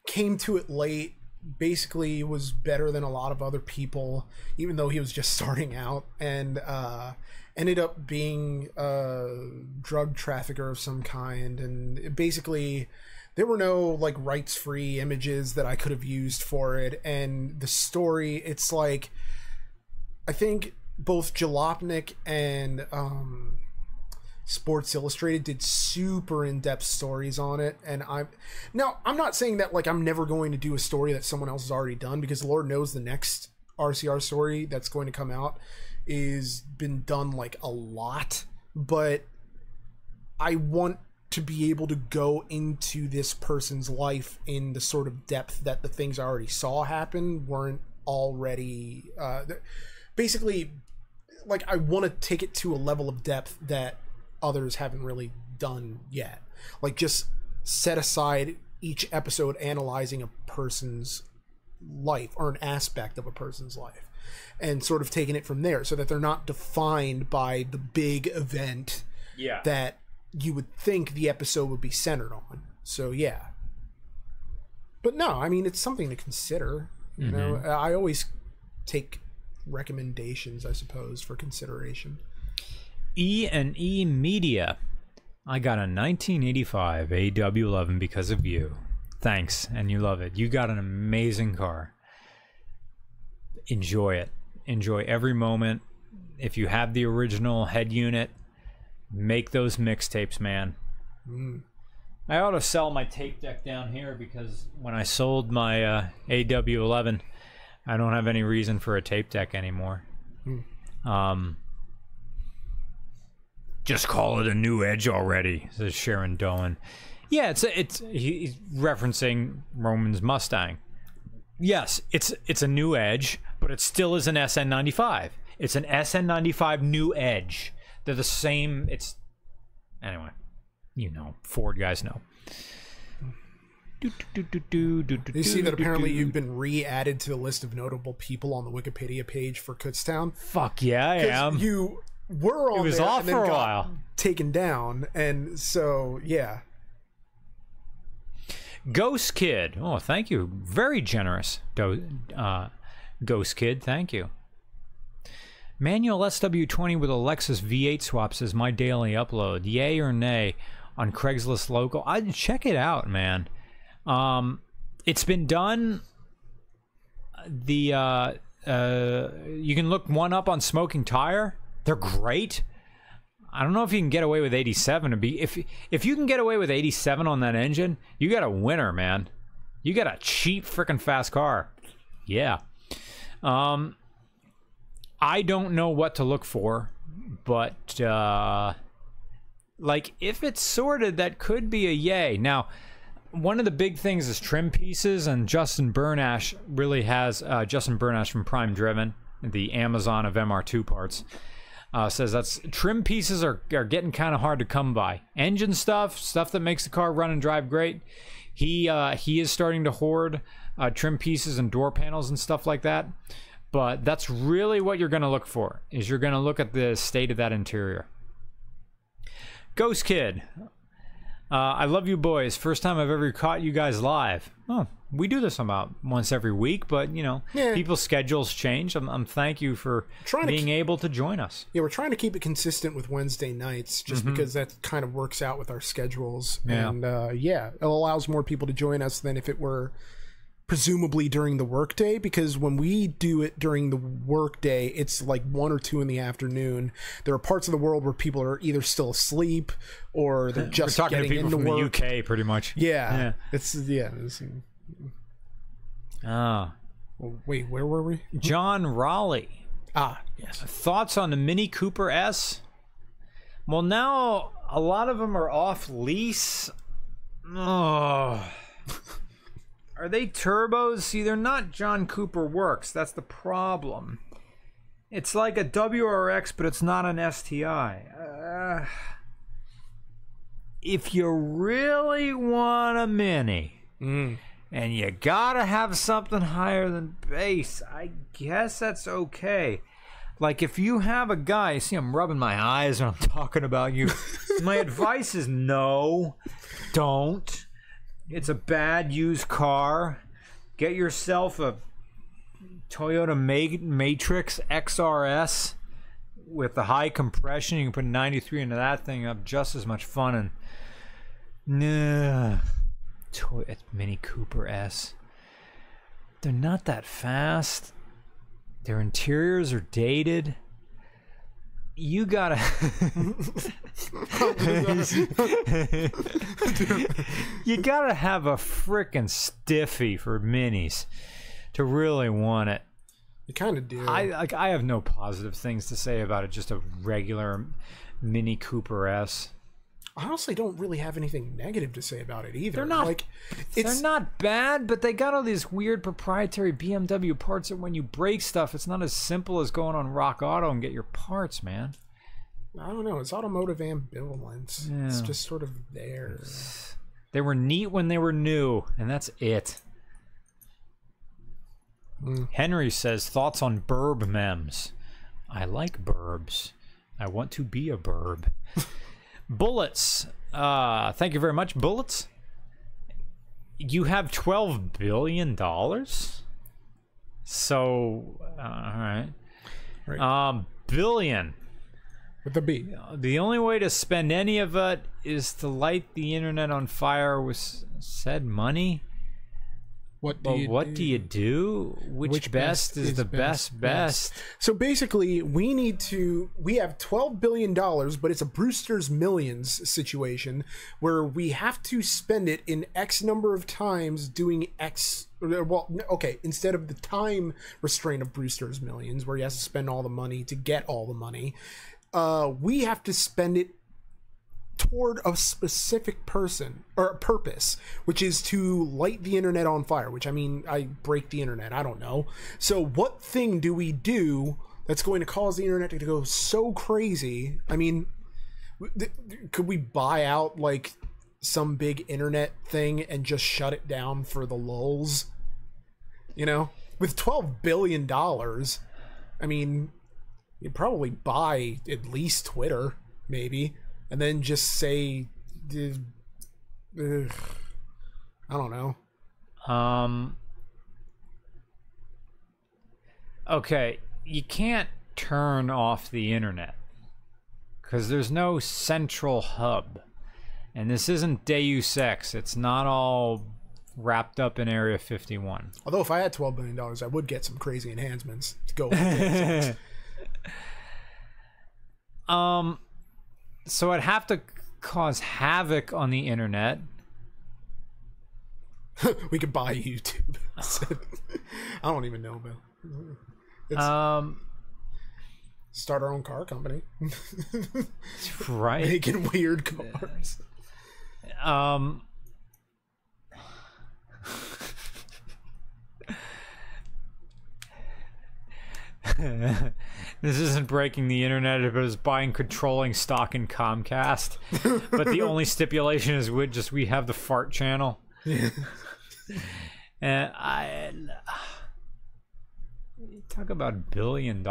Speaker 1: came to it late, basically was better than a lot of other people, even though he was just starting out, and ended up being a drug trafficker of some kind, and basically there were no like rights-free images that I could have used for it, and the story, it's like, I think both Jalopnik and Sports Illustrated did super in-depth stories on it, and I'm not saying that like I'm never going to do a story that someone else has already done, because Lord knows the next RCR story that's going to come out is been done like a lot, but I want to be able to go into this person's life in the sort of depth that the things I already saw happen weren't already basically, like, I want to take it to a level of depth that others haven't really done yet. Like, just set aside each episode analyzing a person's life or an aspect of a person's life and sort of taking it from there, so that they're not defined by the big event that you would think the episode would be centered on. So, yeah. But no, I mean, it's something to consider. You know, I always take recommendations, I suppose, for consideration.
Speaker 2: E&E Media. I got a 1985 AW11 because of you. Thanks, and you love it. You got an amazing car. Enjoy it. Enjoy every moment. If you have the original head unit, make those mixtapes, man. I ought to sell my tape deck down here, because when I sold my AW11, I don't have any reason for a tape deck anymore. Just call it a new Edge already, says Sharon Doan. Yeah, he's referencing Roman's Mustang. Yes, it's a new Edge, but it still is an SN95. It's an SN95 new Edge. They're the same. Anyway, you know, Ford guys know.
Speaker 1: You see that apparently you've been re-added to the list of notable people on the Wikipedia page for Kutztown?
Speaker 2: Fuck yeah, I am.
Speaker 1: You were on there. It was off for a while. Taken down, and so, yeah.
Speaker 2: Ghost Kid. Oh, thank you. Very generous, Ghost Kid. Thank you. Manual SW20 with a Lexus V8 swaps is my daily upload. Yay or nay on Craigslist local? I'd check it out, man. It's been done. You can look one up on Smoking Tire. They're great. I don't know if you can get away with 87. If you can get away with 87 on that engine, you got a winner, man. You got a cheap freaking fast car. Yeah. I don't know what to look for, but like, if it's sorted, that could be a yay. Now, one of the big things is trim pieces, and Justin Bernash really has, Justin Bernash from Prime Driven, the Amazon of MR2 parts, says that's trim pieces are getting kind of hard to come by. Engine stuff that makes the car run and drive great. He is starting to hoard trim pieces and door panels and stuff like that. But that's really what you're going to look for, is you're going to look at the state of that interior. Ghost Kid. I love you boys. First time I've ever caught you guys live. Oh, we do this about once every week, but you know, people's schedules change. I'm thank you for being able to join us.
Speaker 1: Yeah, we're trying to keep it consistent with Wednesday nights, just because that kind of works out with our schedules. And it allows more people to join us than if it were presumably during the workday, because when we do it during the workday, it's like 1 or 2 in the afternoon. There are parts of the world where people are either still asleep or they're just
Speaker 2: We're talking
Speaker 1: getting
Speaker 2: to people
Speaker 1: into
Speaker 2: from
Speaker 1: work.
Speaker 2: the UK, pretty much.
Speaker 1: Yeah. Wait, where were we?
Speaker 2: John Raleigh.
Speaker 1: Yes.
Speaker 2: Thoughts on the Mini Cooper S? Well, now a lot of them are off lease. Oh. Are they turbos? See, they're not John Cooper Works. That's the problem. It's like a WRX, but it's not an STI. If you really want a Mini, and you gotta have something higher than base, I guess that's okay. Like if you have a guy, see I'm rubbing my eyes when I'm talking about you. My advice is no, don't. It's a bad used car. Get yourself a Toyota Matrix XRS with the high compression. You can put 93 into that thing, up just as much fun. And Mini Cooper S. They're not that fast. Their interiors are dated. You gotta you gotta have a frickin' stiffy for minis to really want it.
Speaker 1: You kind of do.
Speaker 2: I have no positive things to say about it. Just a regular Mini Cooper S.
Speaker 1: I honestly don't really have anything negative to say about it either.
Speaker 2: They're not
Speaker 1: like
Speaker 2: they're not bad, but they got all these weird proprietary BMW parts that when you break stuff, it's not as simple as going on Rock Auto and get your parts, man.
Speaker 1: I don't know. It's automotive ambivalence. Yeah. It's just sort of there.
Speaker 2: They were neat when they were new, and that's it. Henry says, thoughts on burb memes. I like burbs. I want to be a burb. Bullets. Thank you very much, Bullets. You have $12 billion? So, all right. Billion.
Speaker 1: With a B.
Speaker 2: The only way to spend any of it is to light the internet on fire with said money. What do you do? Which best is the best?
Speaker 1: So basically, we have $12 billion, but it's a Brewster's Millions situation where we have to spend it in X number of times doing X. Well, okay, instead of the time restraint of Brewster's Millions, where he has to spend all the money to get all the money, we have to spend it toward a specific person or purpose, which is to light the internet on fire, which I mean, I break the internet. I don't know. So what thing do we do that's going to cause the internet to go so crazy? I mean, could we buy out like some big internet thing and just shut it down for the lulz? You know, with $12 billion, I mean, you'd probably buy at least Twitter, maybe. And then just say, I don't know.
Speaker 2: Okay, you can't turn off the internet because there's no central hub. And this isn't Deus Ex. It's not all wrapped up in Area 51.
Speaker 1: Although if I had $12 billion, I would get some crazy enhancements to go with Deus Ex.
Speaker 2: So I'd have to cause havoc on the internet.
Speaker 1: We could buy YouTube. I don't even know, Bill. Start our own car company.
Speaker 2: Right.
Speaker 1: Making weird cars.
Speaker 2: This isn't breaking the internet, but it's buying controlling stock in Comcast. But the only stipulation is we have the fart channel. And talk about $1 billion.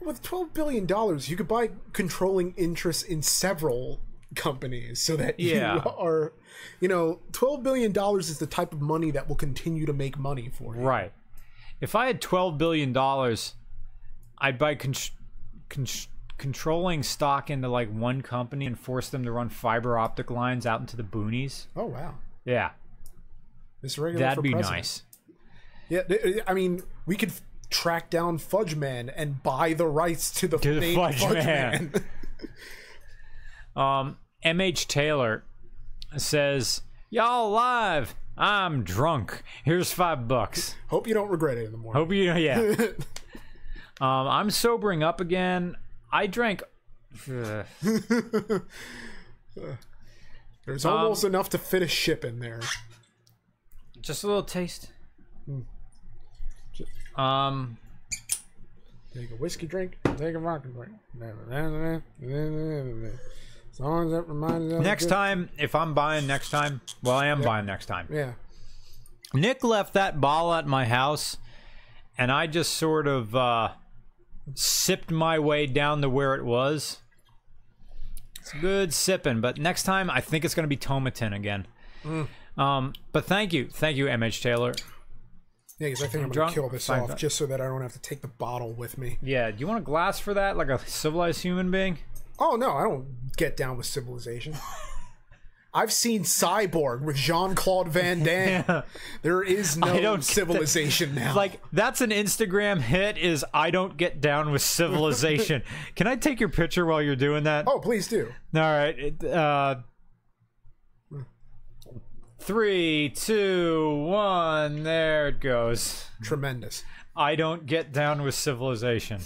Speaker 1: With $12 billion, you could buy controlling interests in several companies so that you are, $12 billion is the type of money that will continue to make money for you.
Speaker 2: Right. If I had $12 billion, I'd buy controlling stock into like one company and force them to run fiber optic lines out into the boonies.
Speaker 1: Oh, wow.
Speaker 2: Yeah. That'd be nice.
Speaker 1: Yeah, I mean, we could track down Fudge Man and buy the rights to the Fudge Man.
Speaker 2: MH Taylor says, "Y'all live. I'm drunk. Here's $5.
Speaker 1: Hope you don't regret it in the morning."
Speaker 2: Hope you, yeah. I'm sobering up again. I drank.
Speaker 1: There's almost enough to fit a ship in there.
Speaker 2: Just a little taste.
Speaker 1: Take a whiskey drink. Take a vodka drink. As long as that reminds us.
Speaker 2: Next time, if I'm buying next time, well, I am buying next time.
Speaker 1: Yeah.
Speaker 2: Nick left that bottle at my house, and I just sort of sipped my way down to where it was. It's good sipping, but next time I think it's going to be Tomatin again. But thank you, MH Taylor.
Speaker 1: Yeah, because I think I'm going to kill this off just so that I don't have to take the bottle with me.
Speaker 2: Yeah, do you want a glass for that, like a civilized human being?
Speaker 1: Oh, no, I don't get down with civilization. I've seen Cyborg with Jean-Claude Van Damme. Yeah. There is no civilization now.
Speaker 2: Like, that's an Instagram hit, is I don't get down with civilization. Can I take your picture while you're doing that?
Speaker 1: Oh, please do.
Speaker 2: All right. 3, 2, 1. There it goes.
Speaker 1: Tremendous.
Speaker 2: I don't get down with civilization.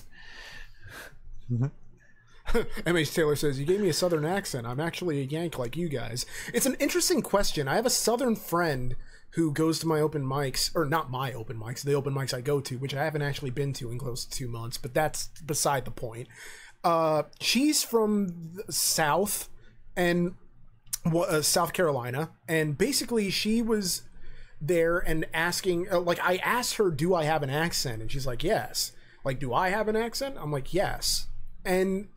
Speaker 1: MH Taylor says, "You gave me a southern accent. I'm actually a Yank like you guys." It's an interesting question. I have a southern friend who goes to my open mics, or not my open mics, the open mics I go to, which I haven't actually been to in close to 2 months, but that's beside the point. She's from the South and South Carolina, and basically she was there and asking, I asked her, do I have an accent? And she's like, yes. Like, do I have an accent? I'm like, yes. And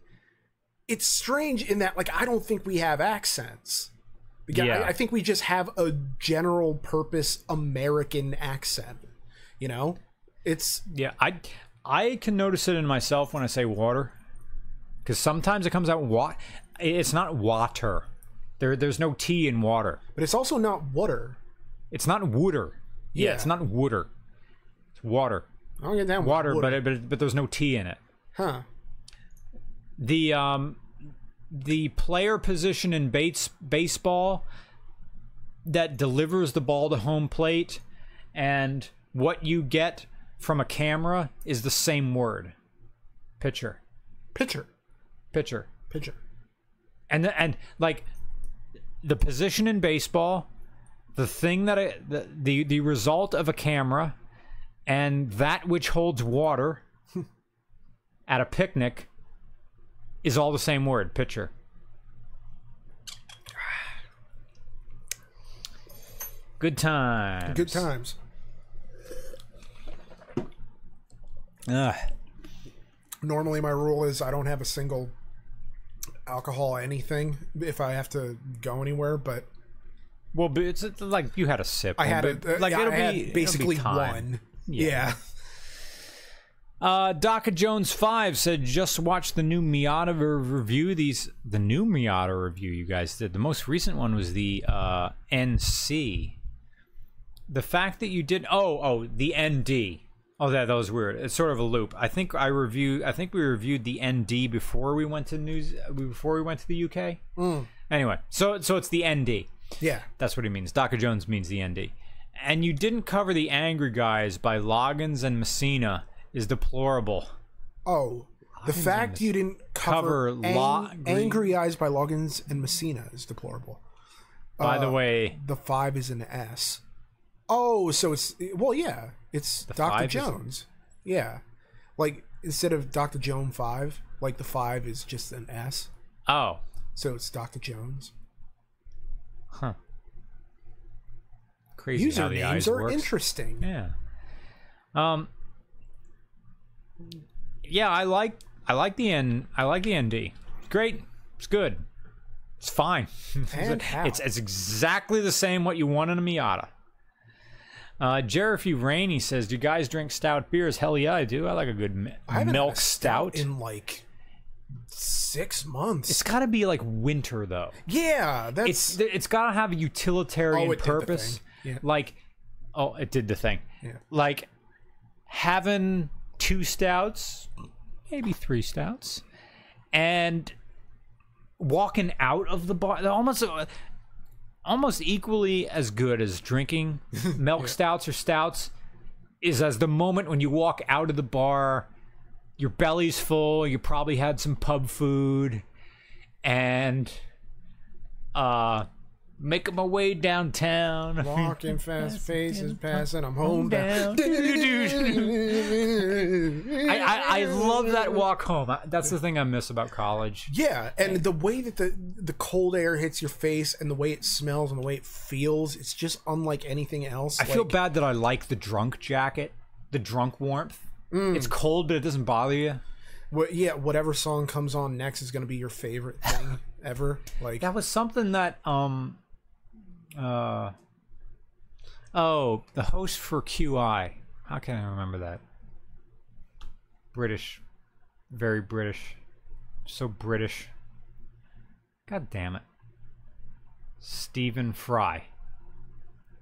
Speaker 1: it's strange in that, I don't think we have accents. Yeah. I think we just have a general purpose American accent. It's...
Speaker 2: Yeah, I can notice it in myself when I say water. Because sometimes it comes out it's not water. There's no T in water.
Speaker 1: But it's also not water.
Speaker 2: It's not wooder. Yeah, it's not wooder. It's water.
Speaker 1: I'll get down
Speaker 2: water, but there's no T in it.
Speaker 1: Huh.
Speaker 2: The player position in baseball that delivers the ball to home plate and what you get from a camera is the same word. Pitcher. And the position in baseball, the thing that the result of a camera, and that which holds water at a picnic is all the same word, pitcher. Good times.
Speaker 1: Good times. Normally my rule is I don't have a single alcohol anything if I have to go anywhere, but
Speaker 2: it's like you had a sip.
Speaker 1: I had basically one. Yeah.
Speaker 2: Daka Jones 5 said, just watched the new Miata review. The new Miata review you guys did. The most recent one was the NC. The fact that you did the ND. Oh, that was weird. It's sort of a loop. I think we reviewed the ND before we went to the UK. Anyway, so it's the ND.
Speaker 1: Yeah,
Speaker 2: that's what he means. Daka Jones means the ND. And you didn't cover the Angry Guys by Loggins and Messina is deplorable.
Speaker 1: Oh, the fact you didn't cover Angry Eyes by Loggins and Messina is deplorable.
Speaker 2: By the way,
Speaker 1: the 5 is an S. Oh, so it's yeah, it's Dr. Jones. Yeah, Like, instead of Dr. Joan 5, like the 5 is just an S.
Speaker 2: Oh.
Speaker 1: So it's Dr. Jones.
Speaker 2: Huh. Crazy how the eyes
Speaker 1: Usernames are
Speaker 2: works.
Speaker 1: interesting.
Speaker 2: Yeah. Yeah, I like the ND. It's great. It's good. It's fine. It's exactly the same what you want in a Miata. Jeremy Rainey says, "Do you guys drink stout beers?" Hell yeah, I do. I like a good milk stout.
Speaker 1: In like 6 months.
Speaker 2: It's got to be like winter though.
Speaker 1: Yeah,
Speaker 2: it's got to have a utilitarian purpose.
Speaker 1: Yeah.
Speaker 2: Like, it did the thing.
Speaker 1: Yeah.
Speaker 2: Like having 2 stouts, maybe 3 stouts, and walking out of the bar, almost equally as good as drinking milk stouts or stouts is as the moment when you walk out of the bar, your belly's full, you probably had some pub food, and making my way downtown.
Speaker 1: Walking fast, faces passing, I'm home bound.
Speaker 2: I love that walk home. That's the thing I miss about college.
Speaker 1: Yeah, and the way that the cold air hits your face and the way it smells and the way it feels, it's just unlike anything else.
Speaker 2: I feel bad that I like the drunk jacket, the drunk warmth. It's cold, but it doesn't bother you.
Speaker 1: Yeah, whatever song comes on next is going to be your favorite thing ever. Like
Speaker 2: that was something that the host for QI. How can I remember that? British. Very British. So British. God damn it. Stephen Fry.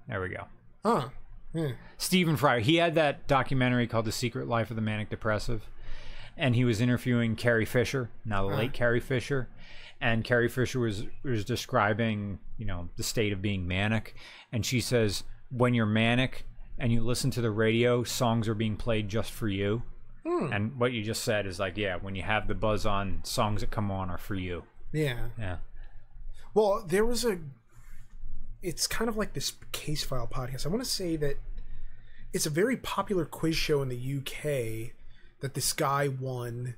Speaker 2: There we go.
Speaker 1: Huh. Yeah.
Speaker 2: Stephen Fry. He had that documentary called The Secret Life of the Manic Depressive. And he was interviewing Carrie Fisher, now the late Carrie Fisher. And Carrie Fisher was describing, the state of being manic. And she says, when you're manic and you listen to the radio, songs are being played just for you. And what you just said is like, yeah, when you have the buzz on, songs that come on are for you.
Speaker 1: Yeah.
Speaker 2: Yeah.
Speaker 1: Well, there was it's kind of like this Case File podcast. I want to say that it's a very popular quiz show in the UK that this guy won.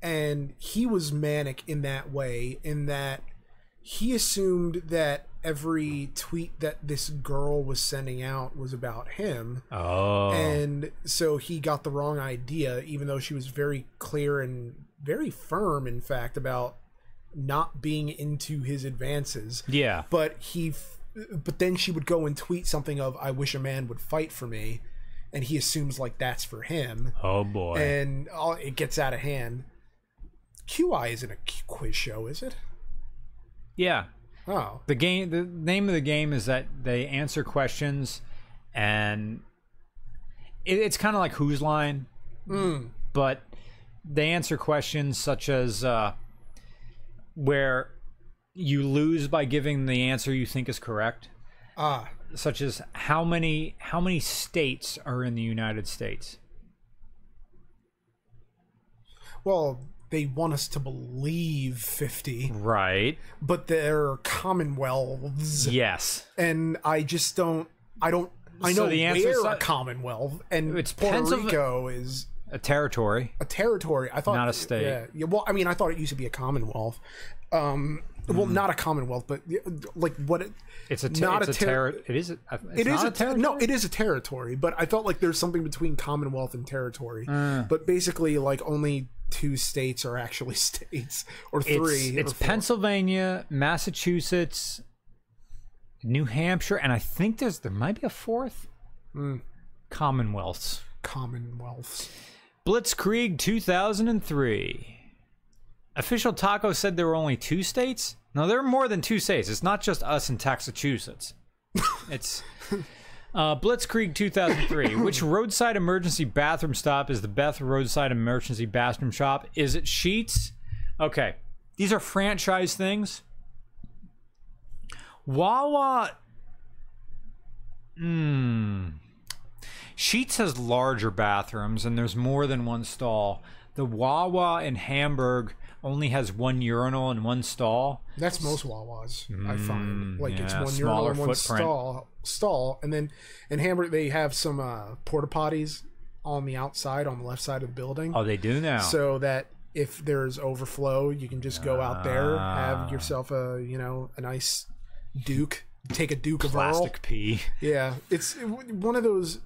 Speaker 1: And he was manic in that way, in that he assumed that every tweet that this girl was sending out was about him.
Speaker 2: Oh.
Speaker 1: And so he got the wrong idea, even though she was very clear and very firm, in fact, about not being into his advances.
Speaker 2: Yeah.
Speaker 1: But then she would go and tweet something of, "I wish a man would fight for me." And he assumes like that's for him.
Speaker 2: Oh, boy.
Speaker 1: And it gets out of hand. QI isn't a quiz show, is it?
Speaker 2: Yeah.
Speaker 1: Oh.
Speaker 2: The name of the game is that they answer questions, and it's kind of like Whose Line, but they answer questions such as where you lose by giving the answer you think is correct. Such as how many states are in the United States?
Speaker 1: Well, they want us to believe 50.
Speaker 2: Right.
Speaker 1: But they're commonwealths.
Speaker 2: Yes.
Speaker 1: And I know where a commonwealth, and it's Puerto Rico is
Speaker 2: a territory.
Speaker 1: A territory. I thought
Speaker 2: not a state.
Speaker 1: Yeah. Well, I mean, I thought it used to be a commonwealth. Well, not a commonwealth, but like what
Speaker 2: it's a territory. It is a territory.
Speaker 1: No, it is a territory, but I felt like there's something between commonwealth and territory. But basically, like only 2 states are actually states, or 3.
Speaker 2: It's Pennsylvania, Massachusetts, New Hampshire, and I think there might be a 4th. Commonwealths. Blitzkrieg 2003. Official Taco said there were only 2 states. No, there are more than 2 states. It's not just us in Massachusetts. It's Blitzkrieg 2003. Which roadside emergency bathroom stop is the best roadside emergency bathroom shop? Is it Sheetz? Okay. These are franchise things. Wawa. Sheetz has larger bathrooms and there's more than one stall. The Wawa in Hamburg only has 1 urinal and 1 stall.
Speaker 1: That's most Wawas, I find. Like it's 1 urinal and 1 stall. And then in Hamburg they have some porta potties on the outside, on the left side of the building.
Speaker 2: Oh, they do now.
Speaker 1: So that if there's overflow, you can just go out there, have yourself a nice Duke. Take a Duke of Earl.
Speaker 2: Plastic pee.
Speaker 1: Yeah, it's one of those.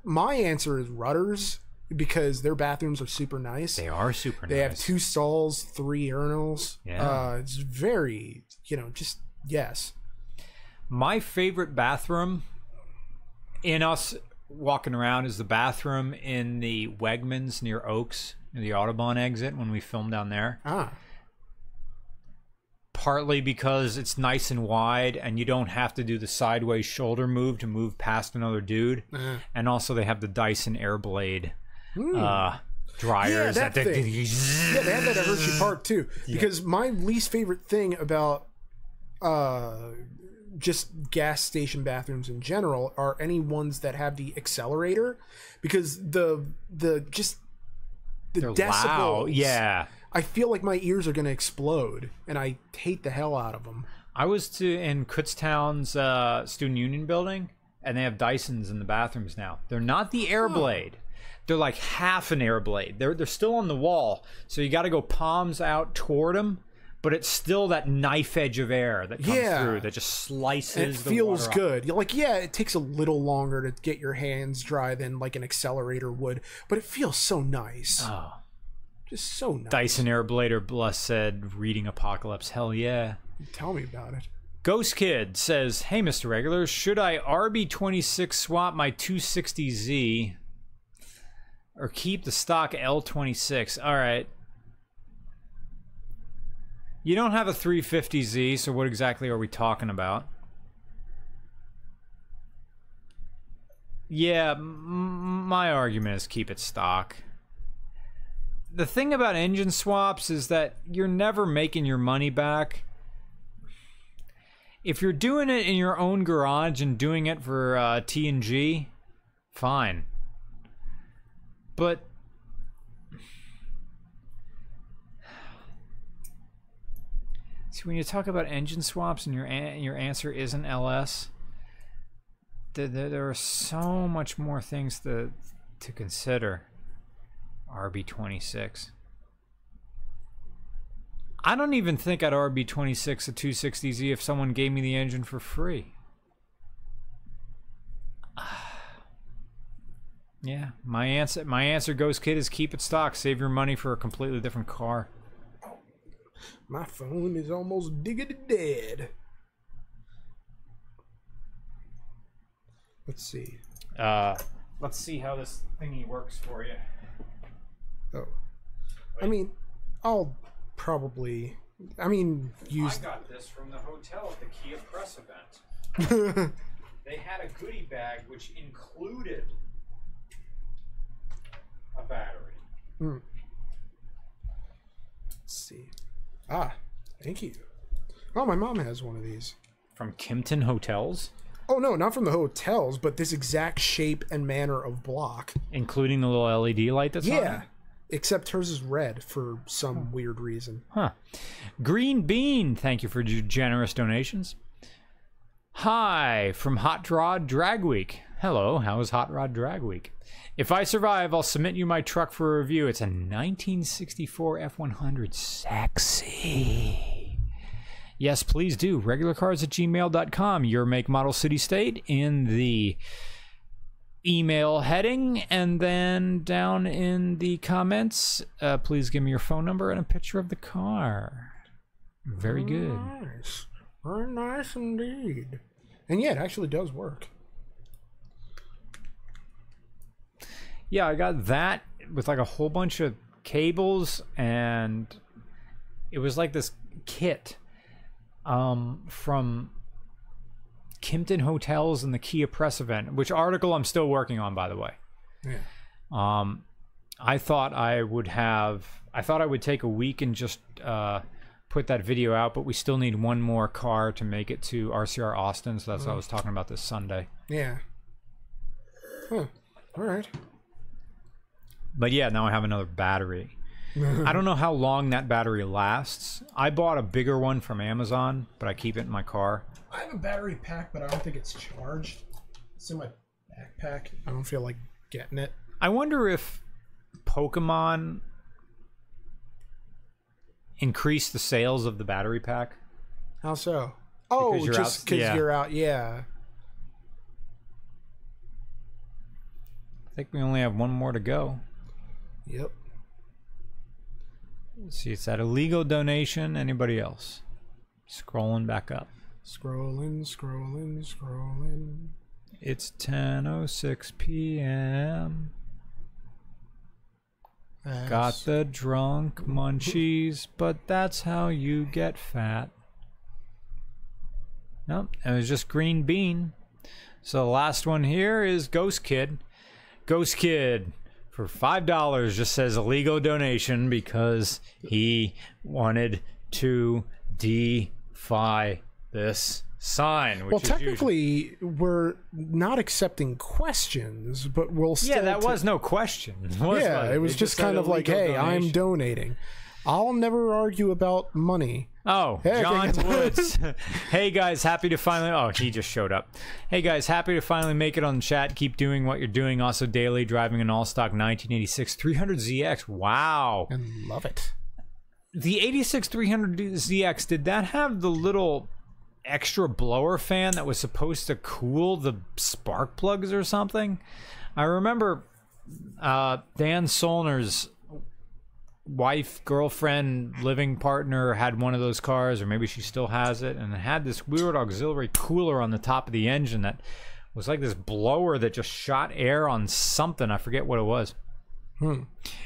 Speaker 1: My answer is Rutter's because their bathrooms are super nice.
Speaker 2: They are super nice.
Speaker 1: They have 2 stalls, 3 urinals.
Speaker 2: Yeah,
Speaker 1: it's very just yes.
Speaker 2: My favorite bathroom in us walking around is the bathroom in the Wegmans near Oaks, near the Audubon exit when we filmed down there. Partly because it's nice and wide and you don't have to do the sideways shoulder move to move past another dude. And also they have the Dyson Airblade dryers.
Speaker 1: Yeah, they have that at Hershey Park too. Because my least favorite thing about just gas station bathrooms in general are any ones that have the accelerator, because the decibels.
Speaker 2: Loud. Yeah.
Speaker 1: I feel like my ears are going to explode, and I hate the hell out of them.
Speaker 2: I was in Kutztown's Student Union building, and they have Dysons in the bathrooms now. They're not the Airblade. They're like half an Airblade. They're still on the wall, so you got to go palms out toward them, but it's still that knife edge of air that comes through that just slices
Speaker 1: and it
Speaker 2: the
Speaker 1: feels
Speaker 2: water
Speaker 1: good. You're like, it takes a little longer to get your hands dry than like an accelerator would, but it feels so nice.
Speaker 2: Oh.
Speaker 1: Just so nice.
Speaker 2: Dyson Airblade or Blessed Reading Apocalypse. Hell yeah.
Speaker 1: Tell me about it.
Speaker 2: Ghost Kid says, hey, Mr. Regular, should I RB26 swap my 260Z or keep the stock L26? All right. You don't have a 350Z, so what exactly are we talking about? Yeah, my argument is keep it stock. The thing about engine swaps is that you're never making your money back. If you're doing it in your own garage and doing it for T&G, fine. But see, when you talk about engine swaps and your answer isn't LS, there are so much more things to consider. RB26. I don't even think I'd RB26 a 260Z if someone gave me the engine for free. Yeah, my answer, Ghost Kid, is keep it stock. Save your money for a completely different car.
Speaker 1: My phone is almost diggity dead. Let's see.
Speaker 2: Let's see how this thingy works for you.
Speaker 1: Oh, I mean, I'll probably. Use.
Speaker 2: I got this from the hotel at the Kia press event. They had a goodie bag which included a battery.
Speaker 1: Let's see. Thank you. Oh, my mom has one of these.
Speaker 2: From Kimpton Hotels?
Speaker 1: Oh, no, not from the hotels, but this exact shape and manner of block.
Speaker 2: Including the little LED light that's on it?
Speaker 1: Yeah. Except hers is red for some weird reason.
Speaker 2: Huh. Green Bean, thank you for your generous donations. Hi, from Hot Rod Drag Week. Hello, how is Hot Rod Drag Week? If I survive, I'll submit you my truck for a review. It's a 1964 F100. Sexy. Yes, please do. Regularcars@gmail.com. Your make, model, city, state in the email heading, and then down in the comments, please give me your phone number and a picture of the car. Very good.
Speaker 1: Nice. Very nice indeed. And yeah, it actually does work.
Speaker 2: Yeah, I got that with like a whole bunch of cables, and it was like this kit from Kimpton Hotels and the Kia press event, which article I'm still working on, by the way.
Speaker 1: Yeah.
Speaker 2: I thought I would take a week and just put that video out, but we still need one more car to make it to RCR Austin, so that's what I was talking about this Sunday.
Speaker 1: Yeah. Huh. All right.
Speaker 2: But yeah, now I have another battery. I don't know how long that battery lasts. I bought a bigger one from Amazon, but I keep it in my car.
Speaker 1: I have a battery pack, but I don't think it's charged. It's in my backpack. I don't feel like getting it.
Speaker 2: I wonder if Pokemon increased the sales of the battery pack.
Speaker 1: How so? Oh, just because you're out. Yeah.
Speaker 2: I think we only have one more to go.
Speaker 1: Yep.
Speaker 2: Let's see. It's that illegal donation. Anybody else? Scrolling back up.
Speaker 1: Scrolling.
Speaker 2: It's 10:06 p.m. Got the drunk munchies, but that's how you get fat. Nope, it was just Green Bean. So the last one here is Ghost Kid. Ghost Kid for $5 just says illegal donation because he wanted to defy this sign.
Speaker 1: Well, technically, we're not accepting questions, but we'll still...
Speaker 2: Yeah, that was no question.
Speaker 1: It was just kind of like, hey, donation. I'm donating. I'll never argue about money.
Speaker 2: Oh, hey, John Woods. Hey, guys, happy to finally... Oh, he just showed up. Hey, guys, happy to finally make it on the chat. Keep doing what you're doing. Also, daily driving an all-stock 1986 300ZX. Wow.
Speaker 1: And love it.
Speaker 2: The 86 300ZX, did that have the little extra blower fan that was supposed to cool the spark plugs or something? I remember Dan Solner's wife, girlfriend, living partner had one of those cars, or maybe she still has it, and it had this weird auxiliary cooler on the top of the engine that was like this blower that just shot air on something. I forget what it was.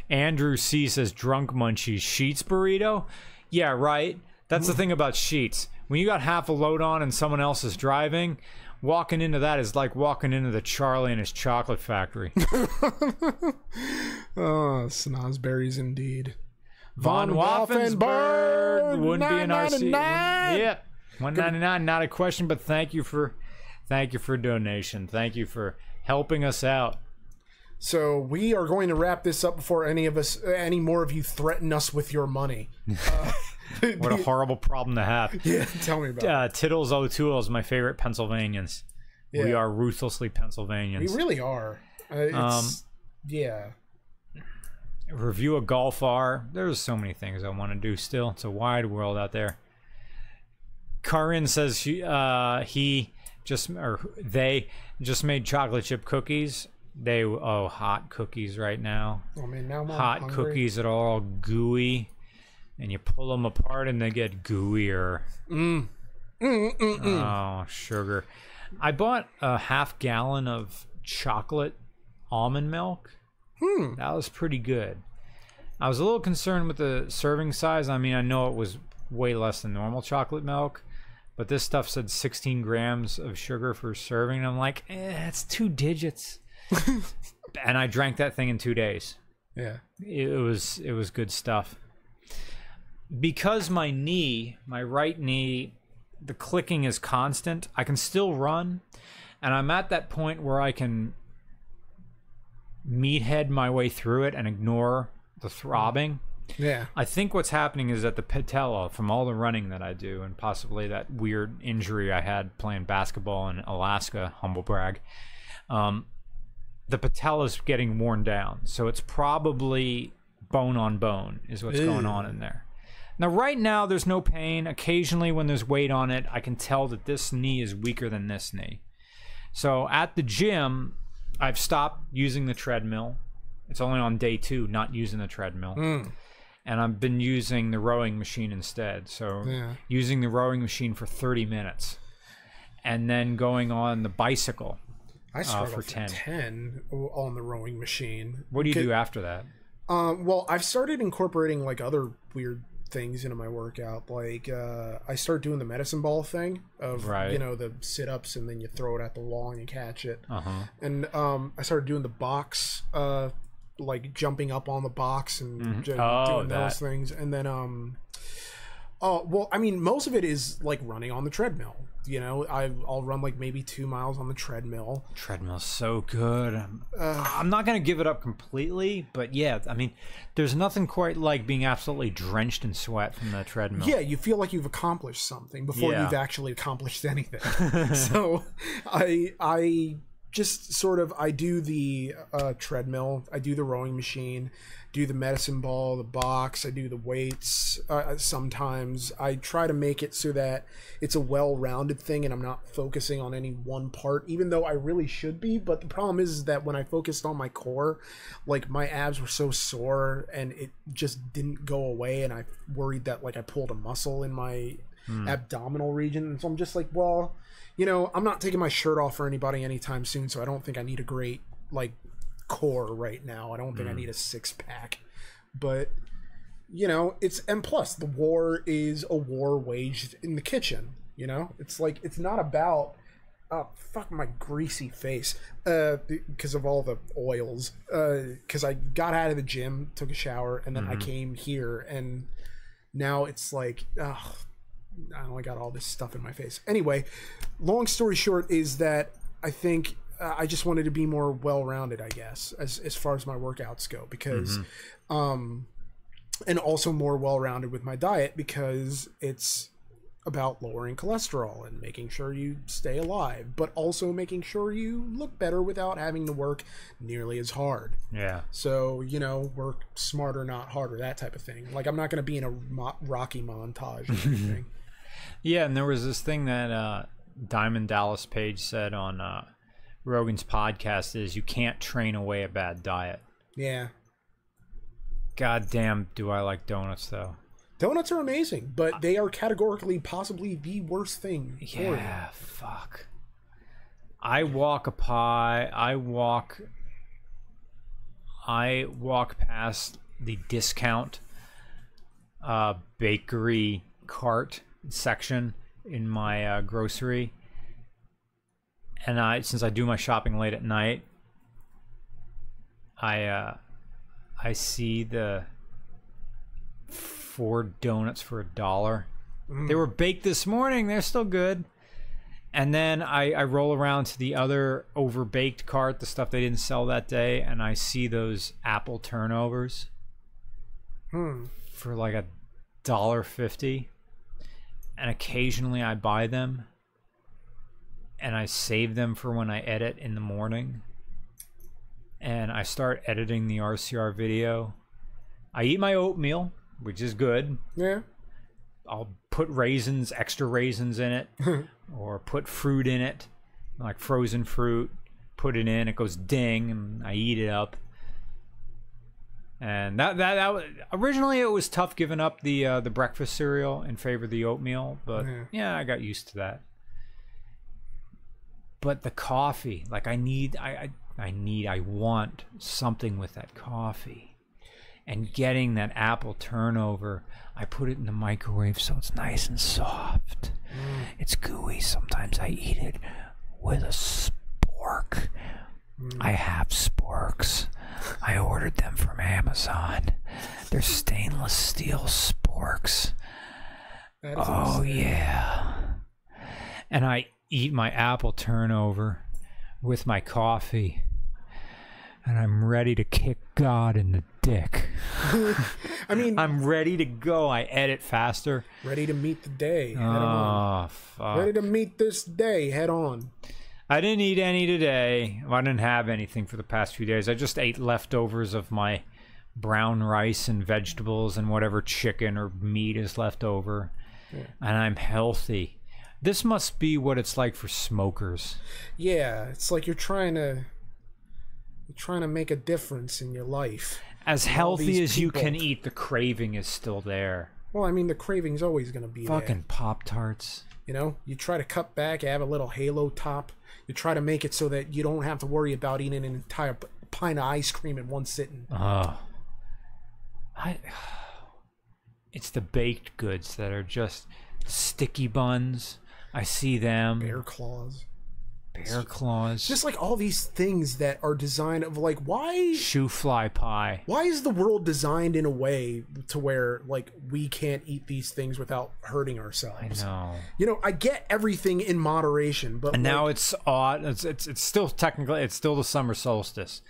Speaker 2: Andrew C says drunk munchies. Sheets burrito? Yeah, right. That's the thing about Sheets. When you got half a load on and someone else is driving, walking into that is like walking into the Charlie and his chocolate factory.
Speaker 1: Oh, snozberries indeed.
Speaker 2: Von Waffensberg wouldn't be an RC. Yeah, $1.99. Not a question, but thank you for donation. Thank you for helping us out.
Speaker 1: So we are going to wrap this up before any more of you threaten us with your money.
Speaker 2: What a horrible problem to have.
Speaker 1: Yeah, tell me about it.
Speaker 2: Tittles O'Toole is my favorite Pennsylvanians. Yeah. We are ruthlessly Pennsylvanians.
Speaker 1: We really are. Yeah.
Speaker 2: Review a Golf R. There's so many things I want to do still. It's a wide world out there. Karin says they just made chocolate chip cookies. Hot cookies right now.
Speaker 1: Oh man, now I'm
Speaker 2: hot
Speaker 1: hungry.
Speaker 2: Cookies that are all gooey, and you pull them apart and they get gooier. Oh, sugar. I bought a half gallon of chocolate almond milk. That was pretty good. I was a little concerned with the serving size. I mean, I know it was way less than normal chocolate milk, but this stuff said 16 grams of sugar for serving, and I'm like, that's 2 digits. And I drank that thing in 2 days.
Speaker 1: Yeah.
Speaker 2: It was good stuff. Because my right knee, the clicking is constant, I can still run, and I'm at that point where I can meathead my way through it and ignore the throbbing.
Speaker 1: Yeah.
Speaker 2: I think what's happening is that the patella, from all the running that I do, and possibly that weird injury I had playing basketball in Alaska, humble brag, the patella's getting worn down. So it's probably bone on bone is what's going on in there. Now, right now, there's no pain. Occasionally, when there's weight on it, I can tell that this knee is weaker than this knee. So at the gym, I've stopped using the treadmill. It's only on day 2 not using the treadmill. And I've been using the rowing machine instead. So using the rowing machine for 30 minutes. And then going on the bicycle
Speaker 1: I started for 10 on the rowing machine.
Speaker 2: What do you do after that?
Speaker 1: Well, I've started incorporating like other weird things into my workout. Like I started doing the medicine ball thing of the sit-ups, and then you throw it at the wall and you catch it. And I started doing the box, like jumping up on the box and doing those things. And then most of it is like running on the treadmill. I'll run like maybe 2 miles on the treadmill.
Speaker 2: Treadmill's so good. I'm not going to give it up completely, but yeah, I mean, there's nothing quite like being absolutely drenched in sweat from the treadmill.
Speaker 1: Yeah, you feel like you've accomplished something before you've actually accomplished anything. So I just sort of, I do the treadmill, I do the rowing machine, do the medicine ball, the box, I do the weights. Sometimes I try to make it so that it's a well-rounded thing and I'm not focusing on any one part, even though I really should be. But the problem is that when I focused on my core, like my abs were so sore and it just didn't go away, and I worried that like I pulled a muscle in my abdominal region. And so I'm just like, well, you know, I'm not taking my shirt off for anybody anytime soon, so I don't think I need a great, like, core right now. I don't think I need a six-pack. But, you know, and plus, the war is a war waged in the kitchen, you know? It's like, it's not about, oh, fuck my greasy face, because of all the oils. Because I got out of the gym, took a shower, and then I came here, and now it's like, oh, I only got all this stuff in my face. Anyway, long story short is that I think I just wanted to be more well-rounded, I guess, as far as my workouts go, because and also more well-rounded with my diet, because it's about lowering cholesterol and making sure you stay alive, but also making sure you look better without having to work nearly as hard.
Speaker 2: Yeah. So,
Speaker 1: you know, work smarter, not harder, that type of thing. Like, I'm not going to be in a Rocky montage or anything.
Speaker 2: Yeah, and there was this thing that Diamond Dallas Page said on Rogan's podcast is you can't train away a bad diet.
Speaker 1: Yeah.
Speaker 2: God damn, do I like donuts, though.
Speaker 1: Donuts are amazing, but they are categorically possibly the worst thing for you.
Speaker 2: Yeah, fuck. I walk a pie. I walk past the discount bakery cart section in my grocery, and since I do my shopping late at night, I see the 4 donuts for $1. They were baked this morning. They're still good. And then I roll around to the other overbaked cart, the stuff they didn't sell that day, and I see those apple turnovers for like $1.50. And occasionally I buy them and I save them for when I edit in the morning. And I start editing the RCR video. I eat my oatmeal, which is good.
Speaker 1: Yeah.
Speaker 2: I'll put raisins, extra raisins in it, or put fruit in it, like frozen fruit. Put it in, it goes ding, and I eat it up. And that originally it was tough giving up the breakfast cereal in favor of the oatmeal, but yeah, I got used to that. But the coffee, like I want something with that coffee. And getting that apple turnover, I put it in the microwave so it's nice and soft. It's gooey. Sometimes I eat it with a spork. I have sporks. I ordered them from Amazon. They're stainless steel sporks. Oh, yeah. And I eat my apple turnover with my coffee. And I'm ready to kick God in the dick.
Speaker 1: I mean,
Speaker 2: I'm ready to go. I edit faster.
Speaker 1: Ready to meet the day. Head
Speaker 2: on. Fuck.
Speaker 1: Ready to meet this day. Head on.
Speaker 2: I didn't eat any today. I didn't have anything for the past few days. I just ate leftovers of my brown rice and vegetables and whatever chicken or meat is left over. Yeah. And I'm healthy. This must be what it's like for smokers.
Speaker 1: Yeah, it's like you're trying to make a difference in your life.
Speaker 2: As healthy as you can eat, the craving is still there.
Speaker 1: Well, I mean, the craving's always going to be there.
Speaker 2: Fucking Pop-Tarts.
Speaker 1: You know, you try to cut back, you have a little halo top. You try to make it so that you don't have to worry about eating an entire pint of ice cream in one sitting.
Speaker 2: It's the baked goods that are just sticky buns. I see them.
Speaker 1: Bear claws.
Speaker 2: Just
Speaker 1: like all these things that are designed of like, why
Speaker 2: shoe fly pie.
Speaker 1: Why is the world designed in a way to where like we can't eat these things without hurting ourselves?
Speaker 2: I know.
Speaker 1: You know, I get everything in moderation, but
Speaker 2: and now it's odd. It's still technically it's still the summer solstice,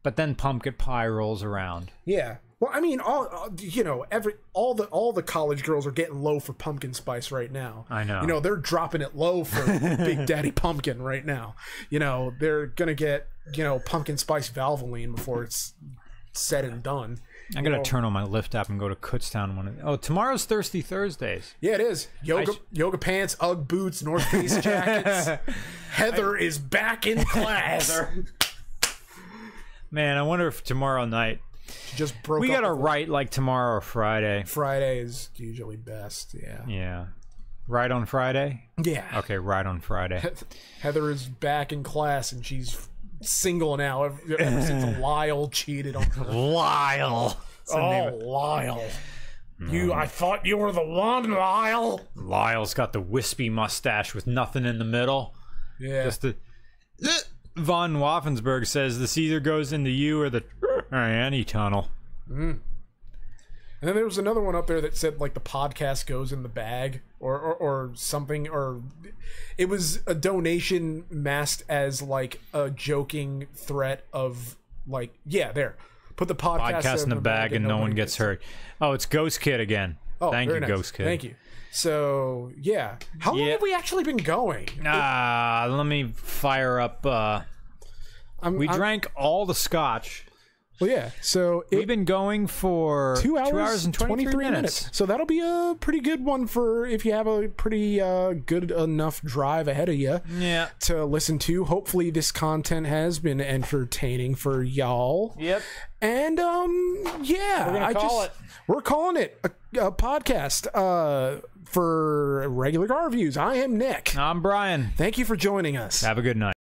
Speaker 2: but then pumpkin pie rolls around.
Speaker 1: Yeah, Well, I mean, all the college girls are getting low for pumpkin spice right now.
Speaker 2: I know.
Speaker 1: They're dropping it low for Big Daddy Pumpkin right now. They're gonna get pumpkin spice Valvoline before it's said and done.
Speaker 2: I'm gonna turn on my Lyft app and go to Kutztown. Tomorrow's Thirsty Thursdays.
Speaker 1: Yeah, it is. Yoga pants, UGG boots, North Face jackets. Heather is back in class.
Speaker 2: Man, I wonder if tomorrow night.
Speaker 1: Just broke.
Speaker 2: We gotta write like tomorrow or Friday.
Speaker 1: Friday is usually best. Yeah.
Speaker 2: Yeah. Right on Friday?
Speaker 1: Yeah.
Speaker 2: Okay, right on Friday.
Speaker 1: Heather is back in class and she's single now ever since Lyle cheated on her.
Speaker 2: Lyle.
Speaker 1: Lyle. I thought you were the one, Lyle.
Speaker 2: Lyle's got the wispy mustache with nothing in the middle.
Speaker 1: Yeah.
Speaker 2: Just the Von Waffensberg says this either goes into you or the Annie tunnel.
Speaker 1: And then there was another one up there that said like the podcast goes in the bag or something, or it was a donation masked as like a joking threat of like, there. Put the podcast
Speaker 2: in the bag and no one gets hurt. Oh, it's Ghost Kid again. Oh, thank you, nice. Ghost Kid.
Speaker 1: Thank you. So, yeah. How long have we actually been going?
Speaker 2: Let me fire up. We drank all the scotch.
Speaker 1: Well, yeah. So
Speaker 2: we've been going for
Speaker 1: 2 hours and 23 minutes. So that'll be a pretty good one for if you have a pretty good enough drive ahead of you to listen to. Hopefully this content has been entertaining for y'all.
Speaker 2: Yep.
Speaker 1: And we're calling it a podcast for regular car reviews. I am Nick.
Speaker 2: I'm Brian.
Speaker 1: Thank you for joining us.
Speaker 2: Have a good night.